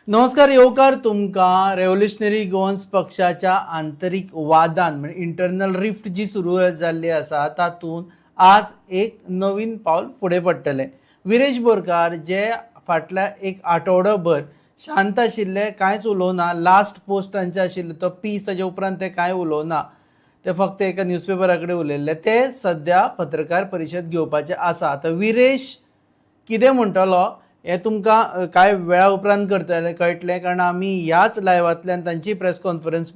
नमस्कार येवकार तुमकां रेव्होल्युशनरी गोवन्स पक्षाच्या आंतरीक वादान म्हणजे इंटरनल रिफ्ट जी सुरू जाल्ली आसा तातूंत आज एक नवीन पावल फुडें पडटलें. विरेश बोरकार जे फाटल्या एक आठवडोभर शांत आशिल्ले, कांयच उलोवना, लास्ट पोस्ट तांचे आशिल्लो तो पीस, ताजे उपरांत ते कांय उलोवना, ते फक्त एका न्यूजपेपरा कडेन उलयल्ले, ते सद्या पत्रकार परिशद घेवपाचे आसा. आतां विरेश कितें म्हणटलो हे तुमकां कांय वेळा उपरांत कळटलें, कारण आमी ह्याच लायव्हांतल्यान तांची प्रेस कॉन्फरन्स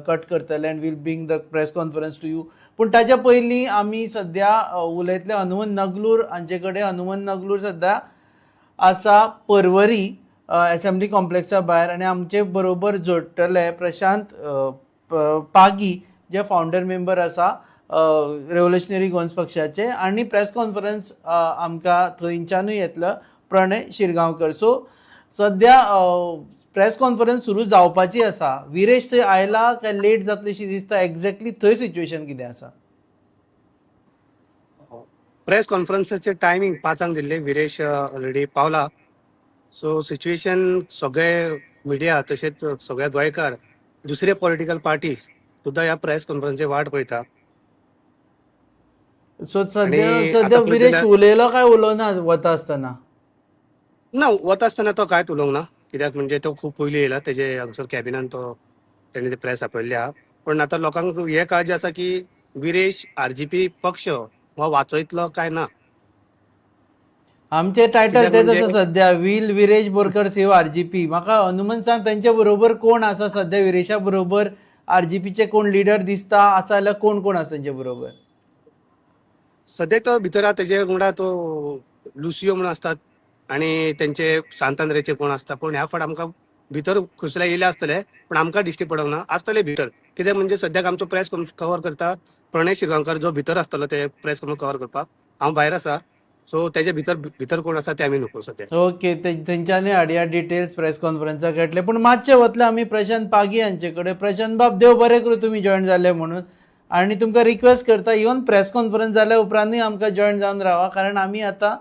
कट करतले and will bring the press conference to you. पूण ताच्या पयलीं आमी सद्या उलयतले हनुमंत नगलूर हांचे कडेन. हनुमंत नगलूर सद्या आसा पर्वरी एसेंब्ली कॉम्प्लेक्सा भायर, आनी आमचे बरोबर जोडटले प्रशांत पागी जे फावंडर मेंबर आसा रेव्होल्युशनरी गोवन्स पक्षाचे, आनी प्रेस कॉन्फरन्स आमकां थंयच्यानूय येतलो प्रणय शिरगांवकर. सो सद्या प्रेस कॉन्फरन्स सुरू जावपाची आसा. विरेश थंय आयला काय लेट जातली अशी दिसता? एक्झॅक्टली थंय सिच्युएशन कितें आसा? प्रेस कॉन्फरन्साचे टायमिंग 5 दिल्ले. विरेश ऑलरेडी पावला. सो सिच्युएशन सगळे मिडिया तशेंच सगळे गोंयकार, दुसरे पॉलिटिकल पार्टी सुद्धा ह्या प्रेस कॉन्फरन्सची वाट पळयता. सो आणि सद्या आता विरेश उलयलो काय उलोवना वता आसतना? ना, वता आसतना तो कांयच उलोवंक ना, कित्याक म्हणजे तो खूब पयलीं येयला. तेजे हांगसर कॅबिनान तेणी ती प्रेस आपयल्ली आहा. पण आतां लोकांक हे काळजी आसा की विरेश आरजीपी पक्ष हो वाचयतलो काय ना. आमचे टायटल कित्याक तेच म्हणजे आसा सद्या, will Viresh Borkar save RGP. म्हाका हनुमंत सांग, तांचे बरोबर कोण आसा सद्या? विरेशा बरोबर आरजीपीचे कोण लिडर दिसता आसा जाल्यार कोण कोण आसा तांचे बरोबर? सद्या तो भितर आहा. तेजे वांगडा तो लुसियो म्हणून आसतात आनी तेंचे सांतांद्रेचे कोण आसता. पूण ह्या फावट आमकां भितर खंयसरल्या येयले आसतले, पण आमकां दिश्टी पडोंक ना. आसतले भितर, कित्याक म्हणजे सद्याक आमचो प्रेस कव्हर करता प्रणय शिरगांवकर, जो भितर आसतलो ते प्रेस कव्हर करपाक. हांव भायर आसा. सो तेजे भितर कोण आसा ते आमी नको सद्या. ओके, थंयच्यानी हाडया डिटेल्स प्रेस कॉन्फरन्साक घेतले. पूण मातशे वतले आमी प्रशांत पागी हांचे कडेन. प्रशांत बाब, देव बरें करूं तुमी जॉयन जाले म्हणून. आनी तुमकां रिक्वेस्ट करता, इवन प्रेस कॉन्फरन्स जाल्या उपरांतूय आमकां जॉयन जावन रावा, कारण आमी आतां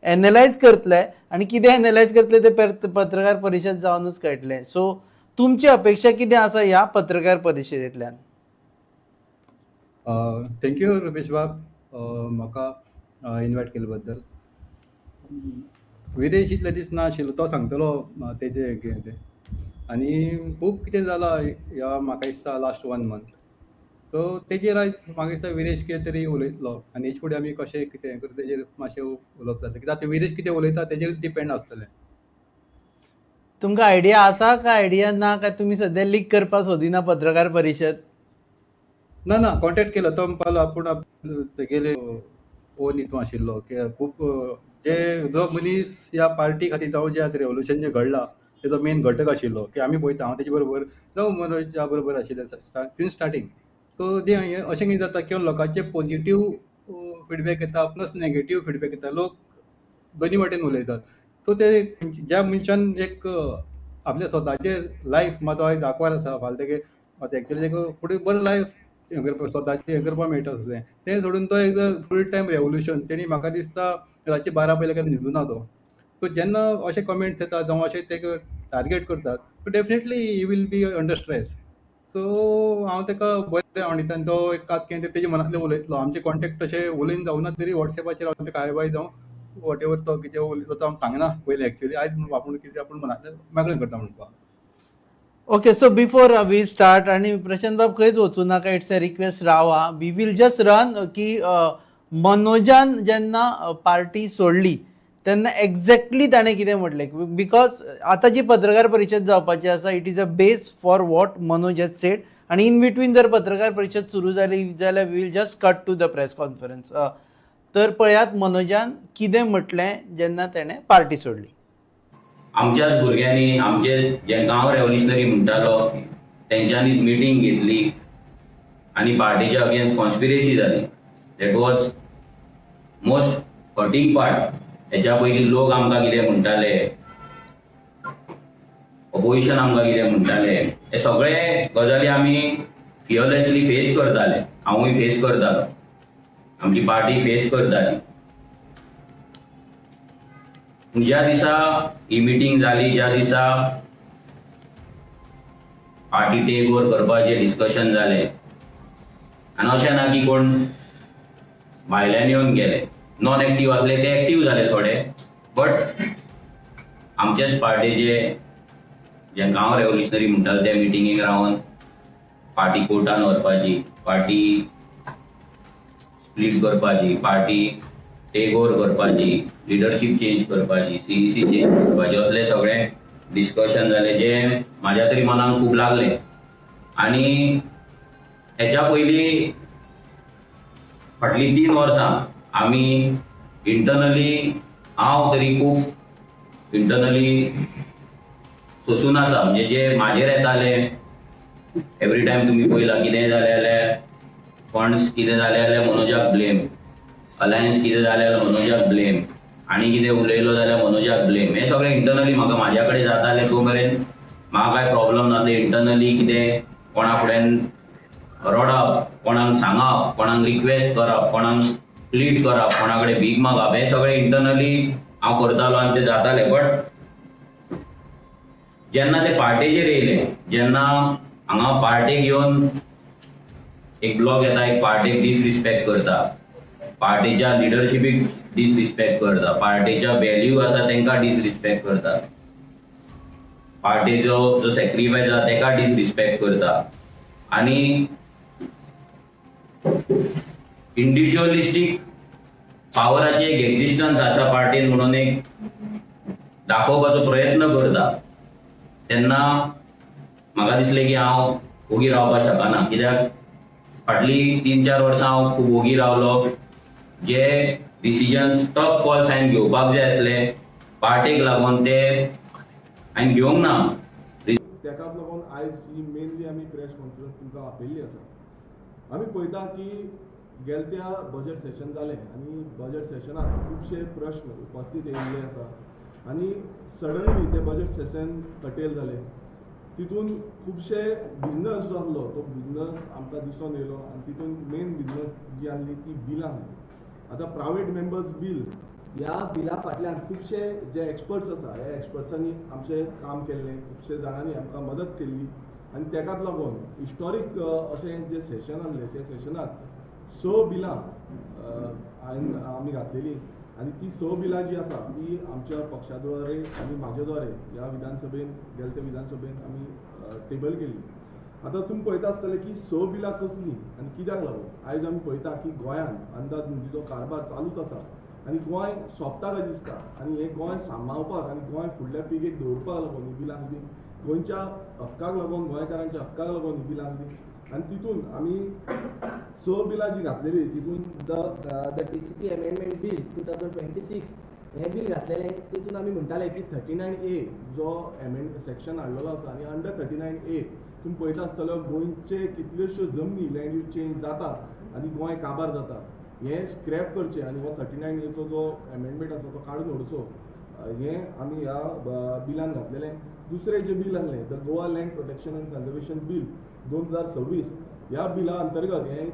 एनालायज करतले, आनी कितें एनालायज करतले ते पत्रकार परिशद जावनूच कळटलें. सो तुमची अपेक्षा कितें आसा ह्या पत्रकार परिशदेंतल्यान? थँक्यू रुपेश बाब, म्हाका इन्वायट केले बद्दल. विदेश इतले दीस ना आशिल्लो, तो सांगतलो तेजे कितें तें. आनी खूब कितें जालां ह्या म्हाका दिसता लास्ट 1 मंथ. सो तेजेर आयज म्हाका दिसता विरेश कितें तरी उलयतलो, आनी हेचे फुडें आमी कशें कितें करता तेजेर मातशें उलोवप जातलें. कित्याक आतां विरेश कितें उलयता तेजेर डिपेंड आसतलें. तुमकां आयडिया आसा काय आयडिया ना, काय तुमी सद्या लीक करपाक सोदिना पत्रकार परिशद? ना, कॉन्टेक्ट केलो तो म्हणपालो आपूण तेगेले ओन हितून आशिल्लो की खूब जो मनीस ह्या पार्टी खातीर जावं जे आतां रेव्होल्युशन जें घडलां तेजो मेन घटक आशिल्लो की आमी पळयता. हांव तेजे बरोबर जावं मनोजा बरोबर आशिल्ले सिन्स स्टार्टींग. सो ते अशें कितें जाता की लोकांचे पॉजिटीव फिडबॅक येता प्लस नेगेटीव फिडबॅक येता. लोक दोनी वाटेन उलयतात. सो ते ज्या मनशान एक आपल्या स्वताचे लायफ मात आयज आंकवार आसा, फाल्यां तेगे आतां एक्चुअली तेका फुडें बरें लायफ हें करपाक स्वताचें हें करपाक मेळटा आसलें. तें सोडून तो एक फूल टायम रेव्होल्युशन तेणी म्हाका दिसता रातचे 12 पयलीं केन्ना न्हिदूना तो. सो जेन्ना अशे कमेंट्स येता जावं अशें तेका टार्गेट करतात, so definitely he will be under stress. So हांव तेका बरें आवडीता आनी तो एक कितें तरी तेजे मनांतलें उलयतलो. आमचे कॉन्टेक्ट तशें उलयन जावना तरी वॉट्सॅपाचेर हांव तेका हाय बाय जावं वॉटेवर तो कितें उलयता तो हांव सांगना पयलीं एक्चुअली. आयज आपूण कितें आपूण मनांतलें मेकळें करता म्हणपाक. Okay, so before we start, आणि प्रशांत बाब खंयच वचूं नाका, इट्स अ रिक्वेस्ट, रावा. वी वील जस्ट रन की मनोजान जेन्ना पार्टी सोडली तेन्ना एक्झॅक्टली ताणें कितें म्हटलें, बिकॉज आतां जी पत्रकार परिशद जावपाची आसा it is a base for what Manoj has said, आनी इन बिटवीन जर पत्रकार परिशद सुरू जाली जाल्यार we will just cut to the press conference. तर पळयात मनोजान कितें म्हटलें जेन्ना तेणें पार्टी सोडली. आमच्याच भुरग्यांनी आमचे जे गांव रेव्होल्युशनरी म्हणटालो तेंच्यांनीच मिटींग घेतली आनी पार्टीच्या अगेन्स्ट कॉन्स्पिरेसी जाली. That was most hurting part. हेच्या पयलीं लोक आमकां कितें म्हणटाले, ऑपोजिशन आमकां कितें म्हणटाले, हे सगळे गजाली आमी फियरलेसली फेस करताले. हांवूय फेस करतालो, आमची पार्टी फेस करताली. ज्या दिसा ही मिटींग जाली, ज्या दिसा पार्टी टेक ओव्हर करपाचें डिस्कशन जालें आनी अशें ना की कोण भायल्यान येवन गेले. नॉन एक्टीव आसले ते एक्टीव जाले थोडे, बट आमच्याच पार्टीचे जे गांव रेव्होल्युशनरी म्हणटाले ते मिटिंगेक रावन पार्टी कोर्टान व्हरपाची, पार्टी स्प्लीट करपाची, पार्टी टेक ओव्हर करपाची, लिडरशीप चेंज करपाची, सीईसी चेंज करपाची, असले सगळे डिस्कशन जाले जे म्हाज्या तरी मनाक खूब लागले. आनी हेच्या पयलीं फाटलीं 3 वर्सां आमी इंटरनली हांव तरी खूब इंटरनली सोंसून आसा. म्हणजे जे म्हाजेर येताले एवरी टायम तुमी पळयला कितेंय जालें जाल्यार फंड्स कितें जालें जाल्यार मनोजाक ब्लेम, अलायन्स कितें जालें जाल्यार मनोजाक ब्लेम, आनी कितें उलयलो जाल्यार मनोजाक ब्लेम. हे सगळें इंटरनली म्हाका म्हाज्या कडेन जातालें तो मेरेन म्हाका कांय प्रॉब्लम ना. ते इंटरनली कितें कोणा फुड्यान रडप, कोणाक सांगप, कोणाक रिक्वेस्ट करप, कोणाक प्लीड करप, कोणा कडेन भीक मागप, हे सगळें इंटरनली हांव करतालो आनी ते जाताले. बट जेन्ना ते पार्टेचेर येयले, जेन्ना हांगा पार्टेक येवन एक ब्लॉक येता, एक पार्टेक डिसरिस्पेक्ट करता, पार्टीच्या लिडरशिपीक डिसरिस्पेक्ट करता, पार्टीच्या व्हॅल्यू आसा तांकां डिसरिस्पेक्ट करता, पार्टीचो जो सॅक्रिफायस आसा ताका डिसरिस्पेक्ट करता, आनी इंडिव्हिज्युअलिस्टीक पावराची एक एक्झिस्टन्स आसा पार्टीन म्हणून एक दाखोवपाचो प्रयत्न करता, तेन्ना म्हाका दिसलें की हांव ओगी रावपाक शकना. कित्याक फाटलीं 3-4 वर्सां हांव खूब ओगी रावलो. जे डिसिजन्स टफ कॉल्स हांवें घेवपाक जाय आसले पार्टेक लागून ते हांवें घेवंक ना. तेकाच लागून आयज ही मेनली आमी प्रेस कॉन्फरन्स तुमकां आपयल्ली आसा. आमी पळयता की गेल्या त्या बजेट सेशन जालें आनी बजेट सेशनाक खुबशे प्रश्न उपस्थित येयल्ले आसा आनी सडनली ते बजेट सेशन कटेल जालें. तितून खुबशे बिजनस जो आसलो तो बिजनस आमकां दिसून येयलो आनी तितून मेन बिजनस जी आसली ती बिलां. आतां प्रायवेट मेंबर्स बील ह्या बिला फाटल्यान खुबशे जे एक्सपर्ट्स आसा ह्या एक्सपर्ट्सांनी आमचें काम केल्लें, खुबशे जाणांनी आमकां मदत केल्ली आनी तेकाच लागून हिस्टॉरीक अशें जे सेशन आसलें त्या सेशनाक 6 बिलां आमी घातलेलीं आनी ती 6 बिलां जी आसा ती आमच्या पक्षा द्वारे आनी म्हाज्या द्वारे ह्या विधानसभेन गेल्या त्या विधानसभेन आमी टेबल केली. आतां तुमी पळयता आसतले की 6 बिलां कसलीं आनी कित्याक लागून. आयज आमी पळयता की गोंयान अंदाज जो कारभार चालूच आसा आनी गोंय सोंपता कशें दिसता आनी हें गोंय सांबाळपाक आनी गोंय फुडल्या पिळगेक दवरपाक लागून ही बिलां दिली, गोंयच्या हक्काक लागून, गोंयकारांच्या हक्काक लागून ही बिलां दिली. आनी तितून आमी 6 बिलां जी घातलेली तितून द TCP अमेंडमेंट बील 2026 हें बील घातलेलें. तितून आमी म्हणटाले की 39A जो सेक्शन हाडलेलो आसा आनी अंडर 39A तुमी पळयता आसतलो गोंयचे कितल्योश्यो जमनी लँड यूज चेंज जाता आनी गोंय काबार जाता. हें स्क्रॅप करचें आनी हो 39A जो अमेंडमेंट आसा तो काडून उडोवचो हें आमी ह्या बिलान घातलेलें. दुसरें जें बील आहलें the Goa land protection end conservation bill 2026 ह्या बिला अंतर्गत हें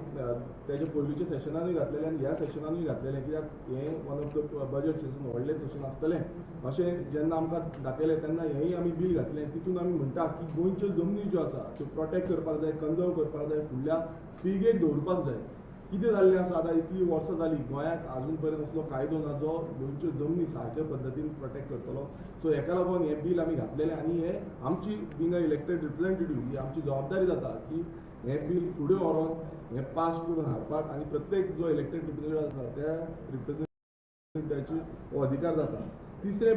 तेजे पयलींच्या सेशनानूय घातलेलें आनी ह्या सेशनानूय घातलेलें. कित्याक हें one of the budget session व्हडलें सेशन आसतलें अशें जेन्ना आमकां दाखयलें तेन्ना हेंय आमी बील घातलें. तितून आमी म्हणटा की गोंयच्यो जमनी ज्यो आसा त्यो प्रोटेक्ट करपाक जाय, कन्जर्व करपाक जाय, फुडल्या पिळगेक दवरपाक जाय. कितें जाल्लें आसा आतां इतलीं वर्सां जालीं गोंयांत आजून पर्यंत असलो कायदो ना जो गोंयच्यो जमनी सारके पद्दतीन प्रोटेक्ट करतलो. सो हेका लागून हें बील आमी घातलेलें आनी हें आमची बिंग अ इलेक्टेड रिप्रेझेंटेटीव ही आमची जबाबदारी जाता की हें बील फुडें व्हरोन हें पास करून हाडपाक आनी प्रत्येक जो इलेक्टेड रिप्रेझेंटेटीव आसा त्या रिप्रेझेंटेटिव्हाची हो अधिकार जाता. तिसरें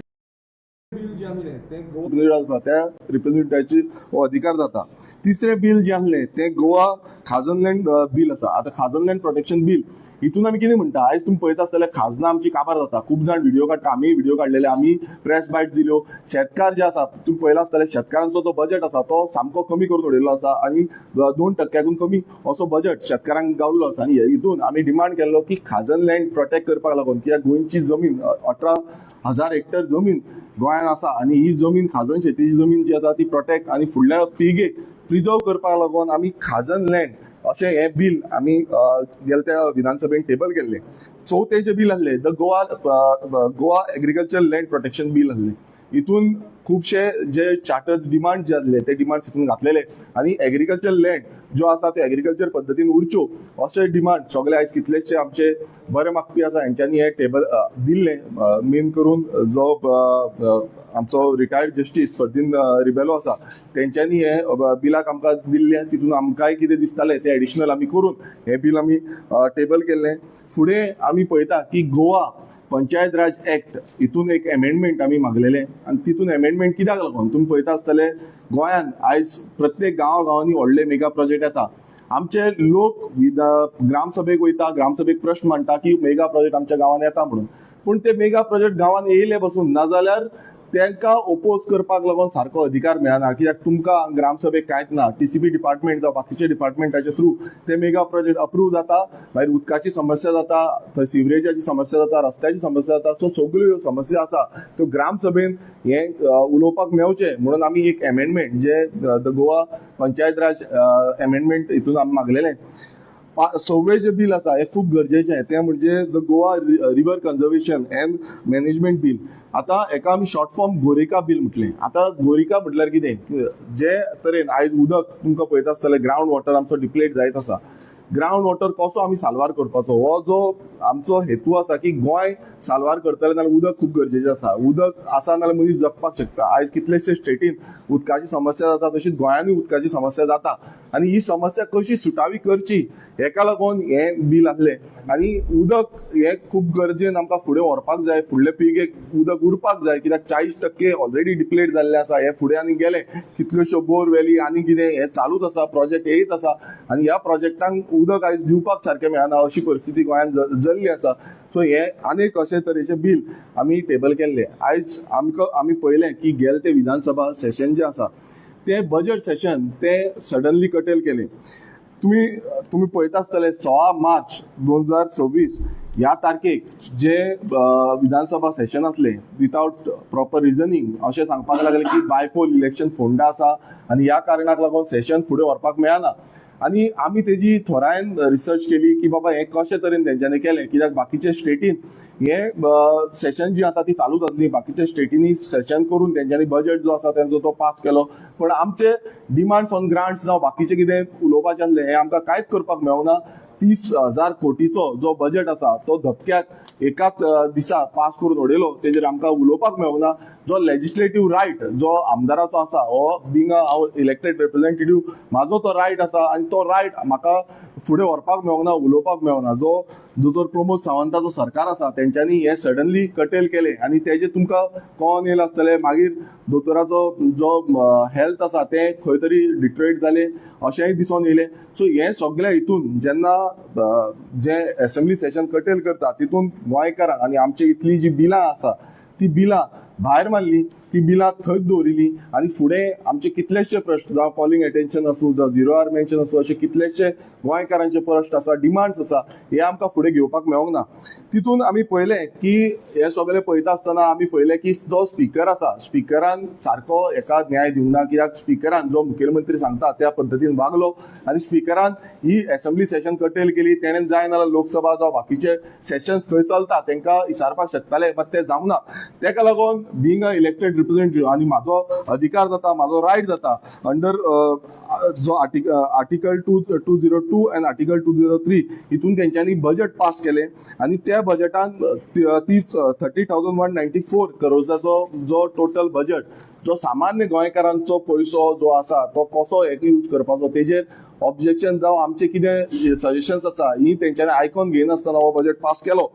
बील जें आहलें तें गोवा आसा त्या रिप्रेझेंटेटिव्हाची हो अधिकार जाता. तिसरें बील जें आहलें तें गोवा खाजन लँड बील आसा. आतां खाजन लँड प्रोटेक्शन बील हितून आमी कितें म्हणटा, आयज तुमी पळयता आसतले खाजनां आमची काबार जाता. खूब जाण व्हिडिओ काडटा, आमी व्हिडिओ काडलेले, आमी प्रेस बायट्स दिल्यो. शेतकार जे आसा तुमी पळयला आसतले शेतकारांचो जो बजेट आसा तो सामको कमी करून उडयल्लो आसा आनी 2% कमी असो बजेट शेतकारांक गावल्लो आसा. आनी हितून आमी डिमांड केल्लो की खाजन लँड प्रोटेक्ट करपाक लागून, कित्याक गोंयची जमीन 18,000 हेक्टर जमीन गोंयांत आसा आनी ही जमीन खाजन शेतीची जमीन जी आसा ती प्रोटेक्ट आनी फुडल्या पिळगेक प्रिजर्व करपाक लागून आमी खाजन लँड अशें हें बील आमी गेल्या त्या विधानसभेन टेबल केल्लें. चवथें जें बील आहलें the Goa agriculture land protection bill आहलें. हितून खुबशे जे चार्टर्स डिमांड जे आसले ते डिमांड हितून घातलेले आनी एग्रीकल्चर लँड ज्यो आसा त्यो एग्रीकल्चर पद्दतीन उरच्यो अशे डिमांड सगळे आयज कितलेशे आमचे बरे मागपी आसा हेंच्यांनी हे टेबल दिल्ले मेन करून जो आमचो रिटायर्ड जस्टीस फर्दीन रिबेलो आसा तेंच्यांनी हे बिलाक आमकां दिल्ले तितून आमकांय कितें दिसतालें ते एडिशनल आमी करून हे बील आमी टेबल केल्लें फुडें आमी पळयता की गोवा पंचायत राज ऍक्ट हितून एक अमेंडमेंट आमी मागलेले आनी तितून अमेंडमेंट कित्याक लागून तुमी पळयता आसतले गोंयान आयज प्रत्येक गांवांनी व्हडले मेगा प्रोजेक्ट येता आमचे लोक ग्रामसभेक वयता ग्रामसभेक प्रश्न मांडटा की मेगा प्रोजेक्ट आमच्या गांवांत येता म्हणून पूण ते मेगा प्रोजेक्ट गांवांत येयले पासून नाजाल्यार तांकां ओपोज करपाक लागून सारको अधिकार मेळना कित्याक तुमकां ग्रामसभेक कांयच ना टीसीबी डिपार्टमेंट जावं बाकीचे डिपार्टमेंटाच्या थ्रू ते मेगा प्रोजेक्ट अप्रूव जाता भायर उदकाची समस्या जाता थंय सिवरेजाची समस्या जाता रस्त्याची समस्या जाता सो सगळ्यो समस्या आसा त्यो ग्रामसभेन हे उलोवपाक मेळचें म्हणून आमी एक अमेंडमेंट जे the Goa panchayat Raj amendment हितून आमी मागलेलें 6वें जे बील आसा हें खूब गरजेचें तें म्हणजे the Goa river conservation end management bill आतां हेका आमी शॉर्ट फॉर्म गोरेका बील म्हटलें आतां गोरेका म्हटल्यार कितें जे तरेन आयज उदक तुमकां पळयता आसतलें ग्रावंड वॉटर आमचो डिप्लेट जायत आसा ग्रावंड वॉटर कसो आमी साल्वार करपाचो हो जो आमचो हेतू आसा की गोंय साल्वार करतले जाल्यार उदक खूब गरजेचें आसा उदक आसा जाल्यार मनीस जगपाक शकता आयज कितलेशे स्टेटीन उदकाची समस्या जाता तशीच गोंयानूय उदकाची समस्या जाता आनी ही समस्या कशी सुटावी करची हेका लागून हें बील आहलें आनी उदक हें खूब गरजेन आमकां फुडें व्हरपाक जाय फुडले पिळगेक उदक उरपाक जाय कित्याक 40% ऑलरेडी डिप्लेट जाल्लें आसा हे फुडें आनी गेले कितल्योश्यो बोर व्हॅली आनी कितें हें चालूच आसा प्रोजेक्ट येयत आसा आनी ह्या प्रोजेक्टांक उदक आयज दिवपाक सारकें मेळना अशी परिस्थिती गोंयांत जाल्ली आसा सो हे आनीक अशे तरेचे बील आमी टेबल केल्ले आयज आमी पळयलें की गेल ते विधानसभा सेशन जे आसा ते बजेट सेशन ते सडनली कटेल केले तुम्ही पळयता आसतले 16 मार्च 2026 ह्या तारखेक जे विधानसभा सेशन आसले विथआउट प्रॉपर रिजनिंग अशें सांगपाक लागले की बायपोल इलेक्शन फोंडा आसा आनी ह्या कारणाक लागून सेशन फुडें व्हरपाक मेळना आनी आमी तेजी थोरायन रिसर्च केली की बाबा हें कशे तरेन तेंच्यांनी केलें कित्याक बाकीचे स्टेटीन हे सेशन जी आसा ती चालूच आसली बाकीच्या स्टेटींनी सेशन करून तेंच्यांनी बजेट जो आसा तेंचो तो पास केलो पण आमचे डिमांड्स ऑन ग्रांट्स जावं बाकीचे कितें उलोवपाचें आसलें हें आमकां कांयच करपाक मेळना 30,000 कोटीचो जो बजेट आसा तो धपक्याक एकाच दिसा पास करून उडयलो तेजेर आमकां उलोवपाक मेळना जो लेजिस्लेटिव्ह रायट जो आमदाराचो आसा हो बिंग हांव इलेक्टेड रिप्रेझेंटेटिव्ह म्हाजो तो रायट आसा आनी तो रायट म्हाका फुडें व्हरपाक मेळना उलोवपाक मेळना जो दोतोर प्रमोद सावंताचो सरकार आसा तेंच्यांनी हे सडनली कटेल केले आनी तेजे तुमकां कळोन येयला आसतलें मागीर दोतोराचो जो हेल्थ आसा तें खंय तरी डिट्रॉयट जालें अशेंय दिसून येयलें सो हे सगळ्या हितून जेन्ना जे असेंब्ली सेशन कटेल करता तितून गोंयकारांक आनी आमची इतली जी बिलां आसा ती बिलां भायर मारली ती बिलां थंयच दवरिली आनी फुडें आमचे कितलेशे प्रश्न जावं कॉलिंग अटेन्शन आसूं जावं 0 आवर मेन्शन आसूं अशे कितलेशे गोंयकारांचे प्रश्न आसा डिमांड्स आसा हे आमकां फुडें घेवपाक मेळोंक ना तितून आमी पळयलें की हे सगळें पळयता आसतना आमी पळयलें की जो स्पिकर आसा स्पिकरान सारको हेका न्याय दिवंक ना कित्याक स्पिकरान जो मुखेलमंत्री सांगता त्या पद्दतीन वागलो आनी स्पिकरान ही असेंब्ली सेशन कटेल केली तेणेन जाय नाल्यार लोकसभा जावं बाकीचे सेशन्स खंय चलता तांकां विचारपाक शकताले बट ते जावंक ना तेका लागून बिंग अ इलेक्टेड रिप्रेझेंटेटिव्ह आनी म्हाजो अधिकार जाता म्हाजो रायट जाता अंडर जो आर्टिकल 202 आनी आर्टिकल 203 हितून तेंच्यांनी बजेट पास केलें आनी त्या बजेटान 30,194 करोडाचो जो टोटल बजेट जो सामान्य गोंयकारांचो पयसो जो आसा तो कसो यूज करपाचो तेजेर ऑब्जेक्शन जावं आमचे कितें सजेशन्स आसा ही तेंच्यांनी आयकोन घेयनासतना हो बजेट पास केलो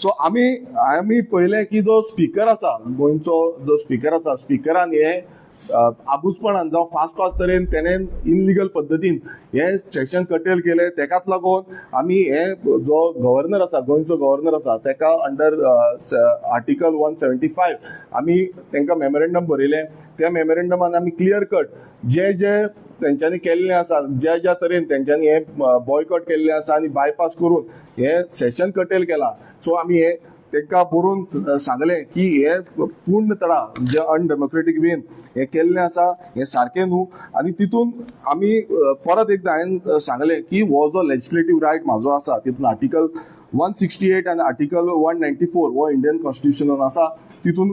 सो आमी पळयलें की जो स्पिकर आसा गोंयचो जो स्पिकर आसा स्पिकरान हे आबूजपणान जावं फास्ट तरेन तेणेन इनलिगल पद्दतीन हे सेशन कटेल केले तेकाच लागून आमी हे जो गव्हर्नर आसा गोंयचो गव्हर्नर आसा तेका अंडर आर्टिकल 175 आमी तेंकां मेमोरेंडम बरयलें त्या मेमोरेंडमान आमी क्लियर कट जे तेंच्यांनी केल्लें आसा ज्या तरेन तेंच्यांनी हे बॉयकॉट केल्लें आसा आनी बायपास करून हे सेशन कटेल केला सो आमी हे तेंकां बरोवन सांगलें की हे पूर्णतडा जे अनडेमोक्रेटीक वेन हे केल्लें आसा हे सारकें न्हू आनी तितून आमी परत एकदां हांवें सांगलें की हो जो लेजिस्लेटीव रायट म्हाजो आसा तितून आर्टिकल 168 आनी आर्टिकल 194 हो इंडियन कॉन्स्टिट्यूशनान आसा तितून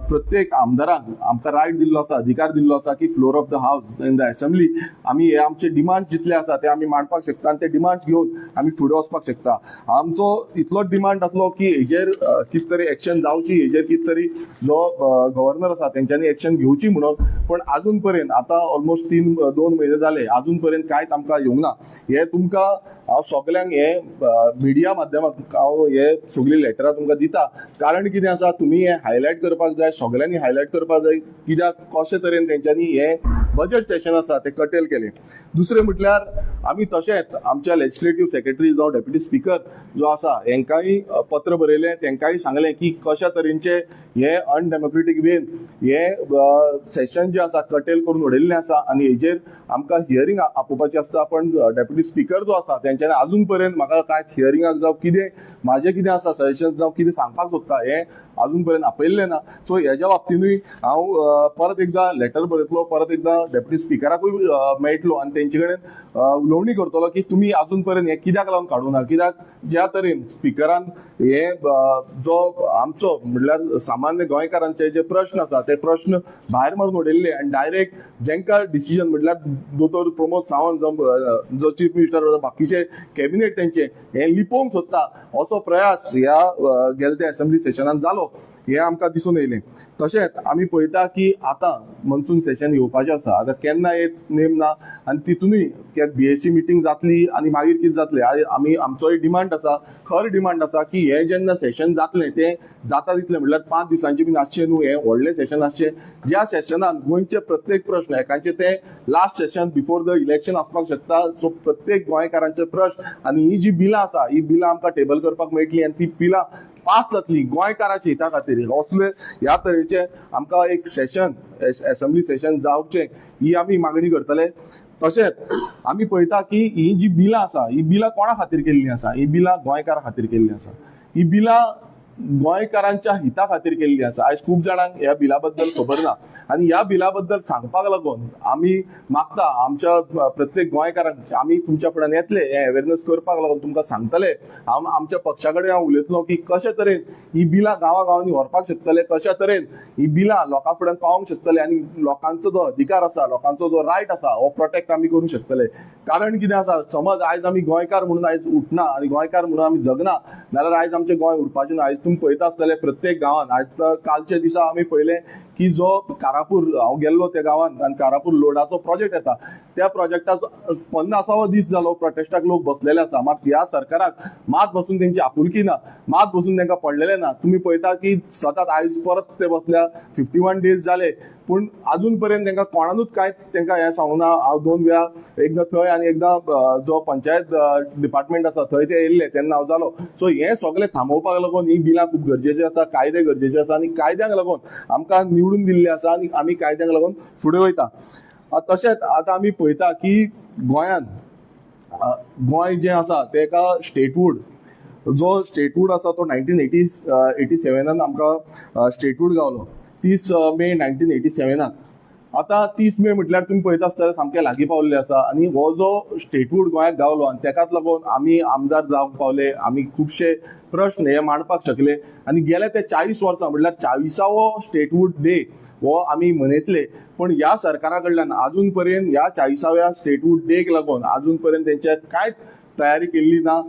प्रत्येक आमदाराक आमकां रायट दिल्लो आसा, अधिकार दिल्लो आसा की फ्लोर ऑफ द हावस इन द असेंब्ली आमी हे आमचे डिमांड जितले आसा ते आमी मांडपाक शकता आनी ते डिमांड्स घेवन आमी फुडें वचपाक शकता. आमचो इतलोच डिमांड आसलो की हेजेर कितें तरी एक्शन जावची, हेजेर कितें तरी जो गव्हर्नर आसा तेंच्यांनी एक्शन घेवची म्हणून. पण अजून पर्यंत आतां ऑलमोस्ट 2 म्हयने जाले, अजून पर्यंत कांयच आमकां येवंक ना. हे तुमकां हांव सगळ्यांक हे मिडिया माध्यमांत हांव हे सगळी लेटरां तुमकां दिता. कारण कितें आसा, तुमी हे हायलायट करपाक जाय, सगळ्यांनी हायलायट करपाक जाय कित्याक कशे तरेन तेंच्यांनी हे बजेट सेशन आसा ते कटेल केले. दुसरें म्हटल्यार आमी तशेंच आमच्या लेजिस्लेटिव्ह सेक्रेटरी जावं डेप्युटी स्पीकर जो आसा हेंकांय पत्र बरयलें, तेंकांय सांगलें की कशा तरेचे हे अनडेमोक्रेटीक वेन हे सेशन जे आसा कटेल करून उडयल्लें आसा आनी हेजेर आमकां हियरींग आपोवपाची आसता. पण डेप्युटी स्पीकर जो आसा तेंच्यांनी अजून पर्यंत म्हाका कांयच हियरिंगाक जावं कितें म्हाजें कितें आसा सजेशन जावं कितें सांगपाक सोदता हें अजून पर्यंत आपयल्लें ना. सो हेज्या बाबतीनूय हांव परत एकदां लेटर बरयतलो, परत एकदां डेप्युटी स्पीकराकूय मेळटलो आनी तेंचे कडेन उलोवणी करतलो की तुमी अजून पर्यंत हें कित्याक लागून काडूं ना. कित्याक ज्या तरेन स्पीकरान हे जो आमचो म्हणल्यार सामान्य गोंयकारांचे जे प्रश्न आसा ते प्रश्न भायर मारून उडयल्ले आनी डायरेक्ट जेंकां डिसिजन म्हणल्यार दोतोर प्रमोद सावंत जो चीफ मिनिस्टर बाकीचे कॅबिनेट तेंचे हे लिपोवंक सोदता असो प्रयास ह्या गेल्या त्या असेंब्ली सेशनान जालो हे आमकां दिसून येयलें. तशेंच आमी पळयता की आतां मनसून सेशन येवपाचें आसा. आतां केन्ना एक नेम ना आनी तितूनय BSc मिटींग जातली आनी मागीर कितें जातलें आमी आमचोय डिमांड आसा, खर डिमांड आसा की हें जेन्ना सेशन जातलें तें जाता तितलें म्हणल्यार 5 दिसांचें बीन आसचें न्हू, हें व्हडलें सेशन आसचें. ज्या सेशनान गोंयचे प्रत्येक प्रश्न एकांचे तें last session before the election आसपाक शकता. सो प्रत्येक गोंयकारांचे प्रश्न आनी ही जी बिलां आसा ही बिलां आमकां टेबल करपाक मेळटली आनी ती बिलां पास जातली गोंयकारांच्या हिता खातीर. असले ह्या तरेचे आमकां एक सेशन असेंब्ली सेशन जावचें ही आमी मागणी करतले. तशेंच आमी पळयता की ही जी बिलां आसा ही बिलां कोणा खातीर केल्लीं आसा, ही बिलां गोंयकारां खातीर केल्लीं आसा. ही बिलां गोंयकारांच्या हिता खातीर केल्ली आसा. आयज खूब जाणांक ह्या बिला बद्दल खबर ना आनी ह्या बिला बद्दल सांगपाक लागून आमी मागता आमच्या प्रत्येक गोंयकारांक आमी तुमच्या फुड्यान येतले हे अवेरनेस करपाक लागून तुमकां सांगतले. आमच्या पक्षा कडेन हांव उलयतलो की कशे तरेन ही बिलां गांवांनी व्हरपाक शकतले, कशा तरेन ही बिलां लोकां फुड्यान पावोवंक शकतले आनी लोकांचो जो अधिकार आसा, लोकांचो जो रायट आसा हो प्रोटेक्ट आमी करूंक शकतले. कारण कितें आसा, समज आयज आमी गोंयकार म्हणून आयज उठना आनी गोंयकार म्हणून आमी जगना जाल्यार आयज आमचें गोंय उरपाचें ना. आयज तुमी पळयता आसतले प्रत्येक गांवांत आयज कालच्या दिसा आमी पळयलें की जो कारापूर हांव गेल्लो त्या गांवांत आनी कारापूर लोडाचो प्रोजेक्ट येता त्या प्रोजेक्टाचो 50वा दीस जालो प्रोटेस्टाक लोक बसलेले आसा. मात ह्या सरकाराक मात बसून तेंची आपुलकी ना, मात बसून तांकां पडलेले ना. तुमी पळयता की सतत आयज परत ते बसल्या 51 डेज जाले पूण अजून पर्यंत तांकां कोणानूच कांय तांकां हें सांगूंक ना. हांव 2 वेळा एकदां थंय आनी एकदां जो पंचायत डिपार्टमेंट आसा थंय ते येयल्ले तेन्ना हांव जालो. सो हें सगळें थांबोवपाक लागून ही बिलां खूब गरजेचीं आसा, कायदे गरजेचे आसा आनी कायद्यांक लागून आमकां निवडून दिल्ले आसा आनी आमी कायद्यांक लागून फुडें वयता. तशेंच आतां आमी पळयता की गोंयांत गोंय जें आसा तेका स्टेटहूड जो स्टेटहूड आसा तो 1987 आमकां स्टेटहूड गावलो 30 मे 1987. आतां 30 मे म्हटल्यार तुमी पळयता आसतले सामकें लागीं पावल्ले आसा आनी हो जो स्टेटहूड गोंयाक गावलो आनी तेकाच लागून आमी आमदार जावंक पावले, आमी खुबशे प्रश्न हे मांडपाक शकले आनी गेले ते 40 वर्सां म्हटल्यार 40वो स्टेटहूड डे हो आमी मनयतले. पण ह्या सरकारा कडल्यान अजून पर्यंत ह्या 40व्या स्टेटहूड डेक लागून अजून पर्यंत तेंचे कांयच तयारी केल्ली ना.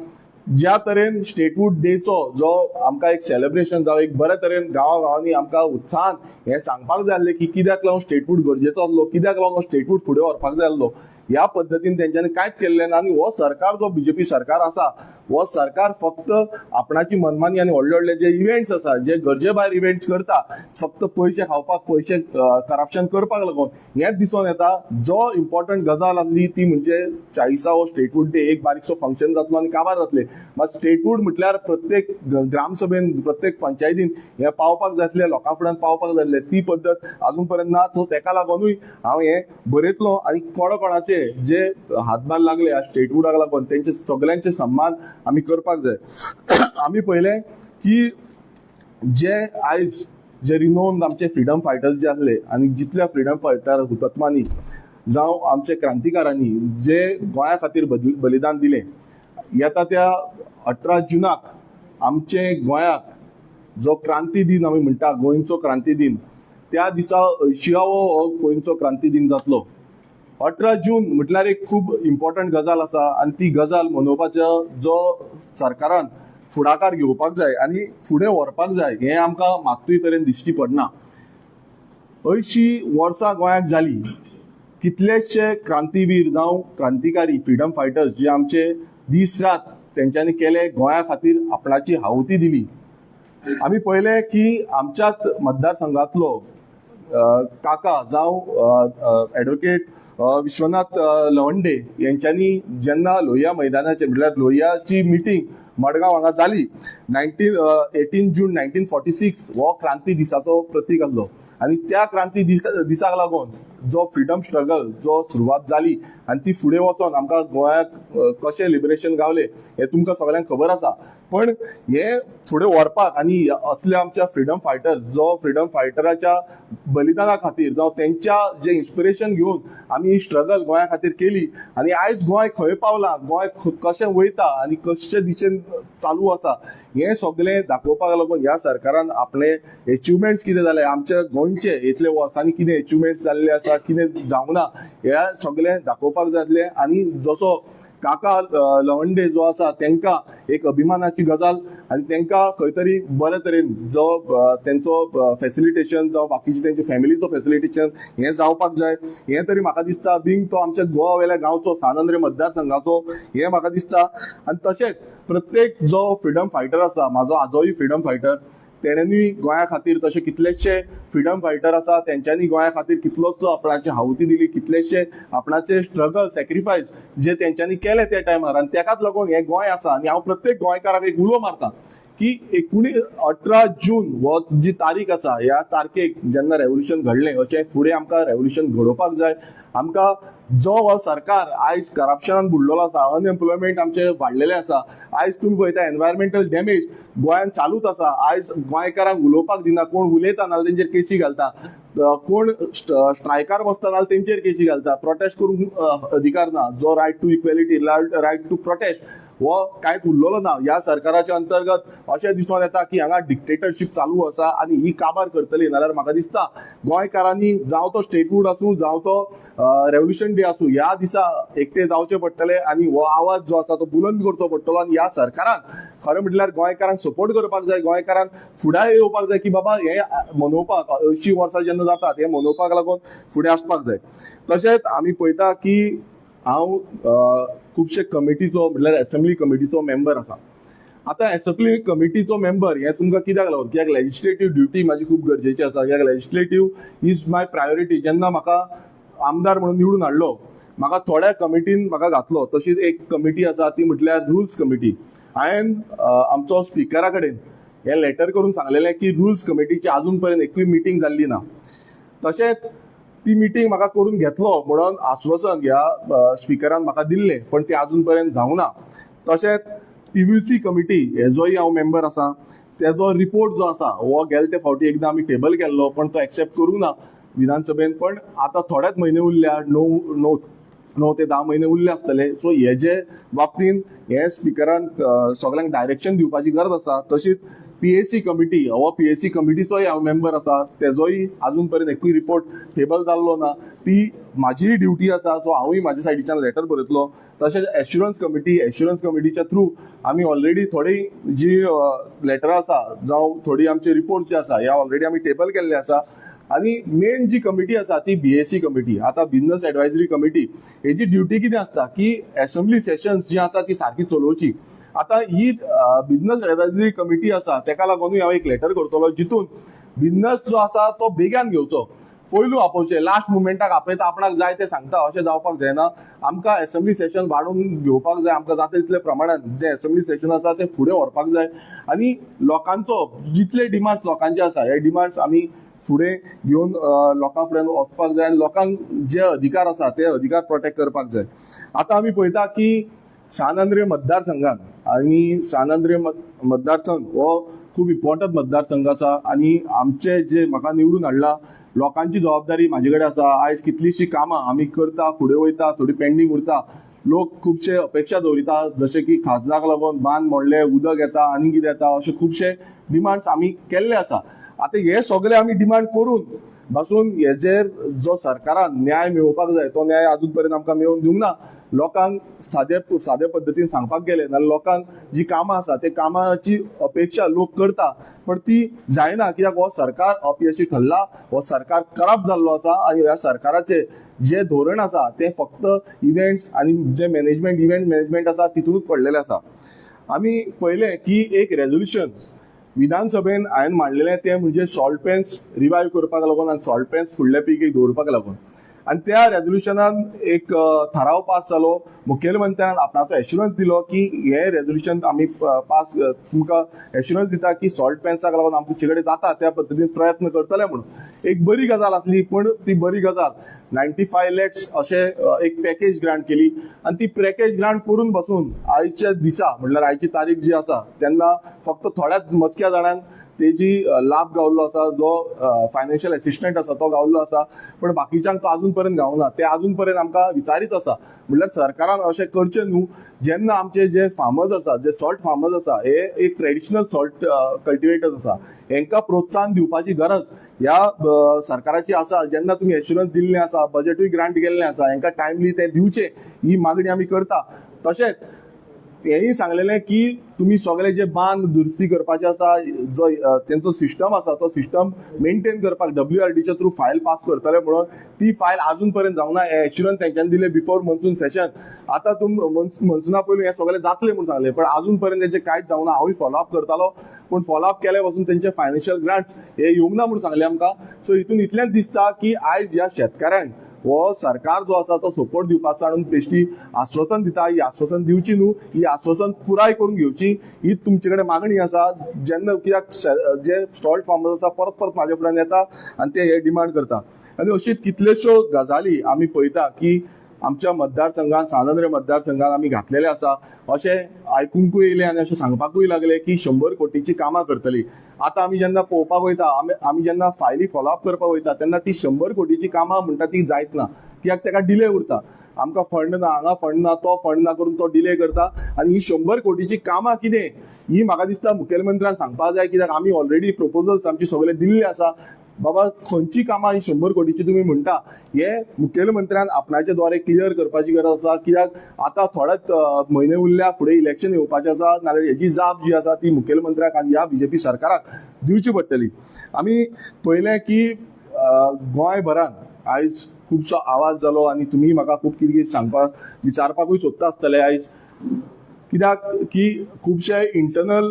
ज्या तरेन स्टेटहूड डेचो जो आमकां एक सेलिब्रेशन जावं एक बरे तरेन गांवांनी आमकां उत्साहान हें सांगपाक जाय आसलें की कित्याक लागून स्टेटहूड गरजेचो आसलो, कित्याक लागून स्टेटहूड फुडें व्हरपाक जाय आसलो, ह्या पद्दतीन तेंच्यांनी कांयच केल्लें ना. आनी हो सरकार जो BJP सरकार आसा हो सरकार फक्त आपणाची मनमानी आनी व्हडले व्हडले जे इव्हेंट्स आसा जे गरजे भायर इव्हेंट्स करता फक्त पयशे खावपाक, पयशे करप्शन करपाक लागून हेंच दिसून येता. जो इम्पॉर्टंट गजाल आसली ती म्हणजे 40वो स्टेटहूड डे एक बारीकसो फंक्शन जातलो आनी काबार जातले. मात स्टेटहूड म्हटल्यार प्रत्येक ग्रामसभेन प्रत्येक पंचायतीन हें पावपाक जाय आसलें, लोकां फुड्यान पावपाक जाय आसलें. ती पद्दत अजून पर्यंत ना. सो तेका लागूनूय हांव हें बरयतलो आनी कोणाचे जे हातभार लागले ह्या स्टेटहूडाक लागून तेंचे सगळ्यांचे सन्मान आमी करपाक जाय. आमी पळयलें की जे आयज जे रिनोन आमचे फ्रिडम फायटर्स जे आसले आनी जितल्या फ्रिडम फायटर हुतात्मांनी जावं आमचे क्रांतिकारांनी जे गोंया खातीर बलिदान दिलें, येता त्या 18 जुनाक आमचे गोंयाक जो क्रांती दिन आमी म्हणटा गोंयचो क्रांती दिन, त्या दिसा 80वो हो गोंयचो क्रांती दिन जातलो. 18 जून म्हटल्यार एक खूब इम्पॉर्टंट गजाल आसा आणि ती गजाल मनोवपाचो जो सरकारान फुडाकार घेवपाक जाय आनी फुडें व्हरपाक जाय हें आमकां मात्तूय तरेन दिश्टी पडना. 80 वर्सां गोंयाक जाली. कितलेशे क्रांतीवीर जावं क्रांतिकारी फ्रिडम फायटर्स जे आमचे दीस रात तेंच्यांनी केले, गोंया खातीर आपणाची हावती दिली. आमी पळयलें की आमच्याच मतदारसंघातलो काका जावं ॲडव्होकेट विश्वनाथ लवंडे यांच्यांनी जेन्ना लोहिया मैदानाचेर म्हटल्यार लोहियाची मिटींग मडगांव हांगा जाली 18 जून 1946 हो क्रांती दिसाचो प्रतीक आसलो. आणि त्या क्रांती दिसाक लागून जो फ्रिडम स्ट्रगल जो सुरवात जाली आणि ती फुडें वचोन आमकां गोंयाक कशें लिबरेशन गावलें हें तुमकां सगळ्यांक खबर आसा. पण हे फुडें व्हरपाक आनी असले आमच्या फ्रिडम फायटर जो फ्रिडम फायटराच्या बलिदाना खातीर जावं तेंच्या जे इन्स्पिरेशन घेवन आमी ही स्ट्रगल गोंया खातीर केली आनी आयज गोंय खंय पावलां, गोंय कशें वयता आनी कशे दिशेन चालू आसा हें सगळें दाखोवपाक लागून ह्या सरकारान आपले एचिवमेंट्स कितें जाले, आमचे गोंयचे इतले वर्सांनी कितें एचिवमेंट्स जाल्ले आसा, कितें जावंक ना हें सगळें दाखोवपाक जाय आसलें. आनी जसो काका लवंडे जो आसा तांकां एक अभिमानाची गजाल आनी तांकां खंय तरी बरे तरेन जो तेंचो फॅसिलिटेशन जावं बाकीचे तेंचे फॅमिलीचो फॅसिलिटेशन हें जावपाक जाय. हें तरी म्हाका दिसता बिंग तो आमच्या गोवा वेल्या गांवचो सानंद्रे मतदारसंघाचो हें म्हाका दिसता. आनी तशेंच प्रत्येक जो फ्रिडम फायटर आसा, म्हाजो आजोय फ्रिडम फायटर, तेणेंनी गोंया खातीर तशे कितलेशे फ्रिडम फायटर आसा तेंच्यांनी गोंया खातीर कितलोसो आपणाची हावती दिली, कितलेशे आपणाचे स्ट्रगल सॅक्रिफायस जे तेंच्यांनी केले त्या टायमार. आनी तेकाच लागून हें गोंय आसा. आनी हांव प्रत्येक गोंयकाराक एक उलो मारता की 18 जून हो जी तारीख आसा ह्या तारखेक जेन्ना रेव्होल्युशन घडलें अशें फुडें आमकां रेव्होल्युशन घडोवपाक जाय. आमकां जो हो सरकार आयज करप्शनान बुडलेलो आसा, अनएम्प्लॉयमेंट आमचे वाडलेले आसा, आयज तुम्ही पळयता एनवायरमेंटल डॅमेज गोंयान चालूच आसा. आयज गोंयकारांक उलोवपाक दिना, कोण उलयता नाल्यार तेंचेर केसी घालता, कोण स्ट्रायकार बसता नाल्यार तेंचेर केसी घालता, प्रोटेस्ट करूंक अधिकार ना, जो right to equality, right to protest हो कांयच उरलेलो ना. ह्या सरकाराच्या अंतर्गत अशें दिसून येता की हांगा डिक्टेटरशीप चालू आसा आनी ही काबार करतली. नाल्यार म्हाका दिसता गोंयकारांनी जावं तो स्टेटहूड आसूं जावं तो रेव्होल्युशन डे आसूं ह्या दिसा एकटे जावचे पडटले आनी हो आवाज जो आसा तो बुलंद करचो पडटलो. आनी ह्या सरकारान खरें म्हटल्यार गोंयकारांक सपोर्ट करपाक जाय, गोंयकारांक फुडार येवपाक जाय की बाबा हे मनोवपाक 80 वर्सां जेन्ना जातात हे मनोवपाक लागून फुडें आसपाक जाय. तशेंच आमी पळयता की हांव खुबशे कमिटीचो म्हटल्यार असेंब्ली कमिटीचो मेंबर आसा. आतां असेंब्ली कमिटीचो मेंबर हे तुमकां कित्याक लागून, कित्याक लेजिस्लेटीव ड्युटी म्हाजी खूब गरजेची आसा. कित्याक लेजिस्लेटीव इज माय प्रायोरिटी. जेन्ना म्हाका आमदार म्हणून निवडून हाडलो म्हाका थोड्या कमिटीन म्हाका घातलो. तशीच एक कमिटी आसा ती म्हटल्यार रुल्स कमिटी. हांवें आमचो स्पिकरा कडेन हें लेटर करून सांगलेलें की रुल्स कमिटीची आजून पर्यंत एकूय मिटींग जाल्ली ना. तशेंच ती मिटींग म्हाका करून घेतलो म्हणून आश्वासन ह्या स्पिकरान म्हाका दिल्लें, पण ती आजून पर्यंत जावंक ना. तशेंच PVC कमिटी हेजोय हांव मेंबर आसा. तेजो रिपोर्ट जो आसा हो गेले ते फावटी एकदां आमी टेबल केल्लो पण तो एक्सेप्ट करूंक ना विधानसभेन. पण आतां थोडेच म्हयने उरल्या, 9 ते 10 म्हयने उरले आसतले. सो हेजे बाबतींत हे स्पिकरान सगळ्यांक डायरेक्शन दिवपाची गरज आसा. तशीच PAC कमिटी हो PAC कमिटीचोय हांव मेंबर आसा. तेजोय आजून पर्यंत एकूय रिपोर्ट टेबल जाल्लो ना. ती म्हाजी ड्युटी आसा. सो हांवूय म्हाज्या सायडीच्यान लेटर बरयतलो. तशेंच एश्युरन्स कमिटीच्या थ्रू आमी ऑलरेडी थोडी जी लेटरां आसा जावं थोडी आमचे रिपोर्ट जे आसा हे ऑलरेडी आमी टेबल केल्ले आसा. आनी मेन जी कमिटी आसा ती BAC कमिटी. आतां बिझनस एडवायझरी कमिटी हेजी ड्युटी कितें आसता की असेंब्ली सेशन्स जी आसा ती सारकी चलोवची. आतां ही बिझनस एडवायझरी कमिटी आसा तेका लागूनूय हांव एक लेटर करतलो जितून बिझनस जो आसा तो बेग्यान घेवचो, पयलू आपोवचें, लास्ट मुमेंटाक आपयता आपणाक जाय ते सांगता अशें जावपाक जायना. आमकां असेंब्ली सेशन वाडोवन घेवपाक जाय. आमकां जाता तितले प्रमाणान जे असेंब्ली सेशन आसा ते फुडें व्हरपाक जाय. आनी लोकांचो जितले डिमांड्स लोकांचे आसा हे डिमांड्स आमी फुडें घेवन लोकां फुडें वचपाक जाय आनी लोकांक जे अधिकार आसा ते अधिकार प्रोटेक्ट करपाक जाय. आतां आमी पळयता की सानंद्रे मतदारसंघान आनी सानंद्रे मतदारसंघ हो खूब इम्पॉर्टंट मतदारसंघ आसा. आनी आमचे जे म्हाका निवडून हाडला लोकांची जबाबदारी म्हाजे कडेन आसा. आयज कितलींशीं कामां आमी करता, फुडें वयता, थोडी पेंडींग उरता. लोक खुबशे अपेक्षा दवरिता जशें की खाजनाक लागून बांद मोडले, उदक येता, आनी कितें येता, अशे खुबशे डिमांड्स आमी केल्ले आसा. आतां हे सगळे आमी डिमांड करून पासून हेजेर जो सरकारान न्याय मेळोवपाक जाय तो न्याय अजून पर्यंत आमकां मेळोवन दिवंक ना. लोकांक सादे पद्दतीन सांगपाक गेले नाल्यार लोकांक जी कामां आसा ते कामाची अपेक्षा लोक करता पण ती जायना, कित्याक हो सरकार अपयशी ठरला, हो सरकार करप्ट जाल्लो आसा आनी ह्या सरकाराचे जे धोरण आसा ते फक्त इव्हेंट्स आनी जे मॅनेजमेंट इव्हेंट मॅनेजमेंट आसा तितूनच पडलेले आसा. आमी पळयलें की एक रेझोल्युशन विधानसभेन हांवें मांडलेलें ते म्हणजे सॉल्ट पॅन्स रिवायव करपाक लागून आनी सॉल्ट पॅन्स फुडल्या पिळगेक दवरपाक लागून. आनी त्या रेझोल्युशनान एक थाराव पास जालो. मुखेलमंत्र्यान आपणाचो एश्युरन्स दिलो की हे रेझोल्युशन आमी पास तुमकां एश्युरन्स दिता की सॉल्ट पॅन्साक लागून आमचे कडेन जाता त्या पद्दतीन प्रयत्न करतले म्हणून. एक बरी गजाल आसली पण ती बरी गजाल 95 lakhs अशें एक पॅकेज ग्रांट केली आनी ती पॅकेज ग्रांट करून बसून आयच्या दिसा म्हणल्यार आयची तारीख जी आसा तेन्ना फक्त थोड्याच मजक्या जाणांक तेजी लाभ गावल्लो आसा. जो फायनान्शियल असिस्टंट आसा तो गावल्लो आसा पण बाकीच्यांक तो अजून पर्यंत गावना. ते अजून पर्यंत आमकां विचारीत आसा. म्हणल्यार सरकारान अशें करचें न्हू. जेन्ना आमचे जे फार्मर्स आसा, जे सॉल्ट फार्मर्स आसा, हे एक ट्रेडिशनल सॉल्ट कल्टिवेटर्स आसा, हेंकां प्रोत्साहन दिवपाची गरज ह्या सरकाराची आसा. जेन्ना तुमी एश्युरन्स दिल्लें आसा, बजेटूय ग्रांट केल्लें आसा, हेंकां टायमली ते दिवचे ही मागणी आमी करता. तशेंच हेंय सांगलेलें की तुमी सगळे जे बांद दुरुस्ती करपाचे आसा, जो तेंचो सिस्टम आसा तो सिस्टम मेंटेन करपाक WRDच्या थ्रू फायल पास करतले म्हणून. ती फायल अजून पर्यंत जावना. हे एश्युरन्स तेंच्यांनी दिले बिफोर मन्सून सेशन. आतां मन्सुना पयलीं हें सगळें जातलें म्हणून सांगलें पण अजून पर्यंत तेजें कांयच जावना. हांवूय फॉलोअप करतालो पण फॉलोअप केले पासून तेंचे फायनान्शियल ग्रांट्स हे येवंक ना म्हणून सांगलें आमकां. सो हितून इतलेंच दिसता की आयज ह्या शेतकाऱ्यांक हो सरकार जो आसा तो सपोर्ट दिवपाचो आणून बेश्टी आश्वासन दिता. ही आश्वासन दिवची न्हू, ही आश्वासन पुराय करून घेवची ही तुमचे कडेन मागणी आसा. जेन्ना कित्याक जे सॉल्ट फार्मर्स आसा परत परत म्हाजे फुड्यान येता आनी ते हे डिमांड करता. आनी अशीच कितल्योश्यो गजाली आमी पळयता की आमच्या मतदारसंघात सानंद्रे मतदारसंघात आमी घातलेले आसा. अशें आयकुंकूय येयलें आनी अशें सांगपाकूय लागले की 100 कोटीची कामां करतली. आतां आमी जेन्ना पळोवपाक वयता, आमी जेन्ना फायली फॉलोअप करपाक वयता तेन्ना ती 100 कोटीची कामां म्हणटा ती जायत ना. कित्याक ताका डिले उरता. आमकां फंड ना, हांगा फंड ना, तो फंड ना करून तो डिले करता. आनी ही 100 कोटीची कामां कितें ही म्हाका दिसता मुखेलमंत्र्यान सांगपाक जाय. कित्याक आमी ऑलरेडी प्रपोजल्स आमचे सगळे दिल्ले आसा. बाबा खंयची कामां ही 100 कोटीची तुमी म्हणटा हे मुखेलमंत्र्यान आपणाचे द्वारे क्लियर करपाची गरज आसा. कित्याक आतां थोडेच म्हयने उरल्या, फुडें इलेक्शन येवपाचें आसा. नाल्यार हेची जाप जी आसा ती मुखेलमंत्र्याक आनी ह्या BJP सरकाराक दिवची पडटली. आमी पळयलें की गोंयभरांत आयज खुबसो आवाज जालो आनी तुमी म्हाका खूब कितें कितें सांगपाक विचारपाकूय सोदता आसतले आयज. कित्याक की खुबशे इंटरनल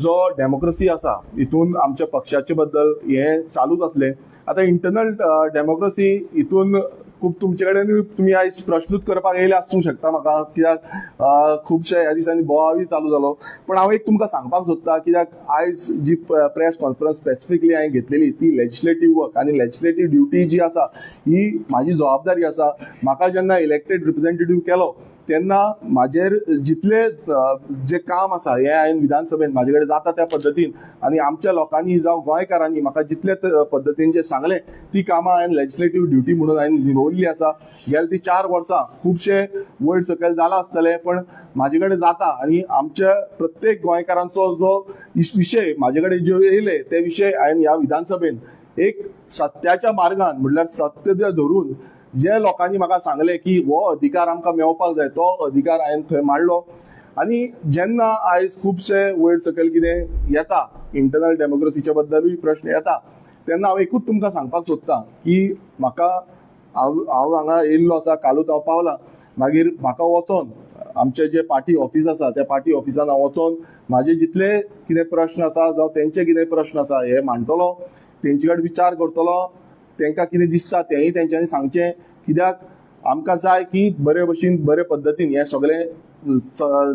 जो डेमोक्रेसी आसा हितून आमच्या पक्षाचे बद्दल हे चालूच आसले. आतां इंटरनल डेमोक्रेसी हितून खूब तुमचे कडेन तुमी आयज प्रश्नूच करपाक येयले आसूंक शकता म्हाका. कित्याक खुबशे ह्या दिसांनी बोवाळूय चालू जालो. पण हांव एक तुमकां सांगपाक सोदता कित्याक आयज जी प्रेस कॉन्फरन्स स्पेसिफिकली हांवें घेतलेली ती लेजिस्लेटीव वर्क आनी लेजिस्लेटीव ड्युटी जी आसा ही म्हाजी जबाबदारी आसा. म्हाका जेन्ना इलेक्टेड रिप्रेझेंटेटिव्ह केलो तेन्ना म्हाजेर जितले जे काम आसा हे हांवें विधानसभेन म्हाजे कडेन जाता त्या पद्दतीन आनी आमच्या लोकांनी जावं गोंयकारांनी म्हाका जितले पद्दतीन जे सांगलें ती कामां हांवें लेजिस्लेटीव ड्युटी म्हणून हांवें निभवल्ली आसा. गेल्या ती 4 वर्सां खुबशे वयर सकयल जाला आसतले पण म्हाजे कडेन जाता आनी आमच्या प्रत्येक गोंयकारांचो जो विशय म्हाजे कडेन जे येयले ते विशय हांवें ह्या विधानसभेन एक सत्याच्या मार्गान म्हणल्यार सत्य जे धरून जे लोकांनी म्हाका सांगले की हो अधिकार आमकां मेळपाक जाय तो अधिकार हांवें थंय मांडलो. आनी जेन्ना आयज खुबशे वयर सकयल कितें येता इंटरनल डेमोक्रेसीच्या बद्दलूय प्रश्न येता तेन्ना हांव एकूच तुमकां सांगपाक सोदतां की म्हाका हांव हांगा येयल्लो आसा, कालूच हांव पावलां. मागीर म्हाका वचोन आमचे जे पार्टी ऑफिस आसा त्या पार्टी ऑफिसान हांव वचोन म्हाजे जितले कितें प्रश्न आसा जावं तेंचे कितें प्रश्न आसा हे मांडटलो, तेंचे कडेन विचार करतलो. तांकां कितें दिसता तेंय तेंच्यांनी सांगचें. कित्याक आमकां जाय की बरे भशेन बरे पद्दतीन हें सगळें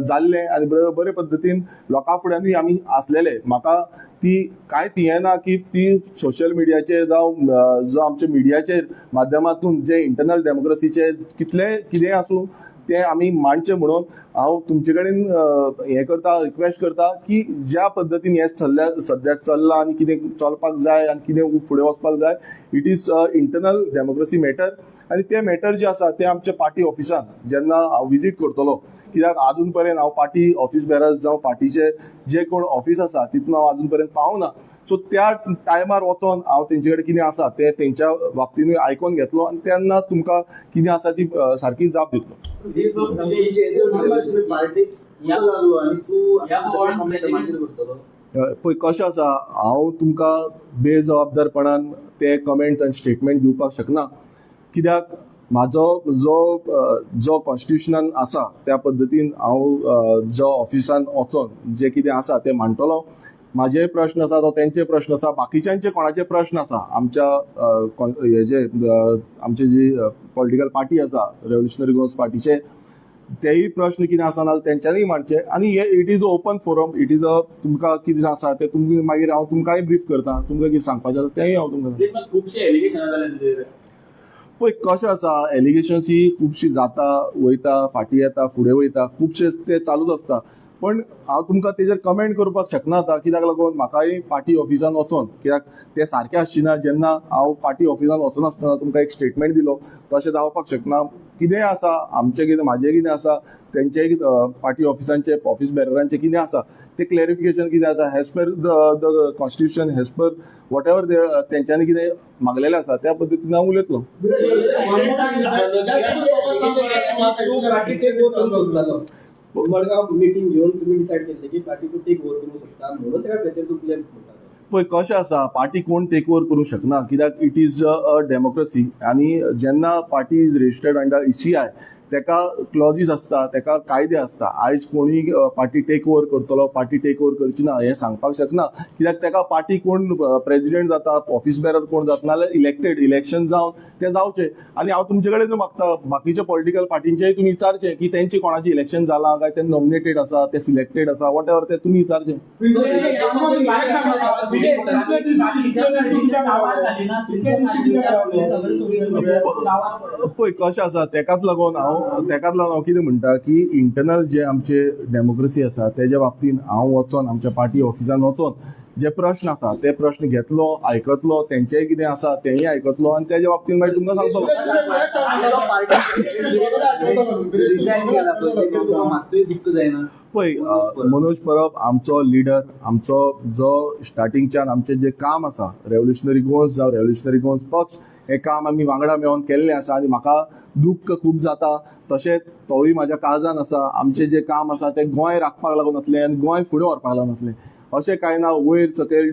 जाल्लें आनी बरे पद्दतीन लोकां फुड्यानूय आमी आसलेले. म्हाका ती कांयच हें ना की ती सोशल मिडियाचेर जावं जो आमच्या मिडियाचेर माध्यमांतून जे इंटरनल डेमोक्रेसीचे कितले कितें आसूं तें आमी मांडचें म्हणून हांव तुमचे कडेन हें करता, रिक्वेस्ट करता की ज्या पद्दतीन हें सद्याक चल्लां आनी कितें चलपाक जाय आनी कितें फुडें वचपाक जाय it is internal democracy matter. आनी ते मॅटर जे आसा ते आमच्या पार्टी ऑफिसान जेन्ना हांव विजीट करतलो कित्याक अजून पर्यंत हांव पार्टी ऑफिस बेरर जावं पार्टीचे जे कोण ऑफिस आसा तितून हांव अजून पर्यंत पावना. सो त्या टायमार वचोन हांव तेंचे कडेन कितें आसा ते तेंच्या बाबतीनूय आयकोन घेतलो आनी तेन्ना तुमकां कितें आसा ती सारकी जाप दितलो. पळय कशें आसा, हांव तुमकां बेजबाबदारपणान ते कमेंट आनी स्टेटमेंट दिवपाक शकना. कित्याक म्हाजो जो कॉन्स्टिट्युशनान आसा त्या पद्दतीन हांव जो ऑफिसान वचोन जे कितें आसा ते मांडटलो. म्हाजे प्रश्न आसा तो तेंचे प्रश्न आसा, बाकीच्यांचे कोणाचे प्रश्न आसा आमच्या आमची जी पॉलिटिकल पार्टी आसा रेव्होल्युशनरी गोवन्स पार्टीचे, तेही प्रश्न कितें आसा नाल्यार तेंच्यांनी मांडचे. आनी हे it is a open forum, it is अ तुमकां कितें आसा ते तुमी मागीर हांव तुमकांय ब्रीफ करता, तुमकां कितें सांगपाचें आसा तेंय हांव तुमकां. खुबशे एलिगेशन जाले. पळय कशें आसा, एलिगेशन्स ही खुबशीं जाता वयता फाटीं येता फुडें वयता, खुबशे ते चालूच आसता. पण हांव तुमकां तेजेर कमेंट करपाक शकना आता, कित्याक लागून म्हाकाय पार्टी ऑफिसान वचोन, कित्याक ते सारकें आसची ना जेन्ना हांव पार्टी ऑफिसान वचनासतना तुमकां एक स्टेटमेंट दिलो तशें जावपाक शकना. कितेंय आसा आमचें कितें म्हाजें कितें आसा तेंचे पार्टी ऑफिसांचे ऑफिस बेररांचे कितें आसा ते क्लॅरिफिकेशन कितें आसा hedge per the constitution, hedge per what ever तेंच्यांनी कितें मागलेलें आसा त्या पद्दतीन हांव उलयतलो. मडगांव मिटींग घेऊन तुम्ही डिसाइड केले की पार्टी तू टेक ओव्हर करू शकता म्हणून त्या खातीर तू प्लॅन करता. पळय कशें आसा, पार्टी कोण टेक ओव्हर करूंक शकना, कित्याक इट इज अ डेमोक्रेसी. आनी जेन्ना party is registered under ECI तेका क्लॉजीस आसता, तेका कायदे आसता. आयज कोणूय पार्टी टेक ओव्हर करतलो, पार्टी टेक ओव्हर करची ना हें सांगपाक शकना, कित्याक तेका पार्टी कोण प्रेसिडेंट जाता, ऑफिस बेरर कोण जाता नाल्यार इलेक्शन जावन ते जावचे. आनी हांव तुमचे कडेन मागता बाकीच्या पॉलिटिकल पार्टींचेय तुमी विचारचें की तेंचे कोणाचें इलेक्शन जालां काय, ते नॉमिनेटेड आसा, ते सिलेक्टेड आसा, वॉट एवर ते तुमी विचारचें. पळय कशें आसा, तेकाच लागून हांव कितें म्हणटा की इंटरनल जे आमचे डेमोक्रेसी आसा तेज्या बाबतीन हांव वचोन आमच्या पार्टी ऑफिसान वचोन जे प्रश्न आसा ते प्रश्न घेतलो, आयकतलो, तेंचेय कितें आसा तेंय आयकतलो आनी तेज्या बाबतीन मागीर तुमकां सांगतलो. पळय मनोज परब आमचो लिडर, आमचो जो स्टार्टिंगच्यान आमचें जें काम आसा रेव्होल्युशनरी गोवन्स जावं रेव्होल्युशनरी गोवन्स पक्ष, हें काम आमी वांगडा मेळोन केल्लें आसा आनी म्हाका दूख खूब जाता. तशेंच तोवूय म्हाज्या काळजान आसा. आमचें जें काम आसा तें गोंय राखपाक लागून आसलें आनी गोंय फुडें व्हरपाक लागून आसलें. अशें कांय ना वयर सकयल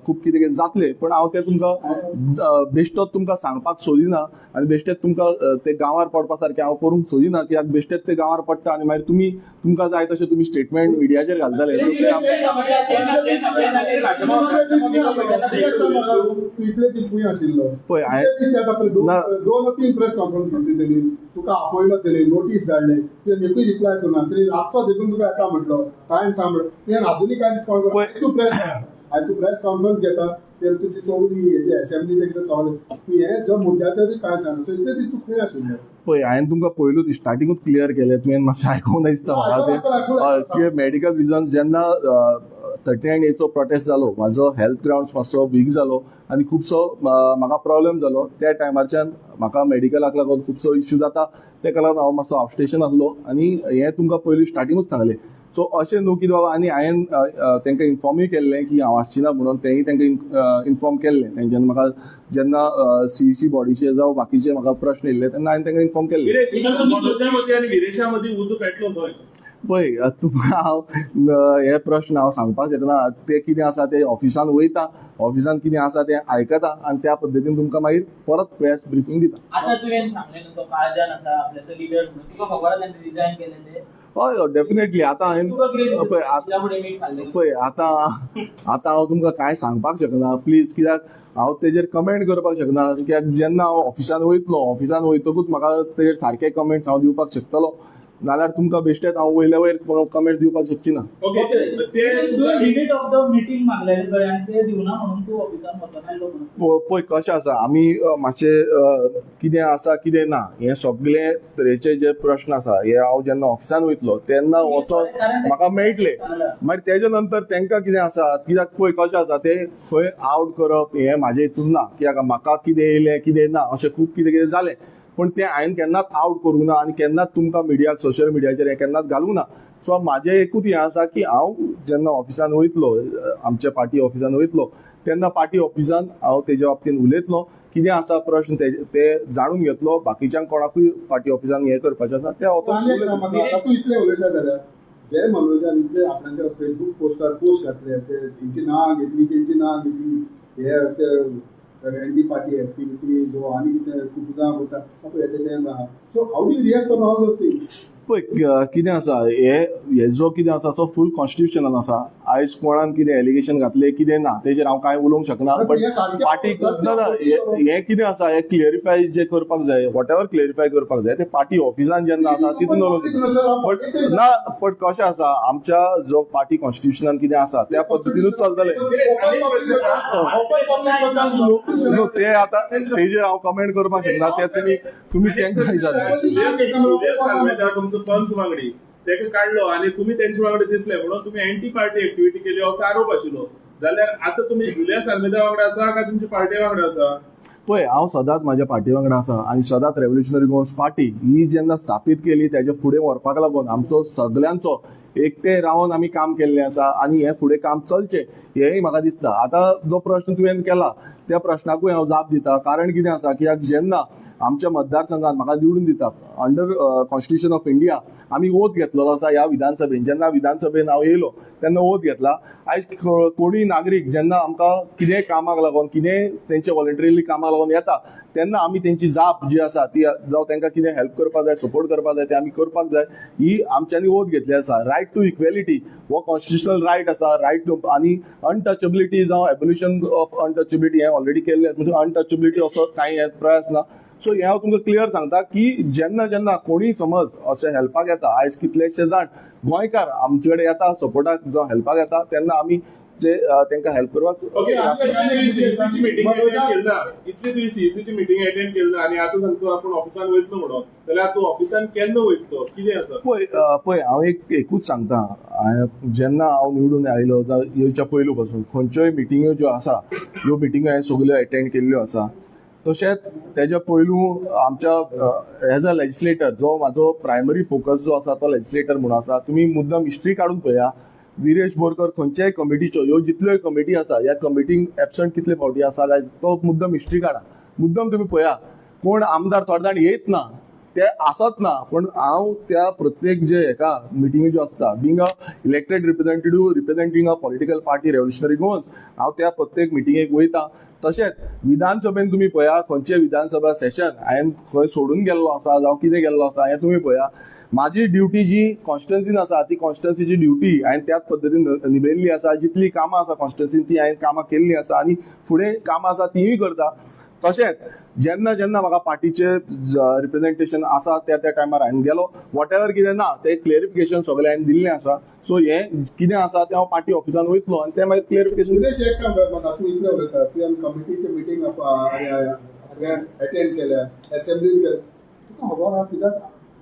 खूब कितें कितें जातलें, पण हांव तें तुमकां बेश्टोच तुमकां सांगपाक सोदिना आनी बेश्टेच तुमकां ते गांवार पडपा सारकें हांव करूंक सोदिना, कित्याक बेश्टेच ते गांवार पडटा आनी मागीर तुमकां जाय तशें तुमी स्टेटमेंट मिडियाचेर घालतले. पळय दोन तीन प्रेस कॉन्फरन्स घेतली त्यांनी, तुका आपयलो तेणी, नोटीस धाडले, तुवें एकूय रिप्लाय करना, तरी रातचो देखून तुका येता म्हटलो टायम सांबाळ, तुवें आजुनी कांय रिस्पॉन्स करना. तूं प्रेस कॉन्फरन्स घेता तर तुजी सगळी हेजी असेंब्लीचे कितें चललें, तूं हें जो मुद्द्याचेरूय कांय सांगना. सो इतले दीस तूं खंय आशिल्लो? पळय हांवें तुमकां पयलूच स्टार्टिंगूच क्लियर केलें, तुवें मातशें आयकूंक ना दिसता म्हाका ते मेडिकल रिजन. जेन्ना 39A प्रोटेस्ट जालो, म्हाजो हेल्थ ग्रावंड्स मातसो वीक जालो आनी खुबसो म्हाका प्रॉब्लेम जालो. त्या टायमारच्यान म्हाका मेडिकलाक लागून खुबसो इश्यू जाता, तेका लागून हांव मातसो आउटस्टेशन आसलो आनी हें तुमकां पयलीं स्टार्टिंगूच सांगलें. सो अशें न्हू की बाबा, आनी हांवें तेंकां इन्फॉर्मूय केल्लें की हांव आसची ना म्हणून, तेंय तेंकां इन्फॉर्म केल्लें. तेंच्यांनी म्हाका जेन्ना CEC बॉडीचे जावं बाकीचे म्हाका प्रश्न येयल्ले तेन्ना हांवें तेंकां इन्फॉर्म केल्लें. पळय तुमकां हांव हे प्रश्न हांव सांगपाक शकना. ते कितें आसा ते ऑफिसान वयता, ऑफिसान कितें आसा तें आयकता आनी त्या पद्दतीन तुमकां मागीर परत प्रेस ब्रिफींग दिता. आतां तुवें सांगलें न्हू तो काळजान आसा आपल्याचो लिडर म्हणून, तुका खबर आसा तेणी रिजायन केलें तें? हय डेफिनेटली. आतां हांवें पळय आतां हांव तुमकां कांय सांगपाक शकना प्लीज, कित्याक हांव तेजेर कमेंट करपाक शकना. कित्याक जेन्ना हांव ऑफिसान वयतकूच म्हाका तेजेर सारके कमेंट्स हांव दिवपाक शकतलो, नाल्यार तुमकां बेश्टेच हांव वयल्या वयर कमेंट दिवपाक शकची ना. लिमिट ऑफ द मीटिंग मागलेलें खंय आनी ते दिवना म्हणून तूं ऑफिसान वचनायलो म्हणून? पळय कशें आसा, आमी मातशें कितें आसा कितें ना हें सगळे तरेचे जे प्रश्न आसा हे हांव जेन्ना ऑफिसान वयतलो तेन्ना वचोन म्हाका मेळटले. मागीर तेज्या नंतर तेंकां कितें आसा, कित्याक पळय कशें आसा तें खंय आउट करप हें म्हाजे हितून ना, कित्याक म्हाका कितें येयलें कितें ना अशें खूब कितें कितें जालें. पण ते हांवें केन्नाच आउट करूंक ना आनी केन्नाच तुमकां मिडियाक सोशल मिडियाचेर हें केन्नाच घालूंक ना. सो म्हाजें एकूच हें आसा की हांव जेन्ना ऑफिसान वयतलो, आमच्या पार्टी ऑफिसान वयतलो, तेन्ना पार्टी ऑफिसान हांव तेज्या बाबतींत उलयतलो, कितें आसा प्रश्न ते जाणून घेतलो, बाकीच्यांक कोणाकूय पार्टी ऑफिसान हें करपाचें आसा तें तूं इतलें उलयता जाल्यार जे मनोजान इतले आपणाच्या फेसबूक पोस्टार पोस्ट घातले, तेंची नांवां घेतली, तेंची नांवां घेतली, हे एंटी पार्टी एक्टिविटीज वो आनी कितें खूब जाण करता. So how do you react on all those things? पळय कितें आसा, हे जो कितें आसा तो फूल कॉन्स्टिट्युशनान आसा. आयज कोणान कितें एलिगेशन घातलें कितें ना तेजेर हांव कांय उलोवंक शकना. बट पार्टीक ना हें कितें आसा, हें क्लियरिफाय जे करपाक जाय, वॉट एवर क्लियरिफाय करपाक जाय ते पार्टी ऑफिसान जेन्ना आसा तितून बट ना. बट कशें आसा, आमच्या जो पार्टी कॉन्स्टिट्युशनान कितें आसा त्या पद्दतीनूच चलतलें. नो ते आतां तेजेर हांव कमेंट करपाक शकना, ते तुमी तेंकां विचारचें. पंच वांगडी तेका काढलो आणि तुम्ही त्यांच्या वांगडा दिसले म्हणून तुम्ही अँटी पार्टी ऍक्टिव्हिटी केली असो आरोप आशिल्लो. जाल्यार आता तुम्ही जुलिया साल्मेदा वांगडा आसा काय तुमच्या पार्टी वांगडा आसा? पळय हांव सदांच म्हाज्या पार्टी वांगडा आसा आनी सदांच रेव्होल्युशनरी गोवन्स पार्टी ही जेन्ना स्थापीत केली तेजे फुडें व्हरपाक लागून आमचो सगल्यांचो एकटे रावन आमी काम केल्लें आसा आनी हें फुडें काम चलचें हेंय म्हाका दिसता. आतां जो प्रश्न तुवें केला त्या प्रश्नाकूय हांव जाप दिता. कारण कितें आसा, कित्याक जेन्ना आमच्या मतदारसंघात म्हाका निवडून दिता अंडर कॉन्स्टिट्युशन ऑफ इंडिया आमी ओथ घेतलेलो आसा ह्या विधानसभेन. जेन्ना विधानसभेन हांव येयलो तेन्ना ओथ घेतला. आयज कोणूय नागरीक जेन्ना आमकां कितेंय कामाक लागून कितेंय तेंचे वॉलंटरिली कामाक लागून येता तेन्ना आमी तेंची जाप जी आसा ती जावं तांकां कितें हेल्प करपाक जाय, सपोर्ट करपाक जाय, ते आमी करपाक जाय. ही आमच्यांनी ओथ घेतली आसा. रायट टू इक्वेलिटी हो कॉन्स्टिट्युशनल रायट आसा. रायट टू आनी अनटचेबिलिटी जावं एबोल्युशन ऑफ अनटचेबिलिटी हें ऑलरेडी केल्लें, म्हणजे अनटचेबिलिटी असो कांय हे प्रयास ना. सो हे हांव तुमकां क्लियर सांगता की जेन्ना जेन्ना कोणीय समज अशें हेल्पाक येता, आयज कितलेशे जाण गोंयकार आमचे कडेन येता सपोर्टाक जावं हेल्पाक येता, तेन्ना आमी जे तांकां हेल्प करपाक. ओके, सीईसीची मीटिंग अटेंड केलना, इतली तुवें सीईसीची मीटिंग अटेंड केलना आनी आतां सांगतो आपण ऑफिसान वयतलो म्हणून, जाल्यार तूं ऑफिसान केन्ना वयतलो, कितें आसा? पळय हांव एकूच सांगता, जेन्ना हांव निवडून आयलो येवच्या पयलू पासून खंयच्योय मिटिंग्यो ज्यो आसा ह्यो मिटिंग्यो हांवें सगल्यो अटेंड केल्ल्यो आसा. तशेंच तेच्या पयलू आमच्या एज अ लेजिस्लेटर जो म्हाजो प्रायमरी फोकस जो आसा तो लेजिस्लेटर म्हणून आसा. तुमी मुद्दम हिस्ट्री काडून पळया, विरेश बोरकर खंयच्याय कमिटीच्यो ह्यो जितल्योय कमिटी आसा ह्या कमिटींक एबसंट कितले फावटी आसा काय तो मुद्दम हिस्ट्री काडा. मुद्दम तुमी पळया, कोण आमदार थोडे जाण येयत ना, ते आसत ना, पण हांव त्या प्रत्येक जे हेका मिटिंगी ज्यो आसता, being a elected representing a political party revolutionary Goans, हांव त्या प्रत्येक मिटिंगेक वयता. तशेंच विधानसभेन तुमी पळया, खंयचे विधानसभा सेशन हांवें खंय सोडून गेल्लो आसा जावं कितें गेल्लो आसा हें तुमी पळया. म्हाजी ड्युटी जी कॉन्स्टिट्युन्सीन आसा ती कॉन्स्टिट्युन्सीची ड्युटी हांवें त्याच पद्दतीन निभयल्ली आसा. जितली कामां आसा कॉन्स्टिट्युन्सीन ती हांवें कामां केल्लीं आसा आनी फुडें कामां आसा तीय करता. तशेंच जेन्ना जेन्ना म्हाका पार्टीचे रिप्रेझेंटेशन आसा त्या टायमार हांवें गेलो, वॉट एवर कितें ना तें क्लियरिफिकेशन सगळें हांवें दिल्लें आसा. सो हें कितें आसा तें हांव पार्टी ऑफिसान वयतलो आनी तें मागीर क्लियरिफिकेशन. तूं इतलें उलयता, तुवें कमिटीचे मिटींग अटेंड केल्या, असेंब्लीन केल्या, तुका खबर आहा कित्याक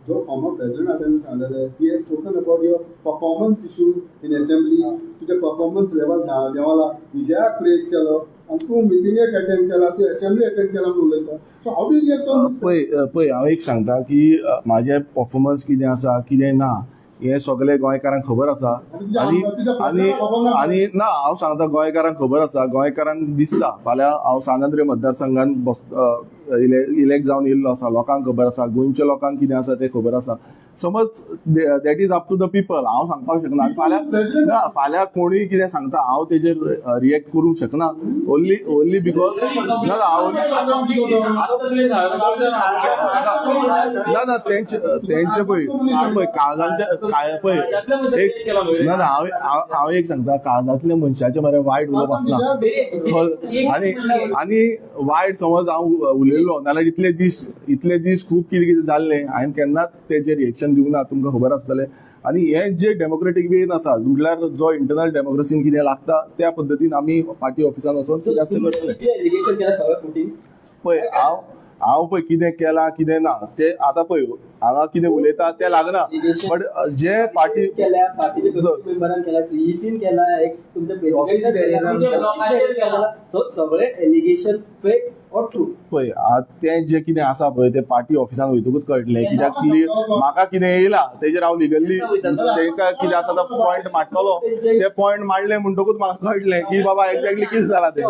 जो फॉर्मर प्रेसिडेंट आसा तेणें सांगलेलें he has spoken about your performance issue in assembly, तुजे परफॉर्मन्स लेवल देवाला विजयाक प्रेस केलो आनी तूं मिटिंगेक अटेंड केला, तूं असेंब्ली अटेंड केला म्हणून उलयता. So how do you react on this? पळय हांव एक सांगता की म्हाजें परफॉर्मन्स कितें आसा कितें ना हें सगळें गोंयकारांक खबर आसा. आनी आनी आनी ना हांव सांगता गोंयकारांक खबर आसा. गोंयकारांक दिसता फाल्यां हांव सांगाद्री मतदारसंघान इलेक्ट जावन येयल्लो आसा, लोकांक खबर आसा, गोंयच्या लोकांक कितें आसा तें खबर आसा. समज that is up to the people, हांव सांगपाक शकना. फाल्यां कोणूय कितें सांगता हांव तेजेर रिएक्ट करूंक शकना. ओन्ली बिकॉज ना तेंचे पळय काळजांचे पळय एक ना हांव एक सांगता, काळजांतल्या मनशाचे मरे वायट उलोवप आसना. आनी वायट समज हांव उलयल्लो नाल्यार इतले दीस खूब कितें जाल्लें हांवें केन्नाच तेजेर रिएक्शन दिवंक ना, तुमकां खबर आसतलें. आनी हें जे डेमोक्रेटीक वेन आसा म्हटल्यार जो इंटरनल डेमोक्रेसीन कितें लागता त्या पद्दतीन आमी पार्टी ऑफिसान वचून जास्त करतले. पळय हांव पळय कितें केलां कितें ना ते आतां पळय हांगा कितें उलयता तें लागना बट जे पार्टी केल्या पार्टीचे मेंबरान केला सीईसीन केला एक्स तुमच्या सो सगळे एलिगेशन फेक ऑर ट्रू पळय तें जें कितें आसा पळय तें पार्टी ऑफिसान वयतकूच कळटलें कित्याक म्हाका कितें येयला तेजेर हांव लिगली तांकां कितें आसा तो पॉयंट मांडटलो ते पॉयंट मांडले म्हणटकूच म्हाका कळटलें की बाबा एक्झॅक्टली कितें जालां तें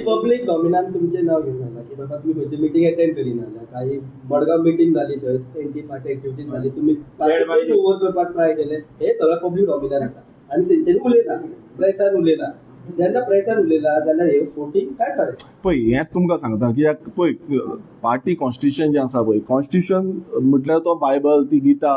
पब्लीक डॉमिनान तुमचें नांव घेवन जालां की बाबा तुमी खंयची मिटींग अटेंड करिना काही मडगांव मिटींग जाली थंय एंटी पार्टी एक्टिविटीज जाली तुमी ओव्हर करपाक ट्राय केले हे सगळं पब्लीक डॉमिनान आसा आनी तेंच्यांनी उलयना प्रेसान उलयना जेन्ना प्रेसान उलयला जाल्यार हे फोटींग काय खरें पळय हें तुमकां सांगता कित्याक पळय पार्टी कॉन्स्टिट्युशन जें आसा पळय कॉन्स्टिट्युशन म्हटल्यार तो बायबल ती गिता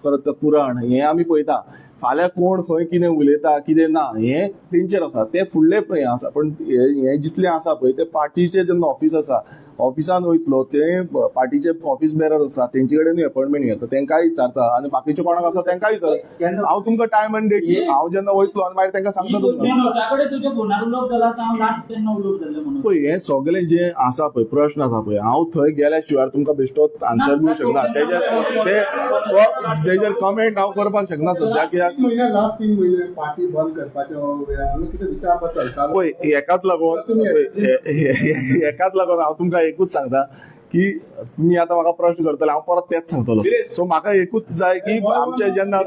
परत पुराण हें आमी पळयता फाल्यां कोण खंय कितें उलयता कितें ना हें तेंचेर आसा ते फुडलें हें आसा पण हें जितलें आसा पळय तें पार्टीचें जेन्ना ऑफीस आसा ऑफिसान वयतलो ते पार्टीचे ऑफीस बेरर आसा तेंचे कडेन अपॉयंटमेंट घेता तेंकांय विचारता आनी बाकीचे कोणाक आसा तेंकांय विचारता हांव तुमकां टायम आनी डेट हांव जेन्ना वयतलो आनी मागीर तेंकां सांगता तुमकां तुझ्या फोनार उलोवप जाला हांव लास्ट तेन्ना उलोवप जाल्लें म्हणून पळय हें सगळें जें आसा पळय प्रश्न आसा पळय हांव थंय गेल्या शिवाय तुमकां बेश्टो आन्सर दिवंक शकना तेजेर कमेंट हांव करपाक शकना सद्या कित्याक 3 महिने लास्ट 3 महिने पार्टी बंद करपाचो वेळार कितें विचारपाक चलतालो पळय एकाच लागून हांव तुमकां एकूच सांगता की तुम्ही आता म्हाका प्रश्न करतले हांव परत तेच सांगतलो सो म्हाका एकूच जाय की आमचे जेन्ना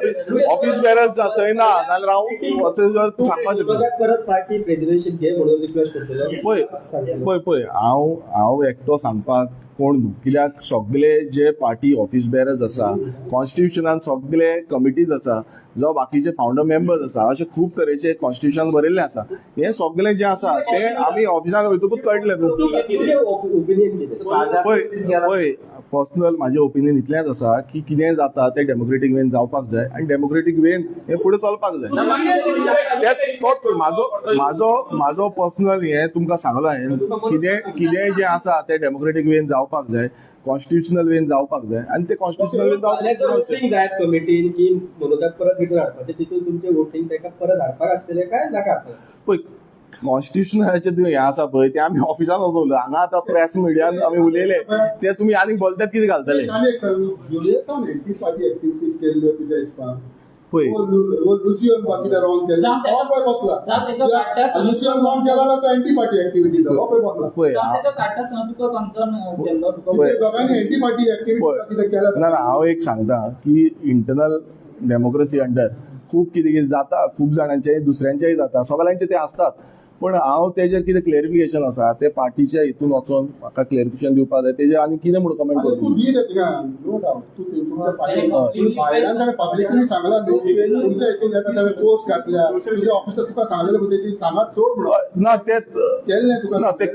ऑफिस बेरर थंय ना जाल्यार हांव सांगपाक शकना परत पार्टी प्रेसिडेंटशीप घे म्हणून रिक्वेस्ट करतलो पळय हांव एकटो सांगपाक कोण न्हू कित्याक सगळे जे पार्टी ऑफिस बेरर्स आसा कॉन्स्टिट्युशनान सगळे कमिटीज आसा जावं बाकीचे फावंडर मेंबर्स आसा अशे खूब तरेचे कॉन्स्टिट्युशन बरयल्लें आसा हें सगळें जें आसा तें आमी ऑफिसान वयतकूच कळटलें पळय पर्सनल म्हाजें ओपिनियन इतलेंच आसा की कितें जाता तें डेमोक्रेटीक वेन जावपाक जाय आनी डेमोक्रेटीक वेन हें फुडें चलपाक जाय तोच म्हाजो पर्सनल हें तुमकां सांगलो हांवें कितें जें आसा तें डेमोक्रेटीक वेन जावपाक जाय कॉन्स्टिट्युशनल वेन जावपाक जाय आनी ते कॉन्स्टिट्युशनल वेन वोटींग जाय कमिटीन की म्हणून परत भितर हाडपाचें तितून तुमचें वोटींग ताका परत हाडपाक आसतलें काय नाका पळय कॉन्स्टिट्युशनाचे हें आसा पळय तें आमी ऑफिसान वचोवलें हांगा आतां प्रेस मिडियान आमी उलयले ते तुमी आनीक बोलतात कितें घालतले एंटी पार्टी एक्टिविटीज केल्ल्यो तुज्या हिसपान पळय लुसियन बाकीचे रॉंग केलें हो पळय बसला लुसियन रॉंग केला जाल्यार तो एंटी पार्टी एक्टिविटी हो पळय बसला पळय दोगांनी एंटी पार्टी एक्टिविटी कितें केल्या ना हांव एक सांगता की इंटरनल डेमोक्रेसी अंडर खूब कितें कितें जाता खूब जाणांचे दुसऱ्यांचेय जाता सगळ्यांचे ते असतात पण हांव तेजेर कितें क्लेरिफिकेशन आसा ते पार्टीच्या हितून वचून म्हाका क्लेरिफिकेशन दिवपाक जाय तेजेर आनी कितें म्हणून कमेंट करता पब्लिकली सांगला तुमच्या हितून येता पोस्ट घातल्या तुझ्या ऑफिसात तुका सांगलेले पद्दतीन सांगात सोड म्हणून ना ते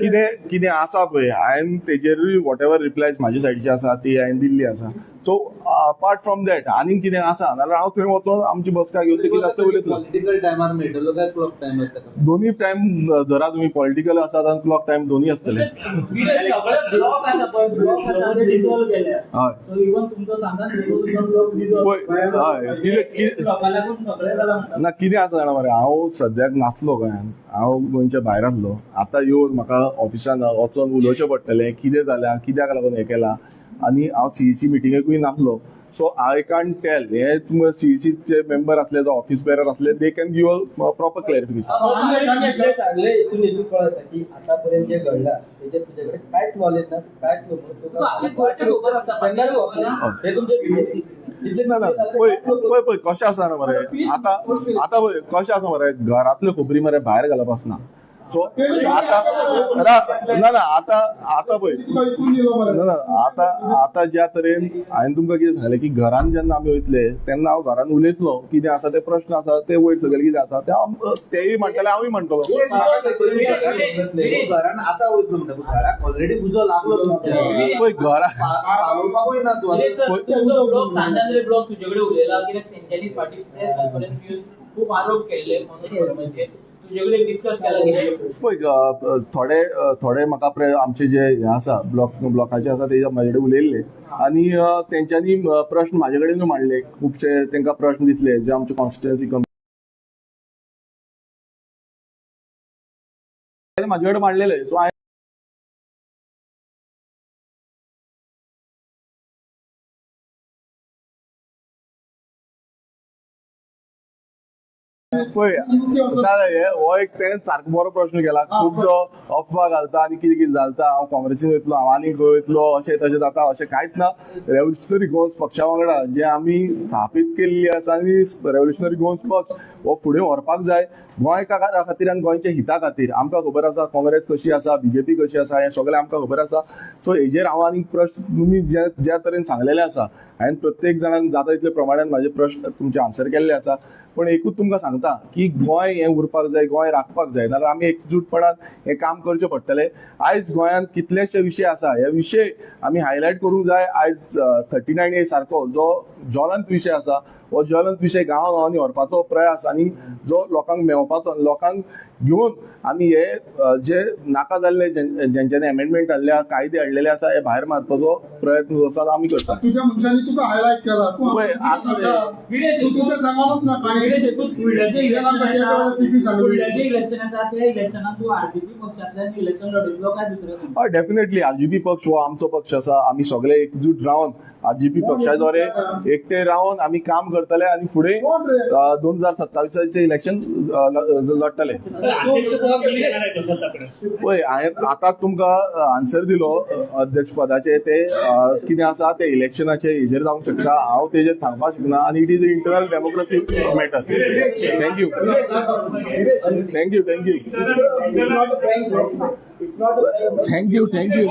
कितें आसा पळय हांवें तेजेरूय वॉट एवर रिप्लायज म्हाज्या सायडीचे आसा ती हांवें दिल्ली आसा सो अपार्ट फ्रॉम दॅट आनीक कितें आसा नाल्यार हांव थंय वचून आमची बसका घेवन ते कितें आसता उलयतलो पॉलिटिकल टायमार मेळटलो काय क्लॉक टायमार दोन्ही टायम धरा तुम्ही पॉलिटिकल आसात आनी क्लॉक टायम दोन्ही आसतले ब्लॉक आसा पळय ब्लॉक आसा ते डिसॉल्व केल्या सो इवन तुमचो सांगा ब्लॉक डिसॉल्व सगळे जाला ना कितें आसा जाणा मरे हांव सद्याक नाचलो गोंयान हांव गोंयच्या भायर आसलो आतां येवन म्हाका ऑफिसान वचोन उलोवचें पडटलें कितें जाल्यार कित्याक लागून हें केलां आनी हांव सीईसी मिटिंगेकूय नासलो सो आय कांट टेल हे सीईसीचे मेंबर आसले जो ऑफिस बेरर आसले they can give a proper clarification सांगले हितून हितून कळटा की आतापर्यंत जे घडला तेजेर तुजे कडेन कांयच नॉलेज ना कांयच हे तुमचे पळय कशें आसा मरे आतां कशें आसा मरे घरांतल्यो खबरी मरे भायर घालप आसना सो आता पळय आता ज्या तरेन हांवें तुमकां कितें सांगलें की घरान जेन्ना आमी वयतले तेन्ना हांव घरान उलयतलो कितें आसा ते प्रश्न आसा ते वयर सकयल कितें आसा ते तेय म्हणटले हांवूय म्हणटलो घरान आतां वयतलो म्हणटा घराक ऑलरेडी उजो लागलो पळय ब्लॉक सांजांद्रे ब्लॉक तुजे कडेन उलयला कित्याक तेंच्यांनी फाटीं प्रेस कॉन्फरन्स घेवन खूब आरोप केल्ले म्हणून डिस्कस केला थोडे म्हाका आमचे जे हे आसा ब्लॉकाचे आसा ते म्हाजे कडेन उलयल्ले आनी तेंच्यांनी प्रश्न म्हाजे कडेन मांडले खुबशे तेंकां प्रश्न दिसले जे आमचे कॉन्स्टिट्युएन्सी म्हाजे कडेन मांडलेले सो पळय हो एक तेणें सारको बरो प्रश्न केला. खूब जो अफवा घालता आनी कितें कितें घालता, हांव काँग्रेसीन वयतलो, हांव आनी खंय वयतलो, अशें तशें जाता, अशें कांयच ना. रेव्होल्युशनरी गोवन्स पक्षा वांगडा जे आमी स्थापीत केल्ली आसा आनी रेव्होल्युशनरी गोवन्स पक्ष हो फुडें व्हरपाक जाय गोंयकारा खातीर आनी गोंयच्या हिता खातीर. आमकां खबर आसा काँग्रेस कशी आसा, बीजेपी कशी आसा, हें सगळें आमकां खबर आसा. सो हेजेर हांव आनीक प्रश्न तुमी ज्या तरेन सांगलेले आसा, हांवें प्रत्येक जाणांक जाता तितले प्रमाणान म्हाजे प्रश्न तुमचे आन्सर केल्ले आसा. पण एकूच तुमकां सांगता की गोंय हें उरपाक जाय, गोंय राखपाक जाय, जाल्यार आमी एकजूटपणान हें काम करचें पडटलें. आयज गोंयांत कितलेशे विशय आसा, हे विशय आमी हायलायट करूंक जाय. आयज 39A सारको जो ज्वलंत विशय आसा, हो ज्वलंत विशय गांवांनी व्हरपाचो प्रयास आनी जो लोकांक मेळपाचो, लोकांक घेवन आमी हे जे नाका जाल्ले जेंच्यांनी एमेंडमेंट हाडल्या, कायदे हाडलेले आसा, हे भायर मारपाचो प्रयत्न जो आसा आमी करता. तुझ्या मनशांनी तुका हायलाइट केला. तुझ्या सांगत ना फुडल्याचे इलेक्शन येता त्या इलेक्शनात तूं आरजीपी पक्षांतल्यान इलेक्शन लढयतलो काय दुसरो? डेफिनेटली आरजीपी पक्ष हो आमचो पक्ष आसा. आमी सगळे एकजूट रावन आरजीपी पक्षा द्वारे एकटे रावन आमी काम करतले आनी फुडें 2027चे इलेक्शन लढतले. पळय हांवें आतां तुमकां आन्सर दिलो अध्यक्ष पदाचे. ते कितें आसा ते इलेक्शनाचे हेजेर जावंक शकता, हांव तेजेर सांगपाक शकना. आनी it is internal democracy matter. Thank you thank you thank you thank you thank you.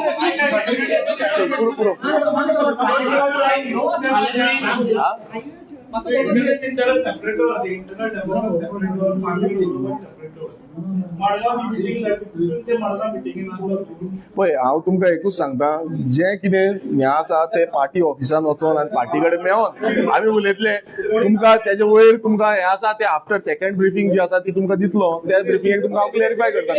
पळय हांव तुमकां एकूच सांगता, जे कितें हें आसा ते पार्टी ऑफिसान वचोन आनी पार्टी कडेन मेळोन आमी उलयतले. तुमकां तेजे वयर तुमकां हें आसा ते आफ्टर सेकंड ब्रिफींग जी आसा ती तुमकां दितलो. त्या ब्रिफींगेक तुमकां हांव क्लॅरिफाय करता.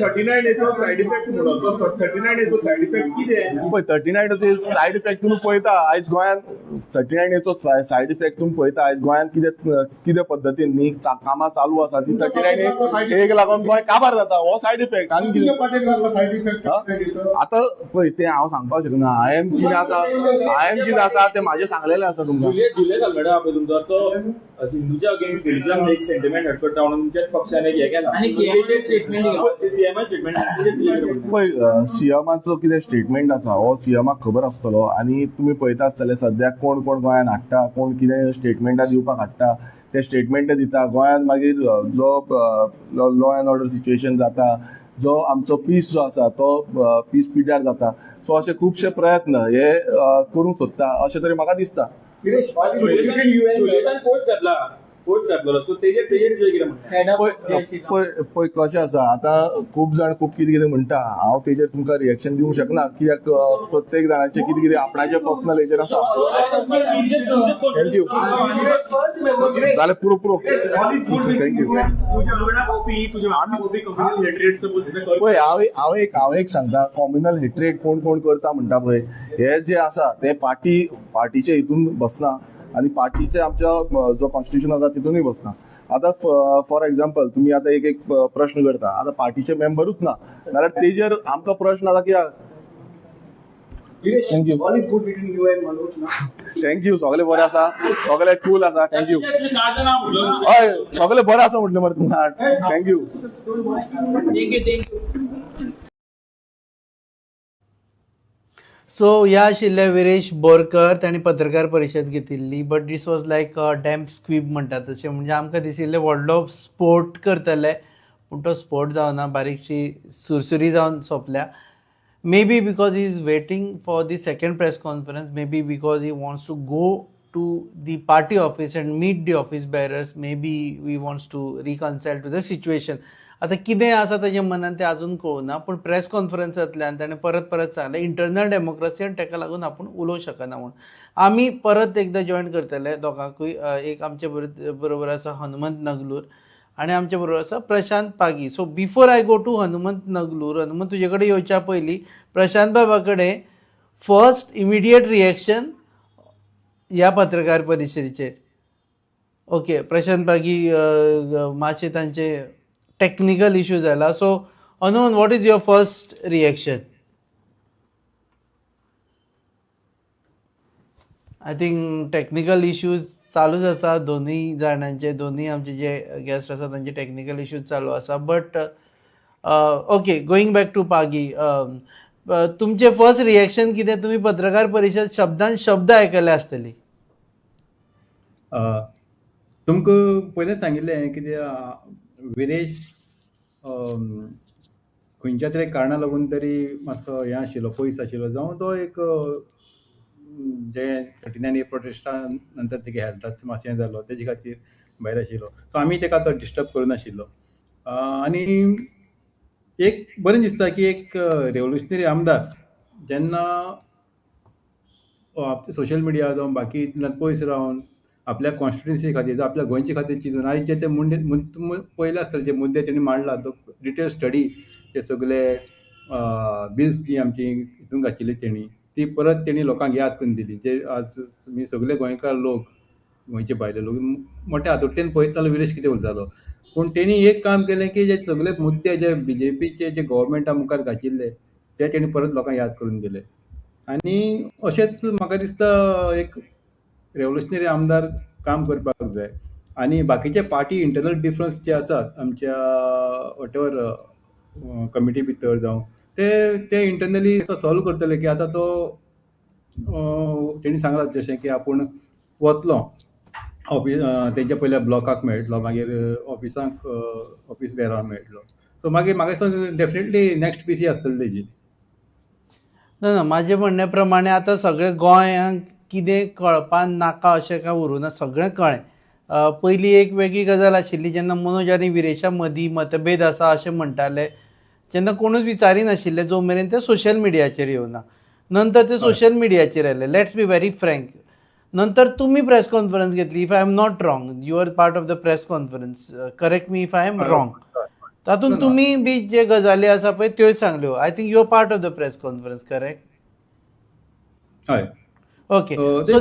39A सायड इफेक्ट म्हणून 39A सायड इफेक्ट कितें? पळय 39A सायड इफेक्ट तुमी पळयता आयज गोंयांत. 39A सायड इफेक्ट तुमी पळयता आयज गोंयांत कितें पद्दतीन न्ही कामां चालू आसा ती 39A लागून गोंय काबार जाता. हो सायड इफेक्ट. आनी कितें आतां पळय तें हांव सांगपाक शकना. हांवें कितें आसा ते म्हाजें सांगलेलें आसा तुमकां. जुलियस आल्मेडा आपले तुमचो तो हिंदूच्या अगेन्स्ट रिलीजन एक सेंटिमेंट हट करता म्हणून तुमच्याच पक्षाने हे केला आणि सीएमचे स्टेटमेंट पळय सीएमाचो कितें स्टेटमेंट आसा हो सीएमाक खबर आसतलो. आनी तुमी पळयता आसतले सद्याक कोण कोण गोंयांत हाडटा, कोण कितें स्टेटमेंटां दिवपाक हाडटा, ते स्टेटमेंट दिता. गोंयांत मागीर जो लॉ एंड ऑर्डर सिच्युएशन जाता, जो आमचो पीस जो आसा तो पीस पिड्यार जाता. सो अशे खुबशे प्रयत्न हे करूंक सोदता अशें तरी म्हाका दिसता. पोस्ट घातलो सो तेजेर कितें म्हणटा? पळय कशें आसा आतां खूब जाण खूब कितें कितें म्हणटा. हांव तेजेर तुमकां रिएक्शन दिवंक शकना कित्याक प्रत्येक जाणांचे कितें कितें आपणाचे पर्सनल हेजेर आसा. थँक्यू जालें पुरो थँक्यू. पळय हांव एक सांगता, कॉम्युनल हेट्रेड कोण कोण करता म्हणटा पळय हे जे आसा ते पार्टीचे हितून बसना आनी पार्टीचे आमच्या जो कॉन्स्टिट्यूशन आसा तितूनय बसना. आतां फॉर एक्झाम्पल तुमी आतां एक प्रश्न करता, आतां पार्टीचे मेंबरूच ना जाल्यार तेजेर आमकां प्रश्न आसा कित्याक? थँक्यू सगळे बरें आसा, सगळे कूल आसा. थँक्यू हय सगळे बरें आसा म्हटलें मरे तुमकां. थँक्यू. सो ह्या आशिल्ले विरेश बोरकर तांणी पत्रकार परिशद घेतिल्ली. But this was like damp squib म्हणटात तशें. म्हणजे आमकां दिशिल्लें व्हडलो स्पोर्ट करतले पूण तो स्पोर्ट जावना, बारीकशी सुरसुरी जावन सोंपल्या. Maybe because he is waiting for the second press conference, maybe because he wants to go to the party office and meet the office bearers. Maybe we wants to reconcile to the situation. आतां कितें आसा ताच्या मनान तें आजून कळुना. पूण press कॉन्फरन्सांतल्यान ताणें परत सांगलें इंटरनल डेमोक्रेसी आनी ताका लागून आपूण उलोवंक शकना म्हणून. आमी परत एकदां जॉयन करतले दोगांकूय. एक आमचे बरोबर आसा हनुमंत नगलूर आनी आमचे बरोबर आसा Prashant Pagi. So before I go to Hanumant Naglur, Hanumant तुजे कडेन येवच्या पयलीं प्रशांत बाबा कडेन फर्स्ट इमिडिएट रिएक्शन ह्या पत्रकार परिशदेचेर. ओके प्रशांत पागी मातशें तांचे technical issue जाला. So Anuman, what is your first reaction? I think technical issues चालूच आसा दोन्ही जाणांचे, दोन्ही आमचे जे गेस्ट आसा तांचे टॅक्निकल इश्यूज चालू आसा. But okay, going back to Pagi, तुमचे फर्स्ट रिएक्शन कितें? तुमी पत्रकार परिशद शब्दान शब्द आयकले आसतली. तुमकां पयलेंच सांगिल्लें कितें विरेश खंयच्या तरी कारणाक लागून तरी मातसो हें आशिल्लो, पयस आशिल्लो, जावं तो एक जे 39 प्रोटेस्टा नंतर तेगे हेल्थाचो मातशें हें जालो तेजे खातीर भायर आशिल्लो. सो आमी ताका तो डिस्टर्ब करूनाशिल्लो. आनी एक बरें दिसता की एक रेव्होल्युशनरी आमदार जेन्ना सोशल मिडिया जावं बाकी हितूंतल्यान पयस रावन आपल्या कॉन्स्टिट्युन्सी खातीर जावं आपल्या गोंयचे खातीर चिंतून आयज जे ते पयले आसतले जे मुद्दे तेणी मांडला, तो डिटेल स्टडी, ते सगळे बिल्स जी आमची हितून घातिल्ली तेणी, ती परत तेणी लोकांक याद करून दिली. जे आज तुमी सगळे गोंयकार लोक, गोंयचे भायले लोक मोठ्या हातोरतेन पळयतालो विरेश कितें उरतालो. पूण तेणी एक काम केलें की जे सगळे मुद्दे जे BJPचे जे गव्हर्मेंटा मुखार घातिल्ले ते तेणी परत लोकांक याद करून दिले. आनी अशेंच म्हाका दिसता एक रेव्होल्युशनरी आमदार काम करपाक जाय. आनी बाकीचे पार्टी इंटरनल डिफरन्स जे आसात आमच्या वॉटेवर कमिटी भितर जावं ते इंटरनली सॉल्व करतले. की आतां तो तेणी सांगलां जशें की आपूण वतलो ऑफिस, तेंच्या पयल्या ब्लॉकाक मेळटलो, मागीर ऑफीस बेरावन मेळटलो. सो मागीर म्हाका दिसता डेफिनेटली नेक्स्ट PC आसतली तेजी. ना, म्हाजें म्हणणे प्रमाणे आतां सगळे गोंयांक कितें कळपाक नाका अशें काय उरूना, सगळें कळ्ळें. पयलीं एक वेगळी गजाल आशिल्ली जेन्ना मनोज आनी विरेशा मदीं मतभेद आसा अशें म्हणटाले, जेन्ना कोणूच विचारिनाशिल्ले जो मेरेन ते सोशल मिडियाचेर येवना. नंतर ते सोशल मिडियाचेर आयले. Let's be very frank. नंतर तुम्ही प्रेस कॉन्फरन्स घेतली. If I am not wrong, you are part of the press conference, correct me if I am wrong. तातूंत तुमी बी जे गजाली आसा पळय त्यो सांगल्यो. I think you are part of the press conference, correct? हय. ओके. सो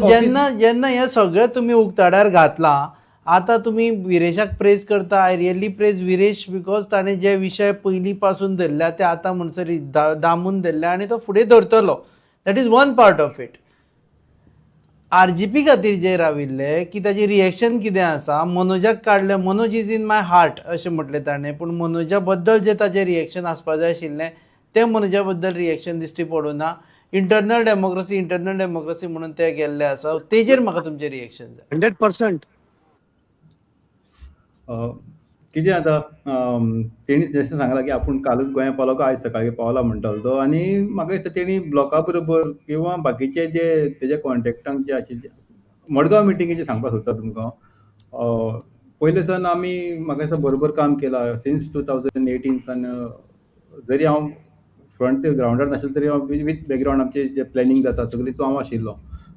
जेन्ना हें सगळें तुमी उक्ताड्यार घातलां, आतां तुमी विरेशाक प्रेज करता. I really praise Viresh because ताणें जे विशय पयलीं पासून धरल्या ते आतां म्हणसर दामून धरल्या आनी तो फुडें धरतलो. That is one part of it. RGP खातीर जे राविल्ले की ताजें रिएक्शन कितें आसा, मनोजाक काडलें, Manoj is in my heart अशें म्हटलें ताणें, पूण मनोजा बद्दल जें ताजें रिएक्शन आसपाक जाय आशिल्लें तें मनोजा बद्दल रिएक्शन दिश्टी पडूना. इंटरनल डेमोक्रेसी म्हणून ते गेल्ले आसा. तेजेर म्हाका तुमचें रिएक्शन जाय. 100%. कितें आतां तेणी जशें सांगलां की आपूण कालच गोंया पावलो काय आयज सकाळीं पावला म्हणटालो तो. आनी म्हाका दिसता तेणी ब्लॉका बरोबर किंवा बाकीचे जे तेजे कॉन्टेक्टांक जे आशिल्ले, मडगांव मिटिंगेचें सांगपाक सोदता तुमकां. पयले सान आमी म्हाका दिसता बरोबर काम केलां सिन्स 2018 सान. जरी हांव फ्रंट ग्रावंडार नाशिल्लो तरी हांव वीथ बॅकग्रावंड आमचें जें प्लॅनिंग जाता सगळें तो हांव आशिल्लो.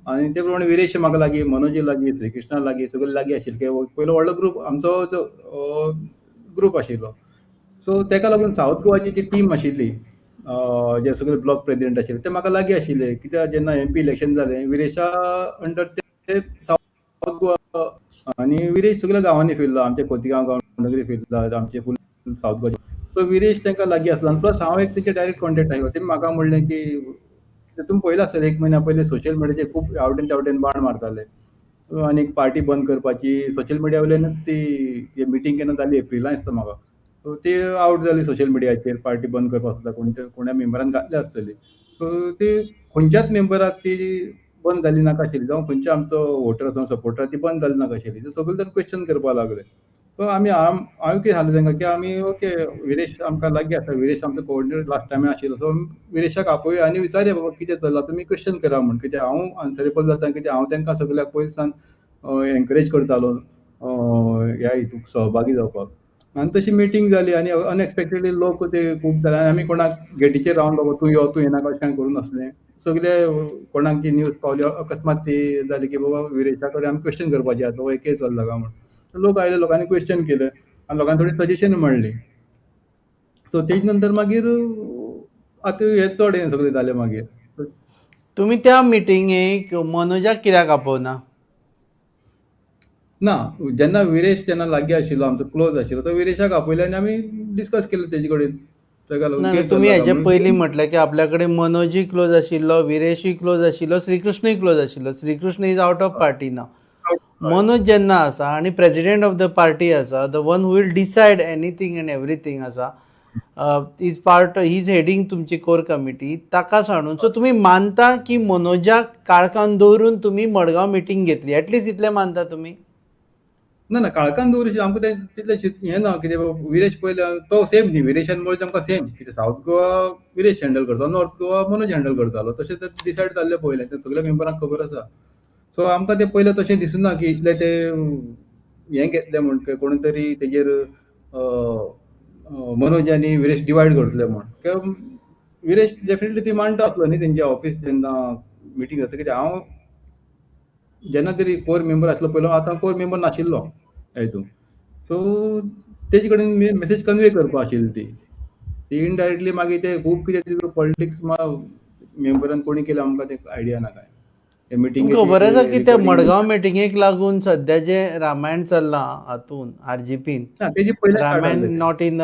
आनी ते प्रमाणे विरेश म्हाका लागीं, मनोज लागीं, श्रीकृष्णा लागीं, सगळे लागीं आशिल्ले. पयलो व्हडलो ग्रूप आमचो जो ग्रूप आशिल्लो. सो ताका लागून सावथ गोवाची जी टीम आशिल्ली, जे सगळे ब्लॉक प्रेसिडेंट आशिल्ले ते म्हाका लागीं आशिल्ले. कित्याक जेन्ना MP इलेक्शन जालें विरेशा अंडर ते सावथ गोवा, आनी विरेश सगळ्या गांवांनी फिरलो. आमचे खोतीगांव, गांवडोंगरी फिरला, आमचे फूल सावथ गोवा. सो विरेश तांकां लागीं आसलो. आनी प्लस हांव एक तेचे डायरेक्ट कॉन्टेक्ट आशिल्लो. तेणी म्हाका म्हणलें की तुमी पयलें आसतलें 1 म्हयन्या पयलीं सोशल मिडियाचेर खूब आवटेन बाण मारताले आनी पार्टी बंद करपाची. सोशल मिडिया वयल्यानूच ती मिटींग केन्ना जाली एप्रिलान दिसता म्हाका. सो ती आवट जाली सोशल मिडियाचेर पार्टी बंद करपाक सुद्दां कोण्या मेंबरान घातली आसतली. सो ती खंयच्याच मेंबराक ती बंद जाली नाका आशिल्ली, जावं खंयच्या आमचो वोटर आसा सपोर्टर ती बंद जाली नाका आशिल्ली. ते सगळे जाण क्वेश्चन करपाक लागले. सो हांवें कितें सांगलें तांकां की आमी ओके विरेश आमकां लागीं आसा, विरेश आमचो कोऑर्डिनेटर लास्ट टायम आशिल्लो. सो विरेशाक आपय आनी विचारया बाबा कितें चल्लां, तुमी क्वेश्चन करा म्हण. कित्याक हांव आन्सरेबल जाता, कित्याक हांव तांकां सगळ्याक पयलीं सान एनकरेज करतालो ह्या हितूक सहभागी जावपाक. आनी तशी मिटींग जाली आनी अनएक्सपेक्टेडली लोक ते खूब जाले. आमी कोणाक गेटीचेर रावन बाबा तूं यो तूं येनाका अशें करून नासलें. सगळे कोणाक जी न्यूज पावली अकस्मात ती जाली की बाबा विरेशा कडेन आमी क्वेश्चन करपाचें आतां हो एक केस चल्ला काय म्हण. लोक आयले, लोकांनी क्वेश्चन केलें आनी लोकांनी थोडी सजेशन मांडली. सो तेज नंतर मागीर आतां हें चड हें सगळें जालें. मागीर तुमी त्या मिटिंगेक मनोजाक कित्याक आपोवना? ना, जेन्ना विरेश जेन्ना लागीं आशिल्लो, आमचो क्लोज आशिल्लो, तो विरेशाक आपयलें आनी आमी डिस्कस केलें तेजे कडेन. ताका लागून कितें तुमी चल्लां हेजे म्हणून. पयलीं म्हटलें की आपल्या कडेन मनोजूय क्लोज आशिल्लो, विरेशूय क्लोज आशिल्लो, श्रीकृष्णूय क्लोज आशिल्लो. Shrikrishna is out of party नाव. मनोज जेन्ना आसा आनी प्रेसिडेंट ऑफ द पार्टी आसा, the one who will decide anything and everything आसा, is part, he is heading तुमची कोर कमिटी, ताका सांडून सो तुमी मानता की मनोजाक काळखान दवरून तुमी मडगांव मिटींग घेतली, एटलीस्ट इतलें मानता तुमी? ना काळखान दवरशी आमकां तें तितलें हें ना, कितें विरेश पयले तो सेम न्ही, विरेश आनी मनोज आमकां सेम, कितें सावथ गोवा विरेश हँडल करता, नॉर्थ गोवा मनोज हँडल करतालो, तशें तें डिसायड जाल्लें पयलें, तें सगळ्या मेंबरांक खबर आसा. सो आमकां तें पयलें तशें दिसना की इतलें तें हें घेतलें म्हण कोणी तरी तेजेर मनोज आनी विरेश डिवायड करतले म्हण. विरेश डेफिनेटली ती मांडटा आसलो न्ही तेंच्या ऑफिस जेन्ना मिटींग जाता, कित्याक हांव जेन्ना तरी कोर मेंबर आसलो पयलो, आतां कोर मेंबर नाशिल्लो हेतून, सो तेजे कडेन मेसेज कन्वे करपा आशिल्ली ती इनडायरेक्टली. मागीर ते खूब कितें पॉलिटिक्स मेंबरान कोणी केलें आमकां ते आयडिया ना काय. तुमकां खबर आसा की त्या मडगांव मिटिंगेक लागून सद्या जे रामायण चल्लां हातून आरजीपीन, Ramayan not in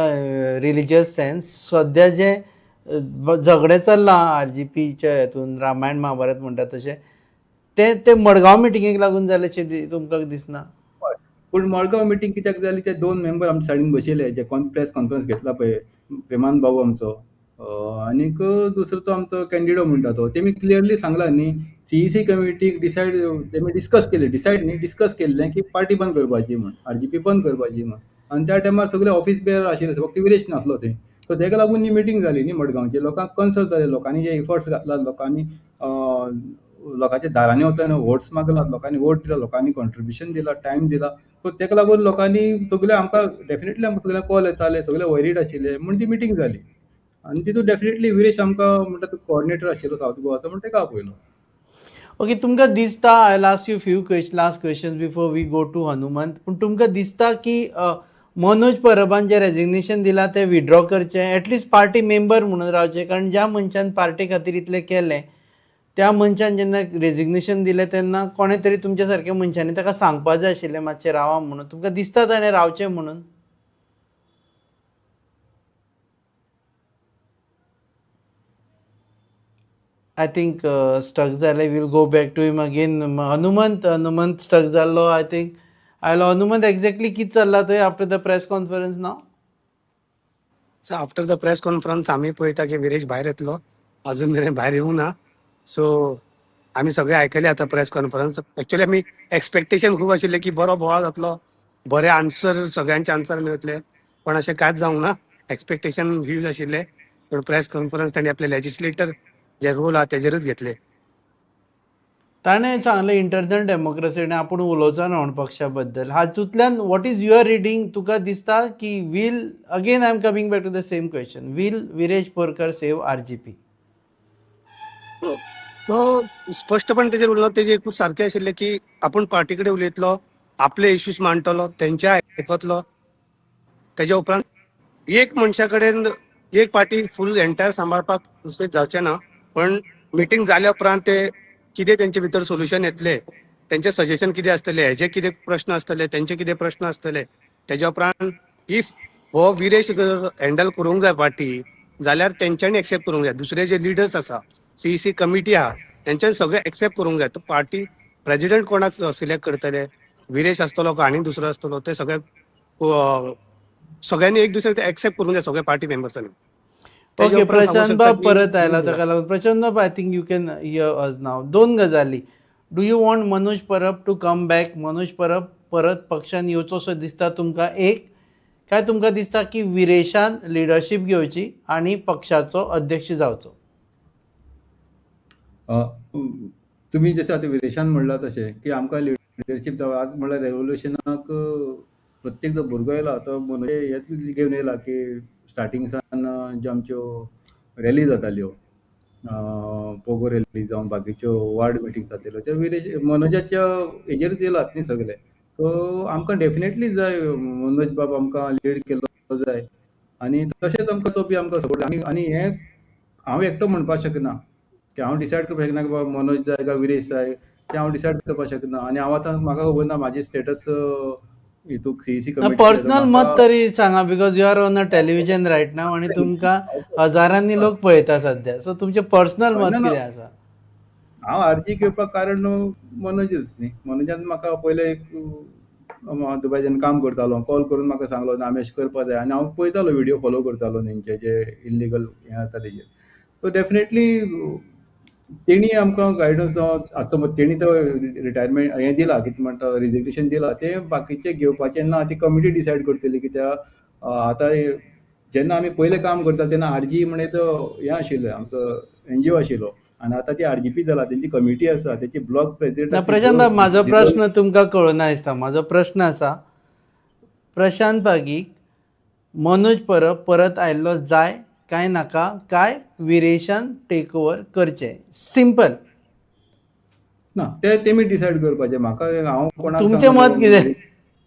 religious sense, सद्या जे झगडे चल्लां आरजीपीच्या हातून, रामायण महाभारत म्हणटा तशें, ते मडगांव मिटिंगेक लागून जाल्याचें तुमकां दिसना? पूण मडगांव मिटींग कित्याक जाली, ते 2 मेंबर आमच्या सायडीन बशिल्ले, जे प्रेस कॉन्फरन्स घेतला पळय, प्रेमान भाऊ आमचो आनीक दुसरो तो आमचो कॅन्डिडो म्हणटा तो, तेमी क्लियरली सांगला न्ही, सीईसी कमिटीक डिसायड तेमी डिस्कस केलें, डिसायड न्ही डिस्कस केल्लें की पार्टी बंद करपाची म्हण, आरजीपी बंद करपाची म्हण. आनी त्या टायमार सगळे ऑफिस बेअर आशिल्ले, फक्त विरेश नासलो थंय. सो तेका लागून ही मिटींग जाली न्ही मडगांवची. लोकांक कन्सर्न जाले, लोकांनी जे इफर्ट्स घातला, लोकांनी लोकांच्या दारांनी वचून वोट्स मागला, लोकांनी वोट दिला, लोकांनी कॉन्ट्रिब्युशन दिला, टायम दिला. सो तेका लागून लोकांनी सगळे आमकां डेफिनेटली आमकां सगळ्यांक कॉल येताले, सगळे वरीड आशिल्ले म्हण ती मिटींग जाली. आनी तितून डेफिनेटली विरेश आमकां म्हणटा तो कोऑर्डिनेटर आशिल्लो सावथ गोवाचो म्हण तेका आपयलो. ओके, तुमकां दिसता, I last you few last questions before we go to Hanumant, पूण तुमकां दिसता की मनोज परबान जे रेजिग्नेशन दिलां ते विड्रॉ करचें, एटलिस्ट पार्टी मेंबर म्हणून रावचें? कारण ज्या मनशान पार्टी खातीर इतलें केलें, त्या मनशान जेन्ना रेजिग्नेशन दिलें तेन्ना कोणे तरी तुमच्या सारक्या मनशांनी ताका सांगपा जाय आशिल्लें मातशें रावा म्हणून. तुमकां दिसता ताणें रावचें म्हणून? आय थिंक स्टक जालें, will go back to him again. Hanumant stuck जाल्लो, आय थिंक आयलो. हनुमंत, एक्झॅक्टली कितें चल्लां थंय आफ्टर द प्रेस कॉन्फरन्स नाव? So after the press conference आमी पळयता की विरेश भायर येतलो, अजून मेरेन भायर येवंक ना. सो आमी सगळे आयकले आतां प्रेस कॉन्फरन्स. एक्चुअली आमी एक्सपेक्टेशन खूब आशिल्ले की बरो बोवाळ जातलो, बरे आन्सर, सगळ्यांचे आन्सर मेळटले, पण अशें कांयच जावंक ना. एक्सपेक्टेशन ह्यूज आशिल्ले, पण प्रेस कॉन्फरन्स तांणी आपले लेजिस्लेटर जे रोल आहा तेजेरूच घेतले. ताणें सांगलें इंटरनल डेमोक्रेसी आनी आपूण उलोवचो ना म्हण पक्षा बद्दल. हातूंतल्यान वॉट इज युअर रिडींग? तुका दिसता की will, again I am coming back to the same question, will Viresh Borkar save RGP? तो स्पष्टपणे तेजेर उलयलो, तेजे एकूच सारकें आशिल्लें की आपूण पार्टी कडेन उलयतलो, आपले इश्यूज मांडटलो, तेंचे आयकतलो. तेज्या उपरांत एक मनशा कडेन एक पार्टी फूल एंटायर सांबाळपाक दुसरें जावचें ना, पण मिटींग जाल्या उपरांत ते कितें तेंचे भितर सोल्युशन येतले, तेंचे सजेशन कितें आसतले, हेजे कितें प्रश्न आसतले, तेंचे कितें प्रश्न आसतले, तेज्या उपरांत इफ हो विरेश जर हँडल करूंक जाय पार्टी, जाल्यार तेंच्यांनी एक्सेप्ट करूंक जाय. दुसरे जे लिडर्स आसा, सीईसी कमिटी आहा, तेंच्यांनी सगळे एक्सेप्ट करूंक जाय. तो पार्टी प्रेसिडेंट कोणाक सिलेक्ट करतले, विरेश आसतलो का आनी दुसरो आसतलो, ते सगळ्यांनी एक दुसरे एक्सेप्ट करूंक जाय, सगळे पार्टी मेंबर्सांनी. ओके, प्रशांत बाब परत आयला, ताका लागून प्रशांत बाब, I think you can hear us नाव. 2 गजाली. Do you want Manoj Parab to come back? Manoj Parab परत पक्षान येवचो सो दिसता तुमकां? एक, काय तुमकां दिसता की विरेशान लिडरशीप घेवची आनी पक्षाचो अध्यक्ष जावचो? तुमी जशें आतां विरेशान म्हणलां तशें की आमकां लिडरशीप जावं. आज म्हणल्यार रेवोल्युशनाक प्रत्येक जो भुरगो येयला तो मनोज हेच घेवन येयला की स्टार्टिंगसान ज्यो आमच्यो रॅली जाताल्यो, पोगो रॅली जावं बाकीच्यो वार्ड मिटींग जाताल्यो, त्यो विरेश मनोजाच्या हेजेरूच येयलात न्ही सगळे. सो आमकां डेफिनेटली जाय मनोज बाब आमकां लीड केल्लो जाय, आनी तशेंच आमकां तो बी आमकां सपोर्ट. आनी हें हांव एकटो म्हणपाक शकना की हांव डिसायड करपाक शकना की बाबा मनोज जाय काय विरेश जाय, तें हांव डिसायड करपाक शकना. आनी हांव आतां म्हाका खबर ना म्हाजें स्टेटस हितूक सीईसी कमिटी. पर्सनल मत तरी सांगा, because you are on a television right नाव आनी तुमकां हजारांनी लोक पळयता सध्या. सो तुमचें पर्सनल मत कितें आसा? हांव आरजी घेवपाक कारण मनोजूच न्ही. मनोजान म्हाका पयले एक हांव दुबयच्यान काम करतालो, कॉल करून म्हाका सांगलो ना आमी अशें करपा जाय आनी हांव पळयतालो व्हिडिओ फॉलो करतालो तेंचे जे इल्लिगल हें जाता तेजेर. सो डेफिनेटली तेणी आमकां गायडन्स आतां समज तेणी तो रिटायरमेंट हें दिलां कितें म्हणटा रिजिग्नेशन दिलां तें बाकीचे घेवपाचें ना ती कमिटी डिसायड करतली कित्याक आतां जेन्ना आमी पयलें काम करता तेन्ना आरजी म्हणे तो हें आशिल्लो आमचो एनजीओ आशिल्लो आनी आतां ती आरजीपी जाला तेंची कमिटी आसा तेची ब्लॉक ना प्रेसिडेंट प्रशांत बाब म्हाजो प्रश्न तुमकां कळना दिसता. म्हाजो प्रश्न आसा प्रशांत बागीक मनोज परब परत आयल्लो जाय काय नाका काय विरेशान टेक ओवर करचें सिंपल. ना ते तेमी डिसायड करपाचें म्हाका हांव कोणाक तुमचें सांगलो मत कितें?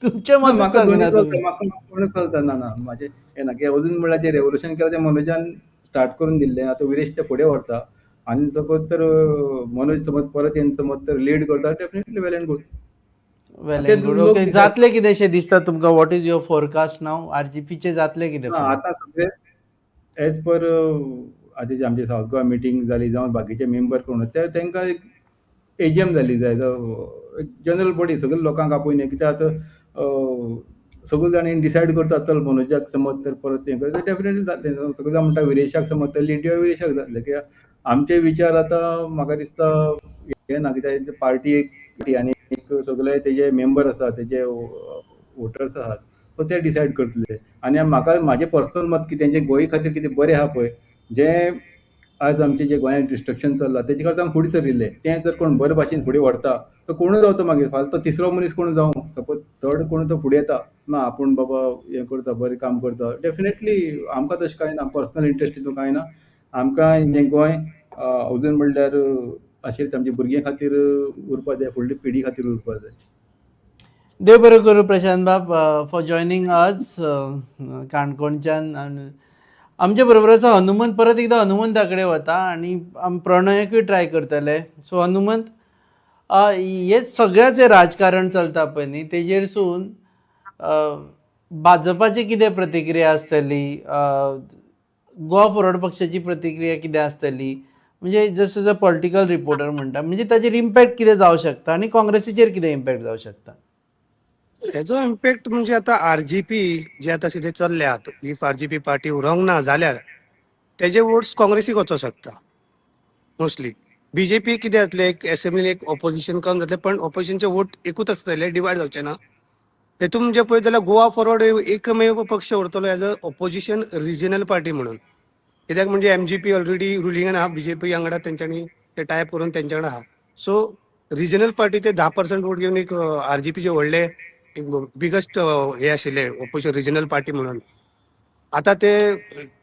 तुमचें ना, मत म्हाका दोनी सांगना चलता तुमी. म्हाका कोण चलता ना ना म्हाजें हें ना की अजून म्हणल्यार जें रेवोल्युशन केलां तें मनोजान स्टार्ट करून दिल्लें आतां विरेश तें फुडें व्हरता आनी सपोज तर मनोज समज परत येवन समज तर लीड करता डेफिनेटली वेल एंड गूड. वेल ते एंड गुड. लोक ओके decide जातलें कितें अशें दिसता तुमकां? वॉट इज युअर फोरकास्ट नाव? आरजीपीचें जातलें कितें ना फुडें? आतां सगळे एज पर आतां जी आमची साऊथ गोवा मिटींग जाली जावं बाकीचे मेंबर कोण ते तांकां एक एजीएम जाली जाय जनरल बॉडी सगळ्या लोकांक आपयन कित्याक आतां सगळे जाणी डिसायड करता चल मनोजाक समज तर परत हें करता डेफिनेटली जातलें सगळे जाण म्हणटा विरेशाक समज तर लीड विरेशाक जातलें कित्याक आमचे विचार आतां म्हाका दिसता हें ना कित्याक पार्टी एक आनी एक सगळे तेजे मेंबर आसा तेजे वोटर्स आहात सो ते डिसायड करतले आनी म्हाका म्हाजें पर्सनल मत की तेंचे गोंय खातीर कितें बरें आहा पळय जें आज आमचें जें गोंयांत डिस्ट्रक्शन चल्लां तेजे खातीर आमी फुडें सरिल्ले तें जर कोण बरे भाशेन फुडें व्हरता तो कोणूय जावं तो मागीर फाल्यां तो तिसरो मनीस कोण जावं सपोज थर्ड कोण तो फुडें येता ना आपूण बाबा हें करता बरें काम करता डेफिनेटली आमकां तशें कांय ना पर्सनल इंट्रस्ट हितून कांय ना आमकां हें गोंय अजून म्हणल्यार अशेंच आमच्या भुरग्यां खातीर उरपा जाय फुडली पिढी खातीर उरपा जाय. देव बरें करूं प्रशांत बाब फॉर जॉयनींग अस काणकोणच्यान. आमचे बरोबर आसा हनुमंत. परत एकदां हनुमंता कडेन वता आनी प्रणयाकूय ट्राय करतले. सो हनुमंत हे सगळ्या जे राजकारण चलता पळय न्ही तेजेर सून भाजपाची कितें प्रतिक्रिया आसतली, गोवा फॉरवर्ड पक्षाची प्रतिक्रिया कितें आसतली, म्हणजे just as a political reporter म्हणटा म्हणजे ताजेर इम्पॅक्ट कितें जावंक शकता आनी काँग्रेसीचेर कितें इम्पॅक्ट जावंक शकता? हेजो इम्पॅक्ट म्हणजे आता आरजीपी जे आता सध्या चल्ल्यात इफ आरजीपी पार्टी उरोंक ना जाल्यार तेजे वोट्स काँग्रेसीक वचूंक शकता मोस्टली. बीजेपी कितें जातलें एक असेंब्लीन एक ऑपोजिशन कम जातलें पण ऑपोजिशनचे वोट एकूच आसतले डिवायड जावचे ना. हेतून म्हणजे पळयत जाल्यार गोवा फॉरवर्ड एकमेव पक्ष उरतलो as a opposition regional party म्हणून. कित्याक म्हणजे एमजीपी ऑलरेडी रुलिंगान आहा बीजेपी वांगडा तेंच्यांनी ते टायप करून तेंच्या वांगडा आहा. सो रिजनल पार्टी ते 10% वोट घेवन एक आरजीपीचे व्हडले बिगस्ट हे आशिल्ले ऑपोजिशन रिजनल पार्टी म्हणून आता ते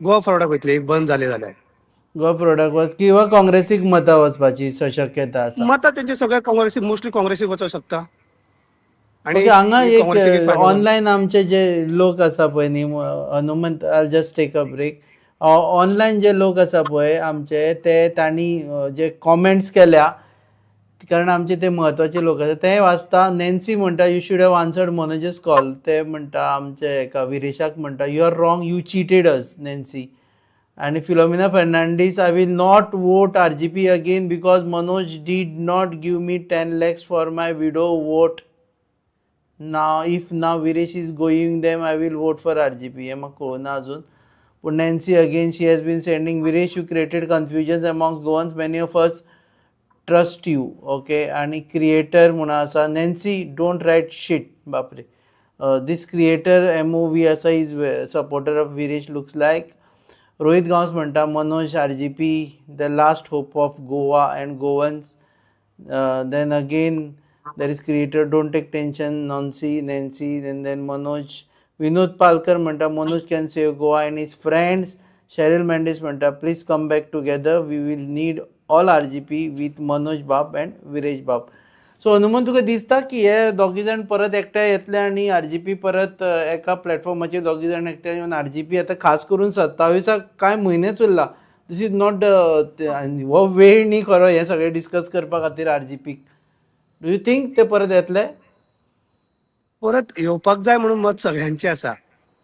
गोवा फॉरवर्डाक वयतले एक बंद जाले जाल्यार. गोवा फॉरवर्डाक किंवा काँग्रेसीक मतां वचपाची शक्यता आसा? मतां तेंचे सगळे काँग्रेसीक मोस्टली काँग्रेसीक वचूंक शकता. ओके हांगा एक काँग्रेसीक फायदो जाता. ऑनलायन आमचे जे लोक आसा पळय न्ही Hanumant I just take a break. Online जे लोक आसा पळय आमचे ते तांणी जे कॉमेंट्स केल्या कारण आमचे ते म्हत्वाचे लोक आसा ते वाचता. नॅन्सी म्हणटा you should have answered Manoj's call. ते म्हणटा आमचे एका विरेशाक म्हणटा you are wrong you cheated us Nancy. आणि Philomena Fernandes I will not vote RGP again because Manoj did not give me 10 lakhs for my widow vote. नाव इफ नाव Viresh is going them I will vote for RGP. हे म्हाका कळना अजून. पूण Nancy again she has been sending Viresh you created confusions amongst Goans many of us trust you. Okay आणि creator म्हणून आसा नॅन्सी डोंट रायट शीट बापरे. दीस क्रिएटर MOV आसा is supporter of Viresh looks like. Rohit Gawas म्हणटा Manoj RGP the last hope of Goa and Goans. Then again there is creator don't take tension Nancy and then Manoj. Vinod Palkar म्हणटा Manoj can save Goa and his friends. Cheryl Mendes म्हणटा please come back together we will need all RGP with Manoj Bab and Viresh Bab. So Hanumant तुका दिसता की हे दोगी जाण परत एकठांय येतले आनी आरजीपी परत एका प्लॅटफॉर्माचेर दोगी जाण एकठांय येवन आरजीपी आतां खास करून 27 कांय म्हयनेच उरला. दीस इज नॉट हो वेळ न्ही खरो हें सगळें डिस्कस करपा खातीर आरजीपीक. डू यू थिंक ते परत येतले? परत येवपाक जाय म्हणून मत सगळ्यांचे आसा.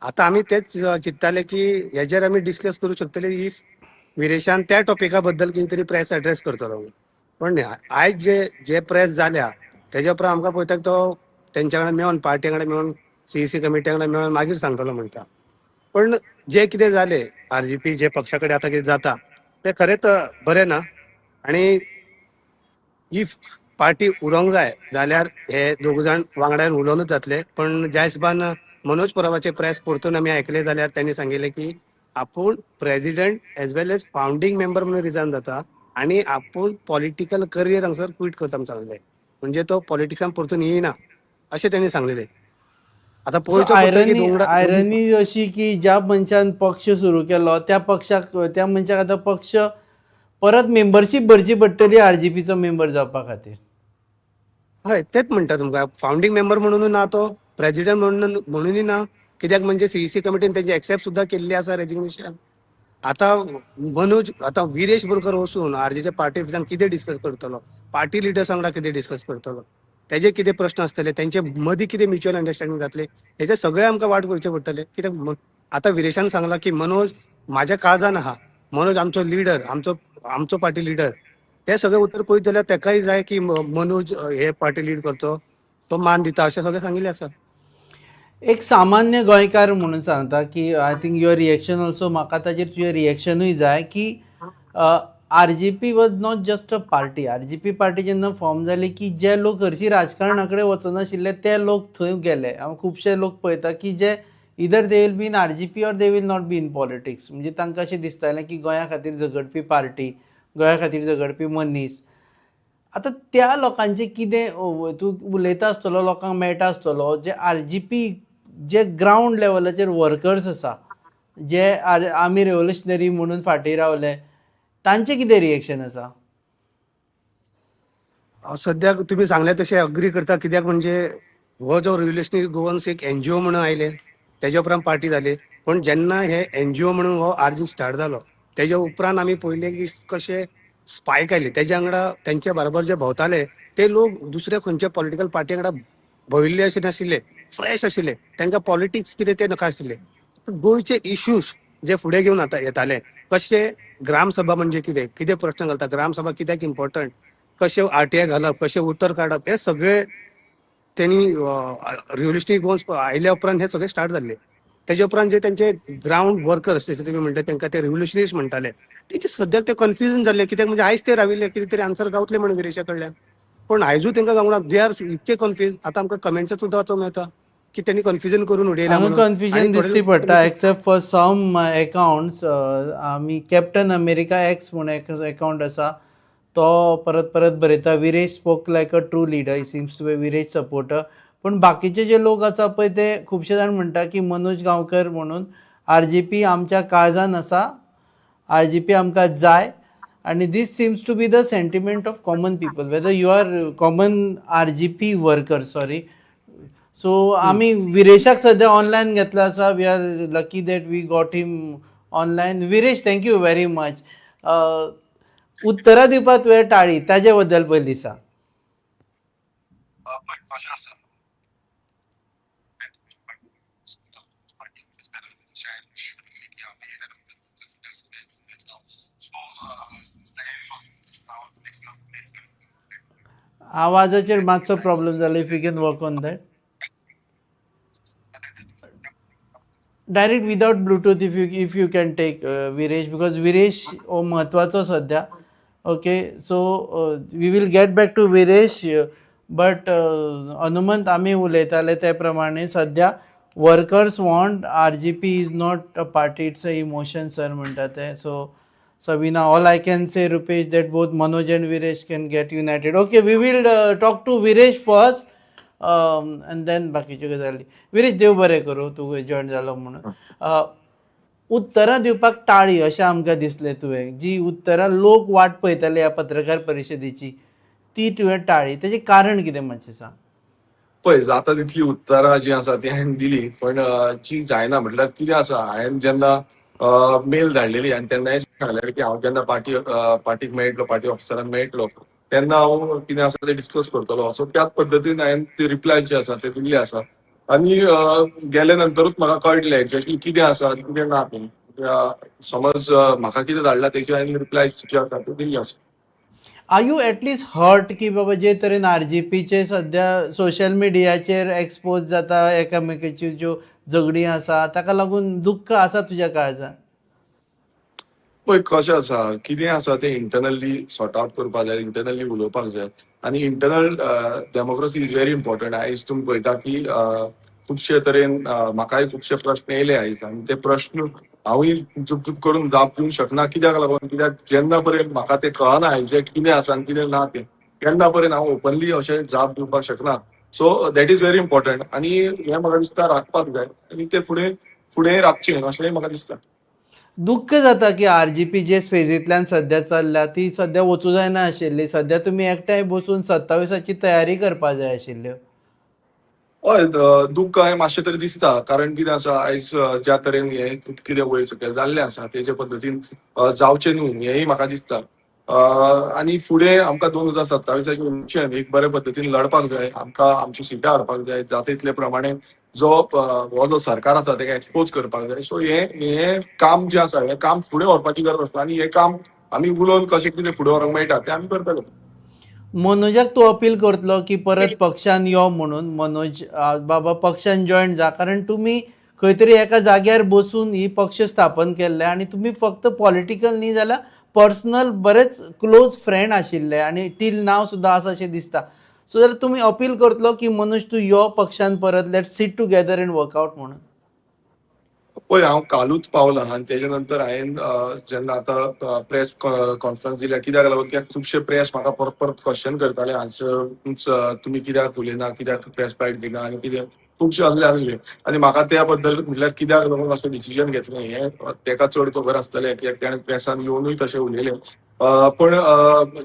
आता आमी तेच चिंत्ताले की हेजेर आमी डिस्कस करूं शकतले इफ विरेशान त्या टॉपिका बद्दल कितें तरी प्रेस एड्रेस करतलो. पण आयज जे प्रेस जाल्या तेज्या उपरांत आमकां पळयता तो तेंच्या वांगडा मेळोन पार्टी वांगडा मेळोन सीईसी कमिटी वांगडा मेळोन मागीर सांगतलो म्हणटा. पण जे कितें जालें आरजीपी जे पक्षा कडेन आतां कितें जाता ते खरेंच बरें ना. आणि इफ पार्टी उरोंक जाय जाल्यार हे दोग जाण वांगड्यान उलोवनूच जातले. पण ज्या हिशोबान मनोज परबाचे प्रेस परतून आमी आयकले जाल्यार त्यांनी सांगिल्ले की आपूण प्रेसिडेंट एज वेल एज फाउंडिंग मेंबर म्हणून रिजायन जाता आणि आपूण पॉलिटिकल करियर हांगसर क्विट करता म्हणून सांगले. म्हणजे तो पॉलिटिक्सान परतून येयना अशें त्यांनी सांगलेले. आता पळोवचें पडटा की आयरनी अशी की ज्या मनशान पक्ष सुरू केलो त्या मनशाक आतां पक्ष परत मेंबरशीप भरची पडटली आरजीपीचो मेंबर जावपा खातीर. हय तेच म्हणटा तुमकां फाउंडिंग मेंबर म्हणून ना तो प्रेसिडेंट म्हणूनय ना. कित्याक म्हणजे सीईसी कमिटीन तेंची एक्सेप्ट सुद्दां केल्ली आसा रेजिग्नेशन. आता विरेश बोरकर वचून आरजीच्या पार्टी ऑफिसान कितें डिस्कस करतलो, पार्टी लिडर्स वांगडा कितें डिस्कस करतलो, तेजे कितें प्रश्न आसतले, तेंचे मदीं कितें म्युच्युअल अंडरस्टँडिंग जातले हेचे सगळे आमकां वाट पळोवचे पडटले. कित्याक आतां विरेशान सांगला की मनोज म्हाज्या काळजान आहा, मनोज आमचो लिडर, आमचो पार्टी लिडर. हे सगळे उतर पळयत जाल्यार तेकाय जाय की मनोज हे पार्टी लीड करचो, तो मान दिता अशें सगळें सांगिल्लें आसा. एक सामान्य गोंयकार म्हणून सांगता की I think your reaction also म्हाका ताजेर तुजें रिएक्शनूय जाय की RGP was not just a party. RGP party जेन्ना फॉर्म जाली की जे लोक हरशीं राजकारणा कडेन वचनाशिल्ले ते लोक थंय गेले. हांव खुबशे लोक पळयता की जे either they will be in RGP or they will not be in politics. म्हणजे तांकां अशें दिसतालें की गोंया खातीर झगडपी पार्टी, गोंया खातीर झगडपी मनीस. आतां त्या लोकांचे कितें तूं उलयता आसतलो, लोकांक मेळटा आसतलो, जे आरजीपी जे ग्रावंड लेवलाचेर वर्कर्स आसा, जे आमी रेव्होल्युशनरी म्हणून फाटीं रावले, तांचें कितें रिएक्शन आसा? सद्याक तुमी सांगले तशें अग्री करता. कित्याक म्हणजे हो जो रेव्होल्युशनरी गोवन्स एक एनजीओ म्हणून आयले, तेज्या उपरांत पार्टी जाली. पण जेन्ना हे एनजीओ म्हणून हो आरजी स्टार्ट जालो तेज्या उपरांत आमी पळयलें की कशें स्पायक आयले. तेज्या वांगडा तेंच्या बरोबर जे भोंवताले ते लोक दुसऱ्या खंयच्या पॉलिटिकल पार्टी वांगडा भोंविल्ले अशें नाशिल्ले, फ्रेश आशिल्ले. तांकां पॉलिटिक्स कितें ते नाका आशिल्ले. गोंयचे इश्यूज जे फुडें घेवन येताले, कशे ग्रामसभा म्हणजे कितें, कितें प्रश्न घालता, ग्रामसभा कित्याक इम्पॉर्टंट, कशे आरटीआय घालप, कशे उतर काडप, हे सगळे त्यांनी रिव्होल्युशनरी गोवन्स आयल्या उपरांत हे सगळे स्टार्ट जाल्ले. तेज्या उपरांत जे तेंचे ग्राउंड वर्कर्स जशे तुमी म्हणटा तांकां ते रिव्होल्युशनरीज म्हणटाले, तेचे सद्याक ते कन्फ्युजन जाल्ले. कित्याक म्हणजे आयज ते राविल्ले कितें तरी आन्सर गावतले म्हणून विरेशा कडल्यान. पण आयजूय तांकां गावना. दे आर इतके कन्फ्यूज. आतां आमकां कमेंट्सात सुद्दां वाचूंक मेळटा की त्यांनी कन्फ्युजन करून उडयला म्हणून. कन्फ्युजन दिसची पडटा एक्सेप्ट फॉर सम अकाउंट्स. आमी कॅप्टन अमेरिका एक्स म्हणून अकाउंट आसा तो परत परत बरयता. Viresh spoke like a true leader. He seems to be Viresh supporter. पण बाकीचे जे लोक आसा पळय ते खुबशे जाण म्हणटा की मनोज गांवकर म्हणून आरजीपी आमच्या काळजान आसा, आरजीपी आमकां जाय. आणि this seems to be the sentiment of common people, whether you are common RGP worker. Sorry. So आमी विरेशाक सद्या ऑनलायन घेतला आसा. We are lucky that we got him online. Viresh, thank you very much. उत्तरां दिवपाक तुवें टाळी, ताजे बद्दल पयलीं सांग. आवाजाचेर मातसो प्रॉब्लेम जालो. If you can work on that. Direct without Bluetooth if you can take Viresh, because Viresh हो म्हत्वाचो सद्या. Okay. So we will get back to Viresh. But Hanumant आमी उलयताले ते प्रमाणे सद्या workers want RGP is not a party, it's a emotion sir म्हणटा ते. So Sabina, all I can say, Rupesh, that both Manoj and Viresh can get united. Okay, we will talk to Viresh first and then बाकीच्यो गजाली. विरेश, देव बरें करूं तूं join जालो म्हणून. उत्तरां दिवपाक टाळी अशें आमकां दिसलें तुवें. जी उत्तरां लोक वाट पळयताले ह्या पत्रकार परिशदेची ती तुवें टाळी. तेजें कारण कितें मातशें सांग. पळय, जाता तितली उत्तरां जी आसा ती हांवें दिली, पण जी जायना म्हटल्यार कितें आसा, हांवें जेन्ना मेल धाडलेली आनी तेन्ना सांगलें की हांव जेन्ना पार्टीक मेळटलो, पार्टी ऑफिसरांक मेळटलो तेन्ना हांव कितें आसा तें डिस्कस करतलो. सो त्याच पद्दतीन हांवें ती रिप्लाय जी आसा ते दिल्ली आसा. आनी गेले नंतरूच म्हाका कळटलें एक्झॅक्टली कितें आसा कितें ना तें. समज म्हाका कितें धाडला तेची हांवें रिप्लाय जी आसा ती दिल्ली आसा. आर यू एटलीस्ट हर्ट की बाबा जे तरेन आरजीपीचे सध्या सोशल मिडियाचेर एक्सपोज जाता एकामेकाची ज्यो झगडी आसा ताका लागून दुख्ख आसा तुज्या काळजान? पळय कशें आसा, कितें आसा तें इंटरनली सॉर्ट आउट करपाक जाय, इंटरनली उलोवपाक जाय. आनी internal democracy is very important. आयज तुमी पळयता की खुबशे तरेन म्हाकाय खुबशे प्रश्न येयले आयज, आनी ते प्रश्न हांवूय चूप करून जाप दिवंक शकना. कित्याक लागून, कित्याक जेन्ना पर्यंत म्हाका ते कळना एग्जॅक्ट कितें आसा आनी कितें ना तें, तेन्ना पर्यंत हांव ओपनली अशें जाप दिवपाक शकना. So that is very important. आनी हें म्हाका दिसता राखपाक जाय, आनी ते फुडें राखचें अशेंय म्हाका दिसता. दुख्ख जाता की आरजीपी जे फेजींतल्यान सध्या चल्ल्या ती सध्या वचूं जायना आशिल्ली. सध्या तुमी एकठांय बसून 27ची तयारी करपा जाय आशिल्ल्यो. हय, दुख्ख हें मातशें तरी दिसता. कारण कितें आसा, आयज ज्या तरेन हें कितें वयर सकयल जाल्लें आसा तेजे पद्दतीन जावचें न्हू हेंय म्हाका दिसता. आनी फुडें आमकां 2027 इलेक्शन एक बरे पद्दतीन लडपाक जाय. आमकां आमची सिटां हाडपाक जाय. जाता तितले प्रमाणे हो जो सरकार आसा तेका एक्सपोज करपाक जाय. सो हें काम जें आसा हें काम फुडें व्हरपाची गरज आसता. आनी हें काम आमी उलोवन कशें कितें फुडें व्हरपाक मेळटा तें आमी करतले. मनोजाक तूं अपील करतलो की परत पक्षान यो म्हणून? मनोज बाबा पक्षान जॉयन जा, कारण तुमी खंय तरी एका जाग्यार बसून ही पक्ष स्थापन केल्ले आनी तुमी फक्त पॉलिटिकल न्ही जाल्यार पर्सनल बरेच क्लोज फ्रेंड आशिल्ले आनी टील नाव सुद्दां आसा अशें दिसता. सो जाल्यार तुमी अपील करतलो की मनोज तूं यो पक्षान परत, let's seat together end workout म्हणून? पळय, हांव कालूच पावलां आनी तेजे नंतर हांवें जेन्ना आतां प्रेस कॉन्फरन्स दिल्या, कित्याक लागून खुबशे प्रेस म्हाका परत परत क्वेश्चन करताले, आन्सर तुमी कित्याक उलयना, कित्याक प्रेस बायट दिना आनी कितें खुबशे आहले. आनी म्हाका त्या बद्दल म्हटल्यार कित्याक लागून असो डिसिजन घेतलें हें तेका चड खबर आसतलें, कित्याक ताणें प्रेसान येवनूय तशें उलयलें. पण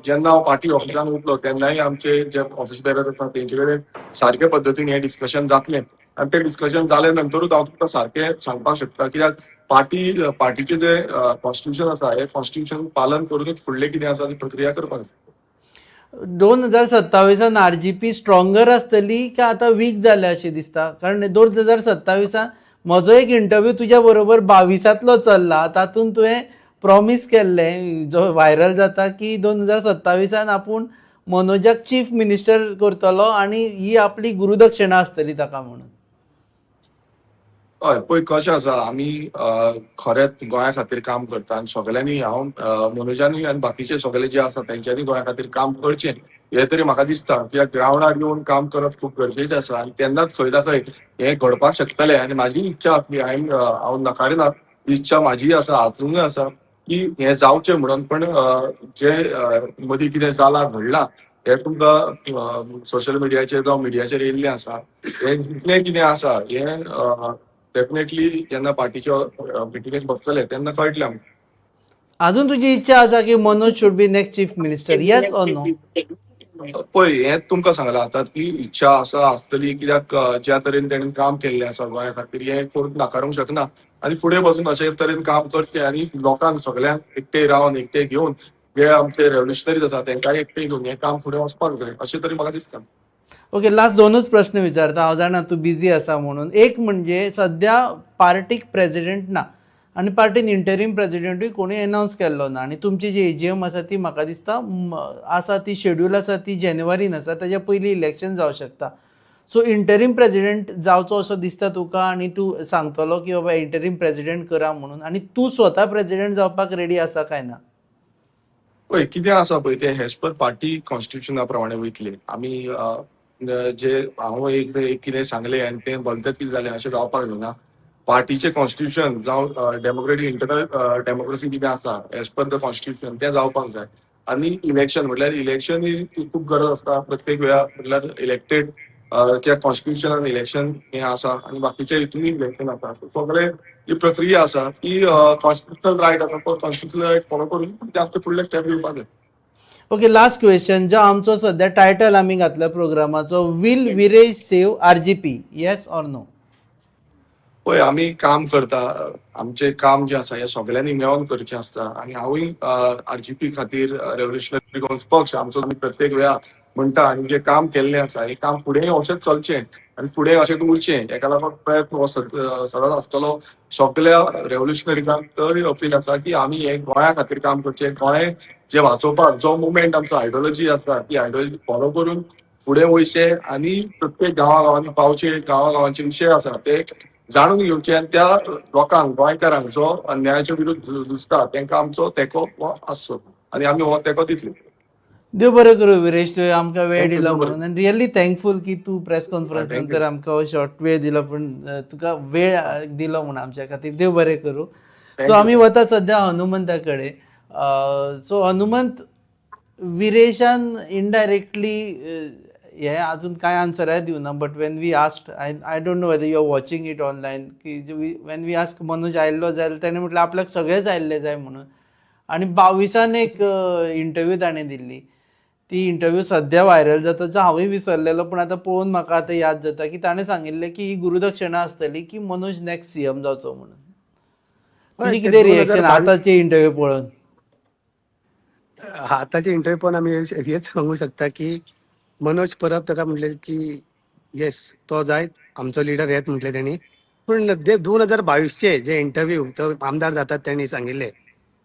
जेन्ना हांव पार्टी ऑफिसान उरलो तेन्नाय आमचे जे ऑफिस बेरर आसा तेंचे कडेन सारके पद्दतीन हें डिस्कशन जातलें. आनी तें डिस्कशन जाले नंतरूच हांव तुमकां सारकें सांगपाक शकता, कित्याक पार्टीचें जे कॉन्स्टिट्यूशन आसा हे कॉन्स्टिट्यूशन पालन करूनच फुडलें कितें आसा ती प्रक्रिया करपाक जाय. 2027 आरजीपी स्ट्रॉंगर आसतली काय आता वीक जाल्या अशें दिसता? कारण 2027 म्हजो एक इंटरव्यू तुज्या बरोबर 22 चल्ला, तातूंत तुवें प्रॉमीस केल्लें जो व्हायरल जाता की 2027 आपूण मनोजाक चीफ मिनिस्टर करतलो आनी ही आपली गुरुदक्षिणा आसतली ताका म्हणून. हय, पळय कशें आसा, आमी खरेंच गोंया खातीर काम करता आनी सगल्यांनी हांव मनोजानूय आनी बाकीचे सगळे जे आसा तेंच्यांनी गोंया खातीर काम करचें हें तरी म्हाका दिसता. कित्याक ग्रावंडार येवन काम करप खूब गरजेचें आसा आनी तेन्नाच खंय ना खंय हें घडपाक शकतलें. आनी म्हाजी इच्छा आसली, हांव नकारिना, इच्छा म्हाजी आसा, आजुनूय आसा की हें जावचें म्हणून. पण जे मदीं कितें जालां, घडलां हें तुमकां सोशल मिडियाचेर जावं मिडियाचेर येयल्लें आसा. हें जितलें कितें आसा हें डेफिनेटली जेन्ना पार्टीच्या मिटिंगेक बसतले तेन्ना कळटलें आमकां. अजून तुजी इच्छा आसा की Manoj should be next chief minister, yes or no? पळय, हें तुमकां सांगलां आतां की इच्छा आसतली, कित्याक ज्या तरेन तेणें काम केल्लें आसा गोंया खातीर हें कोण नाकारूंक शकना. आनी फुडें बसून अशे तरेन काम करचें आनी लोकांक सगळ्यांक एकठांय रावन एकठांय घेवन जे आमचे रेव्होल्युशनरीज आसा तेंकाय एकठांय घेवन हें काम फुडें वचपाक जाय अशें तरी म्हाका दिसता. ओके, लास्ट दोनूच प्रश्न विचारता. हांव जाणा तूं बिजी आसा म्हणून. एक म्हणजे सध्या पार्टीक प्रेजिडेंट ना आनी पार्टीन इंटरीम प्रेजिडेंटूय कोणूय अनावन्स केल्लो ना आनी तुमची जी एजीएम आसा ती म्हाका दिसता आसा ती शेड्यूल आसा ती जानेवारीन आसा, ताच्या पयलीं इलेक्शन जावं शकता. सो इंटरीम प्रेजिडेंट जावचो असो दिसता तुका आनी तूं सांगतलो की बाबा इंटरीम प्रेजिडेंट करा म्हणून, आनी तूं स्वता प्रेजिडेंट जावपाक रेडी आसा काय ना? पळय, कितें आसा पळय तें हेज पर पार्टी कॉन्स्टिट्युशना प्रमाणे वयतले. आमी जे हांव एक कितें सांगलें आनी तें भलतेंच कितें जालें अशें जावपाक जायना. पार्टीचें कॉन्स्टिट्युशन जावं डेमोक्रेटीक इंटरनल डेमोक्रेसी कितें आसा एज पर द कॉन्स्टिट्युशन तें जावपाक जाय. आनी इलेक्शन म्हटल्यार इलेक्शन ही खूब गरज आसता प्रत्येक वेळार. म्हटल्यार इलेक्टेड कित्याक कॉन्स्टिट्युशनान इलेक्शन हें आसा आनी बाकीच्या हितूनय इलेक्शन आसा. सगळे ही प्रक्रिया आसा ती कॉन्स्टिट्युशनल रायट आसा तो कॉन्स्टिट्युशनल रायट फॉलो करून जास्त फुडले स्टेप घेवपाक जाय. Okay, last question. जो आमचो सध्या टायटल आमी घातला प्रोग्रामाचो, will Viresh save RGP, yes or no? पळय, आमी काम करता, आमचें काम जें आसा हें सगळ्यांनी मेळोन करचें आसता. आनी हांवूय आरजीपी खातीर रेव्होल्युशनरी गोवन्स पक्ष आमचो आमी प्रत्येक वेळार म्हणटा आनी जें काम केल्लें आसा हें काम फुडेंय अशेंच चलचें आनी फुडें अशेंच उरचें हेका लागून प्रयत्न हो सतत आसतलो. सगळ्या रेव्होल्युशनरीजांक तर अपील आसा की आमी हे गोंया खातीर काम करचें. गोंय जे वाचोवपाक जो मुवमेंट आमचो आयडियोलॉजी आसा ती आयडियोलॉजी फॉलो करून फुडें वयचे आनी प्रत्येक गांवागांवांनी पावचे, गांवागांवांचे विशय आसा ते जाणून घेवचे आनी त्या लोकांक गोंयकारांक जो अन्यायाच्या विरुद्ध झुजता तांकां आमचो तेंको हो आसचो आनी आमी हो तेंको दितले. देव बरें करूं विरेश, तुवें आमकां वेळ Thank you, दिलो देव बरें. म्हणून आनी रियली थँकफूल की तूं प्रेस कॉन्फरन्स Thank you. नंतर आमकां शॉर्ट वेळ दिलो, पूण तुका वेळ दिलो म्हणून आमच्या खातीर देव बरें करूं. Thank so you. आमी वता सद्या हनुमंता कडेन. सो हनुमंत, विरेशान इनडायरेक्टली हे अजून कांय आन्सराय दिवना, but when we asked, I don't know whether you are watching it online, की वेन वी आस्क मनोज आयल्लो जाल्यार ताणें म्हटलें आपल्याक सगळेच आयल्ले जाय म्हणून. आनी 22 एक इंटरव्यू ताणें दिल्ली. ती इंटरव्यू सद्या व्हायरल जाता, जो हांवूय विसरलेलो, पूण आतां पळोवन म्हाका आतां याद जाता की ताणें सांगिल्लें की ही गुरुदक्षिणा आसतली की मनोज नेक्स्ट सीएम जावचो म्हणून. तुजी ते कितें रिएक्शन 2022 आतांचे इंटरव्यू पळोवन? आतांचे इंटरव्यू पण आमी हेच सांगू शकता की मनोज परब ताका म्हटले की येस तो जाय आमचो लिडर हेच म्हटले त्यांनी. पूण 2022चे जे इंटरव्यू तो आमदार जातात त्यांनी सांगिल्ले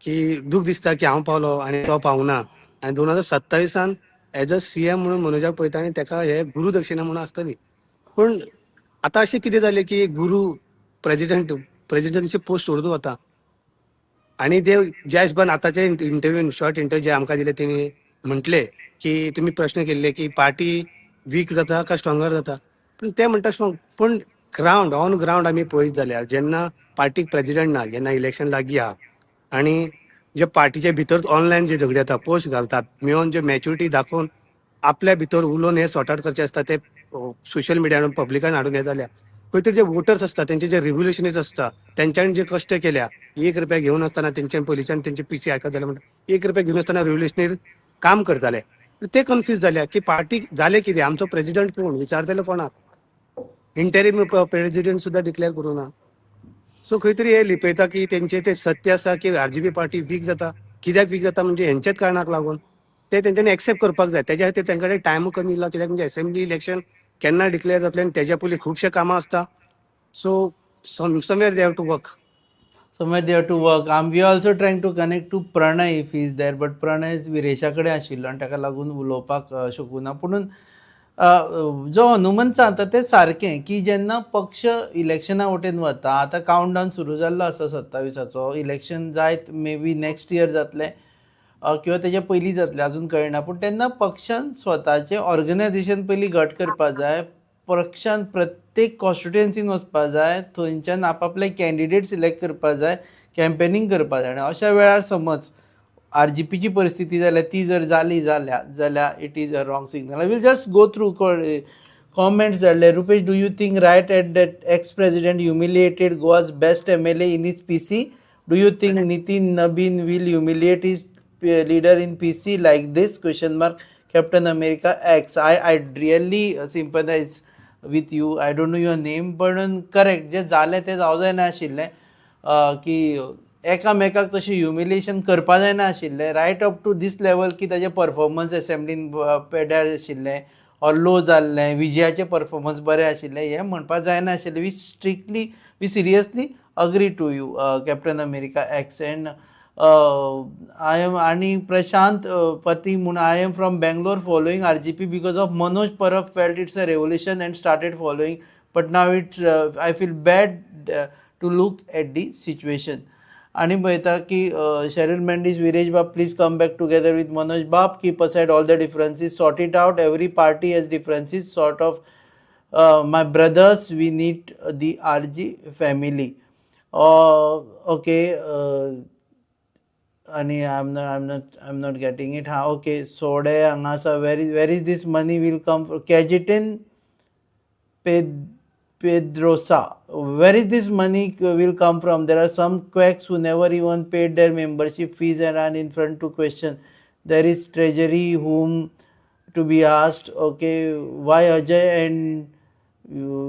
की दूख दिसता की हांव पावलो आनी तो पावना, आनी 2027 एज अ सीएम म्हणून मनोजाक पळयता आनी ताका हे गुरुदक्षिणा म्हणून आसतली. पूण आतां अशें कितें जालें की गुरु प्रेजिडेंटची पोस्ट सोडून वता आणि ते ज्या हिशोबान आतांचे इंटरव्यू शॉर्ट इंटरव्यू जे आमकां दिले तेणी म्हटले की तुम्ही प्रश्न केल्ले की पार्टी वीक जाता का स्ट्रॉंगर जाता, पण ते म्हणटा स्ट्रॉंग. पण ग्राउंड ऑन ग्राउंड आमी पळयत जाल्यार जेन्ना पार्टीक प्रेजिडेंट ना, जेन्ना इलेक्शन लागीं आहा आनी जे पार्टीचे भितर ऑनलायन जे झगडे जाता, पोस्ट घालतात, मेळोन जे मॅच्युरिटी दाखोवन आपल्या भितर उलोवन हे सॉर्ट आउट करचे आसता ते सोशल मिडियान पब्लिकान हाडून हे जाल्या. खंय तरी जे वोटर्स असतात त्यांचे जे रिव्होल्युशनीस्ट असता त्यांच्यानी जे कश्ट केल्या, 1 रुपया घेवन आसतना तेंच्या पोलिसांनी त्यांचे पीसी आयकत जाल्यार म्हणटा 1 रुपया घेवन आसतना रिव्होल्युशनरी काम करताले. ते कन्फ्यूज जाल्या की पार्टी जाले कितें, आमचो प्रेजिडेंट कोण, विचारतले कोणाक, इंटरिम प्रेजिडेंट सुद्धा डिक्लेअर करूं ना. सो खंय तरी हे लिपयता की तेंचे ते सत्य आसा की आरजीबी पार्टी वीक जाता. कित्याक वीक जाता म्हणजे हेंच्याच कारणाक लागून ते तेंच्यांनी एक्सेप्ट करपाक जाय. तेज्या खातीर तेंच्या कडेन टायम कमी इल्लो, कित्याक म्हणजे असेंब्ली इलेक्शन केन्ना डिक्लेअर जातले आनी तेज्या पयलीं खुबशे कामां आसता. So somewhere they have to work. Somewhere they have to work. We are also trying to connect to Pranay if he is there, but Pranay विरेशा कडेन आशिल्लो आनी ताका लागून उलोवपाक शकूना. पूण जो हनुमंत सांगता तें सारकें की जेन्ना पक्ष इलेक्शना वटेन वता, आतां कावंट डावन सुरू जाल्लो आसा 27 इलेक्शन जायत मे बी नेक्स्ट इयर जातलें किंवा तेच्या पयलीं जातलें अजून कळना. पूण तेन्ना पक्षान स्वताचें ऑर्गनायझेशन पयलीं घट करपाक जाय. पक्षान प्रत्येक कॉन्स्टिट्युएन्सीन वचपाक जाय, थंयच्यान आपआपले कॅन्डिडेट सिलेक्ट करपाक जाय, कॅम्पेनींग करपाक जाय. आनी अशा वेळार समज आरजीपीची परिस्थिती जाल्यार ती जर जाली जाल्यार it is a wrong signal. I will just go through comments धाडले. Rupesh, do you think right at that ex president humiliated Goa's best MLA in his PC? Do you think Nitin Nabin will humiliate his leader in PC like this? Captain America X. I really sympathize with you. I don't know your name, but correct जे जालें तें जावं जायना आशिल्लें की एकामेकाक तशें humiliation करपा जायना आशिल्लें right up to this level की ताजें परफॉर्मन्स एसेंब्लीन पेड्यार आशिल्लें ऑर लो जाल्लें, विजयाचें परफॉर्मन्स बरें आशिल्लें हें म्हणपाक जायना आशिल्लें. We seriously agree to you captain America ex. And I am Ani Prashant Pati Mun. I am from Bangalore following RGP because of Manoj Parab felt it's a revolution and started following. But now I feel bad to look at the situation. Ani bahita ki Cheryl Mendes, Viresh Bab, please come back together with Manoj Bab. Keep aside all the differences. Sort it out. Every party has differences. Sort of my brothers. We need the RG family. Okay. आणि I'm not getting it. Okay, Sode Angasa, where is this money will come from? Cajetan Pedrosa, where is this money will come from? There are some quacks who never even paid their membership fees and are in front to question. There is treasury whom to be asked. Okay, why Ajay and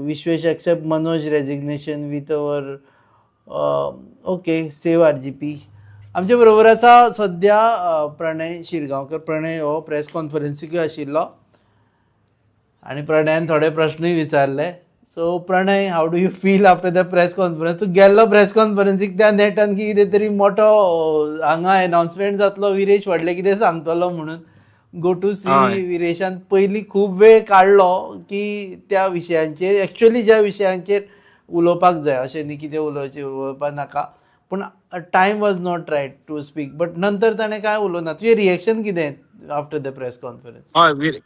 Vishwesh accept Manoj resignation with our okay, save RGP. आमचे बरोबर आसा सद्या प्रणय शिरगांवकर. प्रणय हो press कॉन्फरन्सीक आशिल्लो आणि प्रणयान थोडे प्रश्नूय विचारले. So Pranay, how do you feel after the press conference? तू गेल्लो प्रेस कॉन्फरन्सीक त्या नेटान की कितें तरी मोठो हांगा अनाउन्समेंट जातलो, विरेश व्हडलें कितें सांगतलो म्हणून. गो टू सी हय. विरेशान पयलीं खूब वेळ काडलो की त्या विशयांचेर, एक्चुअली ज्या विशयांचेर उलोवपाक जाय अशें न्ही कितें उलोवपाक नाका, पूण time was not right to speak. But नंतर ताणें काय उलोवना. तुजें रिएक्शन कितें आफ्टर द प्रेस कॉन्फरन्स? हय,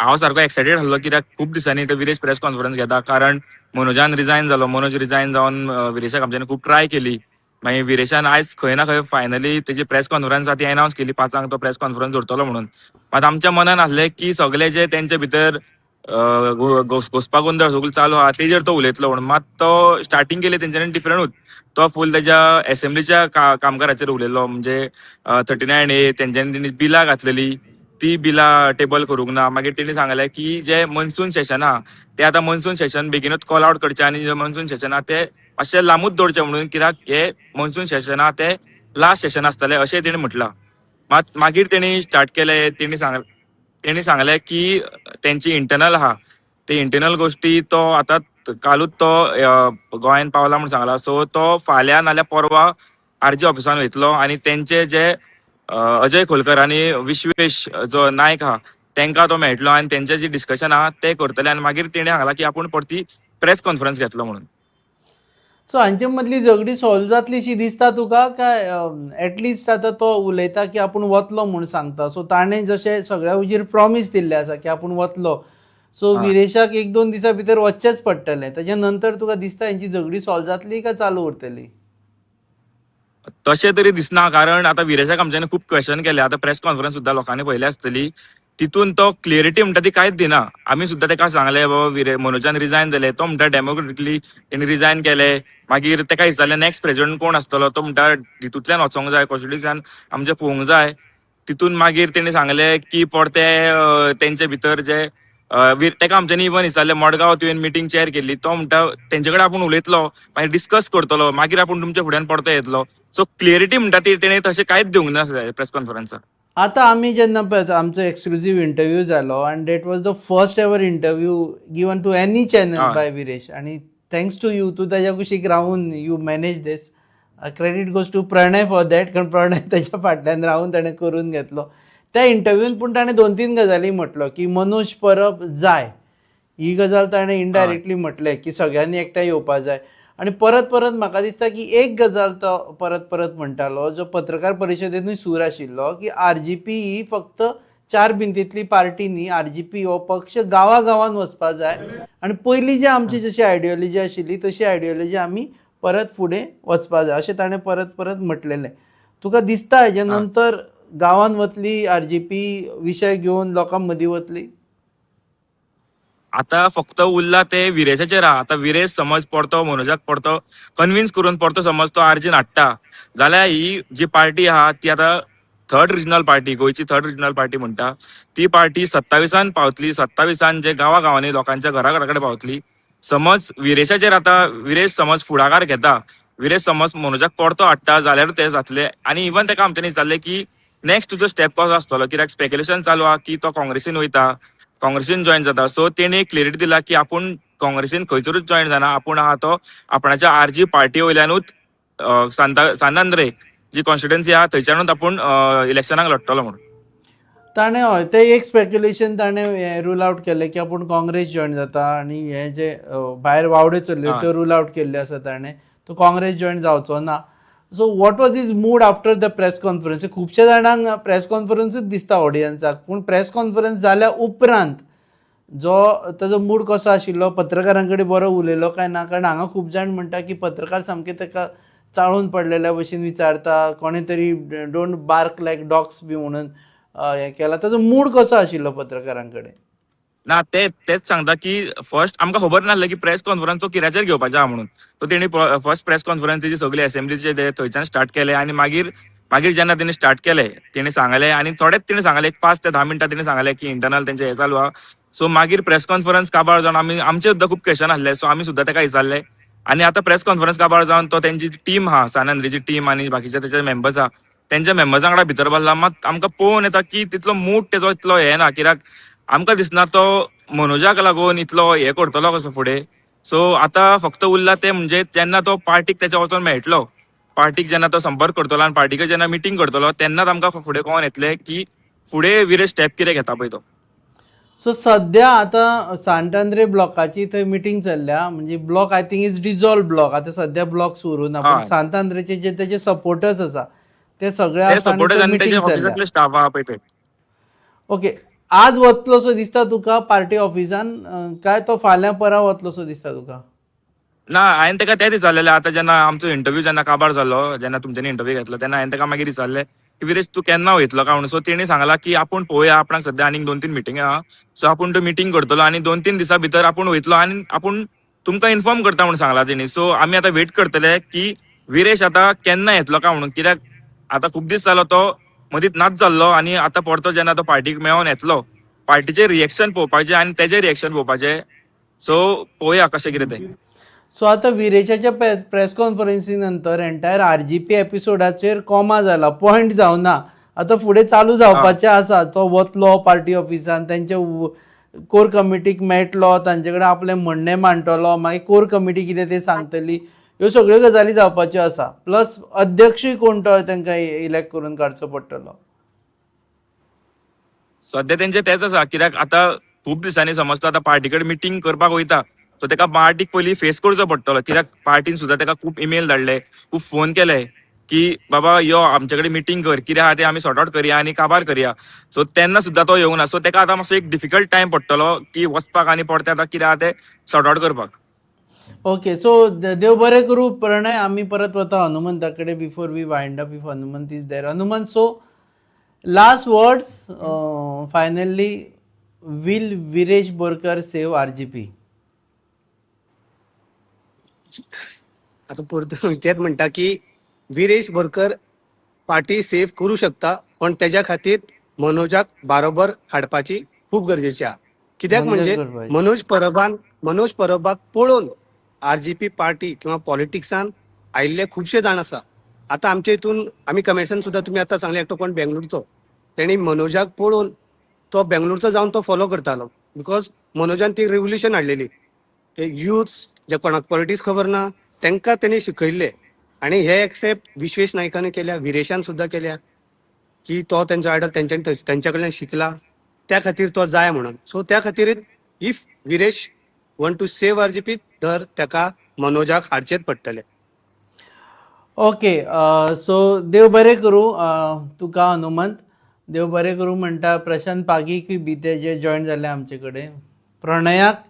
हांव सारको एक्सायटेड आसलो, कित्याक खूब दिसांनी तो विरेश प्रेस कॉन्फरन्स घेता. कारण मनोजान रिजायन जालो, मनोज रिजायन जावन विरेशाक आमच्यांनी खूब ट्राय केली. मागीर विरेशान आयज खंय ना खंय फायनली तेजी प्रेस कॉन्फरन्स आसा ती अनावन्स केली, 5 तो प्रेस कॉन्फरन्स दवरतलो म्हणून. मात आमच्या मनान आसलें की सगळे जे तेंचे भितर घोसपा गोंदळ सगळो चालू आहा तेजेर तो उलयतलो म्हणून. मात तो स्टार्टींग केली तेंच्यांनी डिफरंटूच. तो फूल तेज्या एसेंब्लीच्या कामगाराचेर उलयलो. म्हणजे 39A तेंच्यांनी बिलां घातलेली, ती बिलां टेबल करूंक ना. मागीर तेणी सांगलें की जे मनसून सेशन आहा ते आतां मनसून सेशन बेगीनूच कॉल आउट करचें आनी जे मनसून सेशन आहा ते मातशें लांबूच दवरचें म्हणून, कित्याक हे मनसून सेशन आहा ते लास्ट सेशन आसतलें अशें तेणी म्हटलां. मागीर तेणी स्टार्ट केलें. तेणी सांगलें की तेंची इंटरनल आहा ते इंटरनल गोश्टी तो आतां कालूच तो गोंयान पावला म्हणून सांगला. सो तो फाल्यां नाल्यार परवा RG ऑफिसान वयतलो आनी तेंचे जे अजय खोलकर आनी विश्वेश जो नायक आहा तेंकां तो मेळटलो आनी तेंचे जे डिस्कशन आहा ते करतले. आनी मागीर तेणें सांगला की आपूण परती प्रेस कॉन्फरन्स घेतलो म्हणून. सो हांचे मदली झगडी सॉल्व जातली अशी दिसता तुका, काय एटलिस्ट आतां तो उलयता की आपूण वतलो म्हूण सांगता. सो ताणें जशें सगळ्या हुजीर प्रॉमीस दिल्लें आसा की आपूण वतलो, सो विरेशाक 1-2 दिसां भितर वचचेच पडटलें. ताच्या नंतर तुका दिसता हेंची झगडी सॉल्व जातली काय चालू उरतली? तशें तरी दिसना, कारण आतां विरेशाक आमच्यांनी खूब क्वेश्चन केले. आतां प्रेस कॉन्फरन्स सुद्दां लोकांनी पळयली आसतली, तितून तो क्लियरिटी म्हणटा ती कांयच दिना. आमी सुद्दां तेका सांगलें बाबा मनोजान रिजायन जालें, तो म्हणटा डेमोक्रेटिकली तेणी रिजायन केलें. मागीर तेका विचारलें नेक्स्ट प्रेसिडेंट कोण आसतलो, तो म्हणटा हितूंतल्यान वचोंक जाय, कॉन्स्टिट्युशन आमचें पळोवंक जाय. तितून मागीर तेणी सांगलें की परते तेंचे भितर जे तेका आमच्यांनी इवन विचारलें मडगांव तुवें मिटींग चॅर केल्ली, तो म्हणटा तेंचे कडेन आपूण उलयतलो, मागीर डिस्कस करतलो, मागीर आपूण तुमच्या फुड्यान परतो येतलो. सो क्लियरिटी म्हणटा ती तेणें तशें कांयच दिवंक ना प्रेस कॉन्फरन्साक. आतां आमी जेन्ना पळयता आमचो एक्सक्लुसीव इंटरव्यू जालो आनी that was the first ever interview given to any channel by Viresh. आणि थँक्स टू यू, तूं ताच्या कुशीक रावून you manage this. Credit goes to Pranay for that, कारण प्रणय ताच्या फाटल्यान रावून ताणें करून घेतलो त्या इंटरव्यून. पूण ताणें 2-3 गजाली म्हटलो की मनोज परब जाय, ही गजाल ताणें इनडायरेक्टली म्हटलें की सगळ्यांनी एकठांय येवपाक जाय. आणि परत परत म्हाका दिसता की एक गजाल तो परत परत म्हणटालो, जो पत्रकार परिशदेनूय सूर आशिल्लो, की RGP ही फक्त 4 भिंतींतली पार्टी न्ही, RGP हो पक्ष गांवागांवांत वचपाक जाय आनी पयलीं जी आमची जशी आयडियोलॉजी आशिल्ली तशी आयडियोलॉजी आमी परत फुडें वचपाक जाय अशें ताणें परत परत म्हटलेलें. तुका दिसता हेजे नंतर गांवांत वतली RGP विशय घेवन लोकां मदीं वतली? आतां फक्त उरला ते विरेशाचेर आहा. आतां विरेश समज परतो मनोजाक परतो कन्विन्स करून परतो समज तो RGन हाडटा जाल्यार ही जी पार्टी आहा ती आतां 3rd रिजनल पार्टी, गोंयची 3rd रिजनल पार्टी म्हणटा ती पार्टी 27 पावतली. 27 जे गांवागांवांनी लोकांच्या घरा कडेन पावतली. समज विरेशाचेर आतां विरेश समज फुडाकार घेता, विरेश समज मनोजाक परतो हाडटा जाल्यार ते जातले. आनी इवन तेका आमच्यांनी विचारलें की नेक्स्ट तुजो स्टेप कसो आसतलो, कित्याक स्पेक्युलेशन चालू आहा की तो काँग्रेसीन वयता, काँग्रेसीन जॉईन जाता. सो तेणी क्लियरिटी दिला की आपूण काँग्रेसीन खंयसरूच जॉईन जाना, आपूण आहा तो आपणाच्या RG पार्टी वयल्यानूच सांतांद्रे जी कॉन्स्टिट्युएन्सी आहा थंयच्यानूच आपूण इलेक्शनाक लडटलो म्हणून. ताणें हय ते एक स्पेक्युलेशन ताणें हें रूल आवट केलें की आपूण काँग्रेस जॉईन जाता आनी हे जे भायर वावड्यो चल्ल्यो त्यो रूल आवट केल्ल्यो आसा ताणें, तो काँग्रेस जॉईन जावचो ना. So what was is mood after the press conference? खुबशे जाणांक प्रेस कॉन्फरन्सूच दिसता ऑडियन्साक, पूण प्रेस कॉन्फरन्स जाल्या उपरांत जो ताजो मूड कसो आशिल्लो, पत्रकारां कडेन बरो उलयलो काय ना? कारण हांगा खूब जाण म्हणटा की पत्रकार सामके ताका चाळून पडलेल्या भशेन विचारता, कोणें तरी डोंट बार्क लायक डॉग्स बी म्हणून हें केलां. ताजो मूड कसो आशिल्लो पत्रकारां कडेन? ना तेच सांगता की फर्स्ट आमकां खबर नासलें की प्रेस कॉन्फरन्स तो कित्याचेर घेवपाचें आहा म्हणून. सो तेणी फर्स्ट प्रेस कॉन्फरन्स तेजी सगळी असेंब्लीचे थंयच्यान स्टार्ट केलें आनी मागीर जेन्ना तेणी स्टार्ट केलें तेणी सांगलें आनी थोडेच तेणी सांगलें 5 ते 10 मिनटां तेणी सांगलें की इंटरनल तेंचें हें चालू आहा. सो मागीर प्रेस कॉन्फरन्स काबार जावन आमचे सुद्दां खूब क्वेश्चन आसले. सो आमी सुद्दां तेका विचारलें आनी आतां प्रेस कॉन्फरन्स काबार जावन तो तेंची टीम आहा, सानंद्रीची टीम आनी बाकीचे तेचे मेंबर्स आहा, तेंच्या मेंबर्सां वांगडा भितर बसला. मात आमकां पळोवन येता की तितलो मूड तेजो इतलो हें ना, कित्याक आमकां दिसना तो मनोजाक लागून इतलो हे करतलो कसो फुडें. सो आतां फक्त उरला ते म्हणजे जेन्ना तो पार्टीक तेच्या वचोन मेळटलो, पार्टीक जेन्ना तो संपर्क करतलो आनी पार्टीक जेन्ना मिटींग करतलो तेन्नाच आमकां फुडें कळोन येतलें की फुडें विरेश स्टेप कितें घेता पळय तो. सो सध्या आता सांतांद्रे ब्लॉकाची थंय मिटींग चल्ल्या, म्हणजे block I think is dissolve block. आता सध्या ब्लॉक सुरू ना, पण हय. सांतांद्रेचे जे तेचे सपोर्टर्स आसा ते सगळे ते आसा आणि सपोर्टर्स थंय आनी तेजे मिटींग चल्ल्या. ऑफिसांतले स्टाफ आहा पळय ते. ओके, आज वतलो सो दिसता तुका पार्टी ऑफिसान, काय तो फाल्यां परां वतलो सो दिसता तुका? ना, हांवें ताका तेंच विचारलेलें. आतां जेन्ना आमचो इंटरव्यू जेन्ना काबार जालो, जेन्ना तुमच्यांनी इंटरव्यू घेतलो तेन्ना हांवें ताका मागीर विचारलें की विरेश तूं केन्ना वयतलो काय म्हणून. सो तेणी सांगलां की आपूण पळोवया, आपणाक सद्या आनीक 2-3 मिटिंगे आहा, सो आपूण त्यो मिटींग करतलो आनी 2-3 दिसां भितर आपूण वयतलो आनी आपूण तुमकां इन्फॉर्म करता म्हणून सांगलां तेणी. सो आमी आतां वेट करतले की विरेश आतां केन्ना येतलो काय म्हणून. कित्याक आतां खूब दीस जालो तो मदींच नाच जाल्लो आनी आतां परतो जेन्ना तो पार्टीक मेळोन येतलो, पार्टीचें रिएक्शन पळोवपाचें आनी तेजें रिएक्शन पळोवपाचें. सो पळोवया कशें कितें तें. सो आता विरेशाच्या प्रेस कॉन्फरन्सी नंतर एंटायर RGP एपिसोडाचेर कॉमा जाला, पॉइंट जावना. आता फुडें चालू जावपाचें आसा. तो वतलो पार्टी ऑफिसान, तेंचे कोर कमिटीक मेळटलो, तांचे कडेन आपलें म्हणणें मांडटलो, मागीर कोर कमिटी कितें ते सांगतली, ह्यो सगळ्यो गजाली जावपाच्यो आसा. प्लस अध्यक्षूय कोण तो तांकां इलेक्ट करून काडचो पडटलो. सध्या तेंचें तेच आसा. कित्याक आतां खूब दिसांनी समज तो आतां पार्टी कडेन मिटींग करपाक वयता, सो तेका पार्टीक पयलीं फेस करचो पडटलो. कित्याक पार्टीन सुद्दां तेका खूब ईमेल धाडले, खूब फोन केले की बाबा यो आमचे कडेन मिटींग कर, कितें आहा तें आमी सॉर्ट आउट करया आनी काबार करया. सो तेन्ना सुद्दां तो येवंक ना. सो तेका आतां मातसो एक डिफिकल्ट टायम पडटलो की वचपाक आनी परते आतां कितें आहा तें सॉर्ट आउट करपाक. ओके, सो देव बरें करूं प्रणय. आमी परत वता हनुमंता कडेन before we wind up, if Hanumant is there. Hanumant, so last words, finally will Viresh Borkar save RGP? आता परतून तेच म्हणटा की विरेश बोरकर पार्टी सेफ करू शकता, पण त्याच्या खातीर मनोजाक बारोबर हाडपाची खूप गरजेची आहा. कित्याक म्हणजे मनोज परबाक पळोवन RGP पार्टी किंवा पॉलिटिक्सान आयिल्ले खुबशे जाण आसा. आता आमच्या हितून आमी कमेंट्सान सुद्दां तुमी आतां सांगले एकटो कोण बेंगलोरचो, तेणी मनोजाक पळोवन तो बेंगलोरचो जावन तो फॉलो करतालो. बिकॉज मनोजान ती रिव्होल्युशन हाडलेली. ते युथ्स जे कोणाक पॉलिटिक्स खबर ना तांकां तेणी शिकयल्ले. आणि हे एक्सेप्ट विश्वेश नायकाने केल्या, विरेशान सुद्दां केल्या की तो तेंचो आयडल तेंच्या कडल्यान शिकला, त्या खातीर तो जाय म्हणून. सो त्या खातीर if Viresh want to save RGP तर तेका मनोजाक हाडचेच पडटले. ओके, सो देव बरें करूं तुका हनुमंत. देव बरें करूं म्हणटा प्रशांत पागीक बी ते जे जॉयन जाले आमचे कडेन, प्रणयाक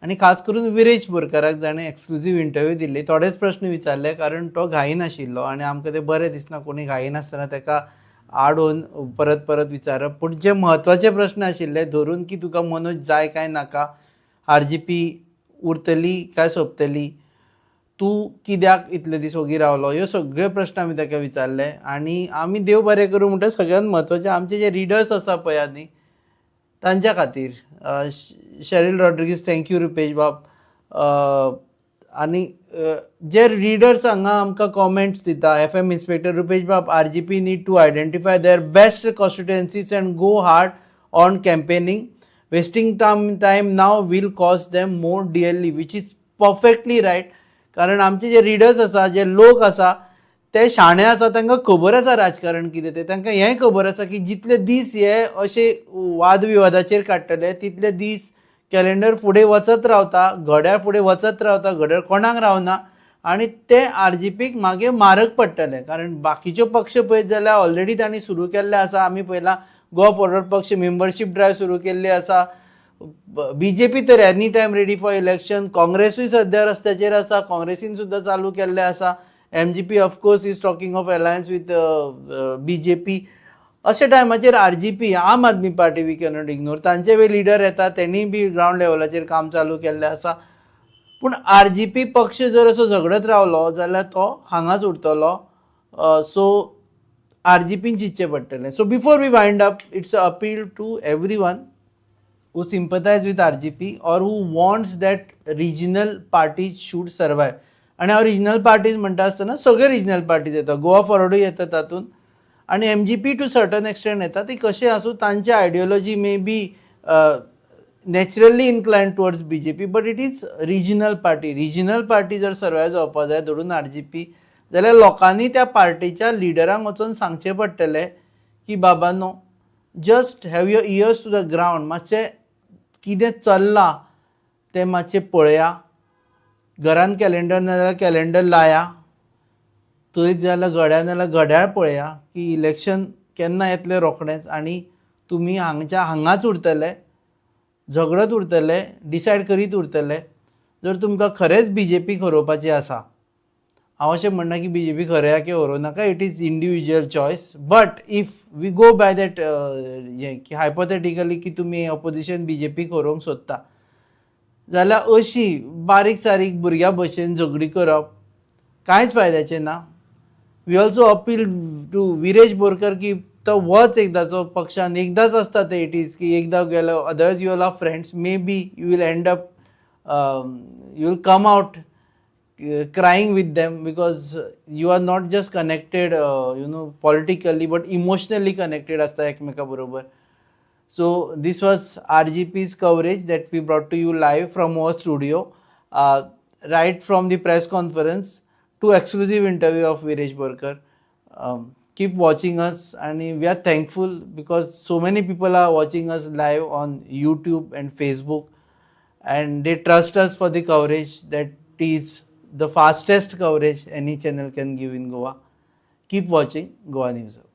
आनी खास करून विरेश बोरकाराक जाणें एक्सक्लुजीव इंटरव्यू दिल्ली. थोडेच प्रश्न विचारले कारण तो घाईन आशिल्लो आनी आमकां तें बरें दिसना कोणी घाईन आसतना तेका आडोवन परत परत विचारप. पूण जे म्हत्वाचे प्रश्न आशिल्ले धरून की तुका मनोज जाय काय नाका, RGP उरतली काय सोंपतली, तूं कित्याक इतले दीस ओगी रावलो, ह्यो सगळे प्रश्न आमी ताका विचारले. आनी आमी देव बरें करूं म्हणटा सगळ्यांत म्हत्वाचें आमचे जे रिडर्स आसा पळय न्ही तांच्या खातीर शेरिल रॉड्रिगीस, थँक्यू रुपेश बाब. आनी जे रिडर्स हांगा आमकां कॉमेंट्स दिता, FM inspector Rupesh Bab, RGP need to identify their best constituencies and go hard on campaigning. Wasting time now will cost them more dearly, which is perfectly right. कारण आमचे जे रिडर्स आसा, जे लोक आसा ते शाणे आसा, तांकां खबर आसा राजकारण कितें तें. तांकां हेंय खबर आसा की जितले दीस हे अशे वाद विवादाचेर काडटले तितले दीस कॅलेंडर फुडें वचत रावता, घड्याळ फुडें वचत रावता, घड्याळ कोणाक रावना आनी ते RGPक मागीर म्हारग पडटले. कारण बाकीच्यो पक्ष पळयत जाल्यार ऑलरेडी तांणी सुरू केल्ले आसा. आमी पळयलां गोवा फॉरवर्ड पक्ष मेंबरशीप ड्रायव्ह सुरू केल्ली आसा. BJP तर any time ready for election. काँग्रेसूय सध्या रस्त्याचेर आसा, काँग्रेसीन सुद्दां चालू केल्लें आसा. MGP of course is talking of alliance with BJP. अशा टायमाचेर RGP, Aam Aadmi party, we cannot ignore, तांचे वे लिडर येता, तेणी बी ग्रावंड लेवलाचेर काम चालू केल्लें आसा. पूण RGP पक्ष जर असो झगडत रावलो जाल्यार तो हांगाच उरतलो. सो RGPन चिंतचें पडटलें. So before we wind up, it's a appeal to everyone who sympathize with RGP or who wants that regional parties should survive. आणि हांव रिजनल पार्टीज म्हणटा आसतना सगळे रिजनल पार्टीज येता, गोवा फॉरवर्डूय येता तातूंत, आनी MGP टू सर्टन एक्सटेंट येता. ती कशें आसूं, तांची ideology may be naturally inclined towards BJP, but it is regional party जर सर्वाय जावपा जाय धरून RGP, जाल्यार लोकांनी त्या पार्टीच्या लिडरांक वचून सांगचें पडटलें की बाबांनो, just have your ears to the ground, मातशें कितें चल्लां तें मातशें पळया, घरान कॅलेंडर नाजाल्यार कॅलेंडर लाया, थंय जाल्यार घड्याळ नाजाल्यार घड्याळ पळया की इलेक्शन केन्ना येतलें रोखडेंच, आनी तुमी हांगाच उरतले, झगडत उरतले, डिसायड करीत उरतले. जर तुमकां खरेंच BJP खरोवपाची आसा, हांव अशें म्हणना की BJP खऱ्या की हरोव नाका, it is individual choice, but if we go by that की हायपोथेटिकली की तुमी ऑपोजिशन BJP खरोवंक सोदता, जाल्यार अशी बारीक सारीक भुरग्या भशेन झगडी करप कांयच फायद्याचें ना. We also appeal to Viresh Borkar की तो वच एकदाचो पक्षान, एकदाच आसता ते इट इज की एकदा गेलो, otherwise you will have friends, may be you will end up you will come out crying with them because you are not just connected politically but emotionally connected asta ekmeka barobar. So this was RGP's coverage that we brought to you live from our studio, right from the press conference to exclusive interview of Viresh Borkar. Keep watching us, and we are thankful because so many people are watching us live on YouTube and Facebook, and they trust us for the coverage that is the fastest coverage any channel can give in Goa. Keep watching Goa News Hub.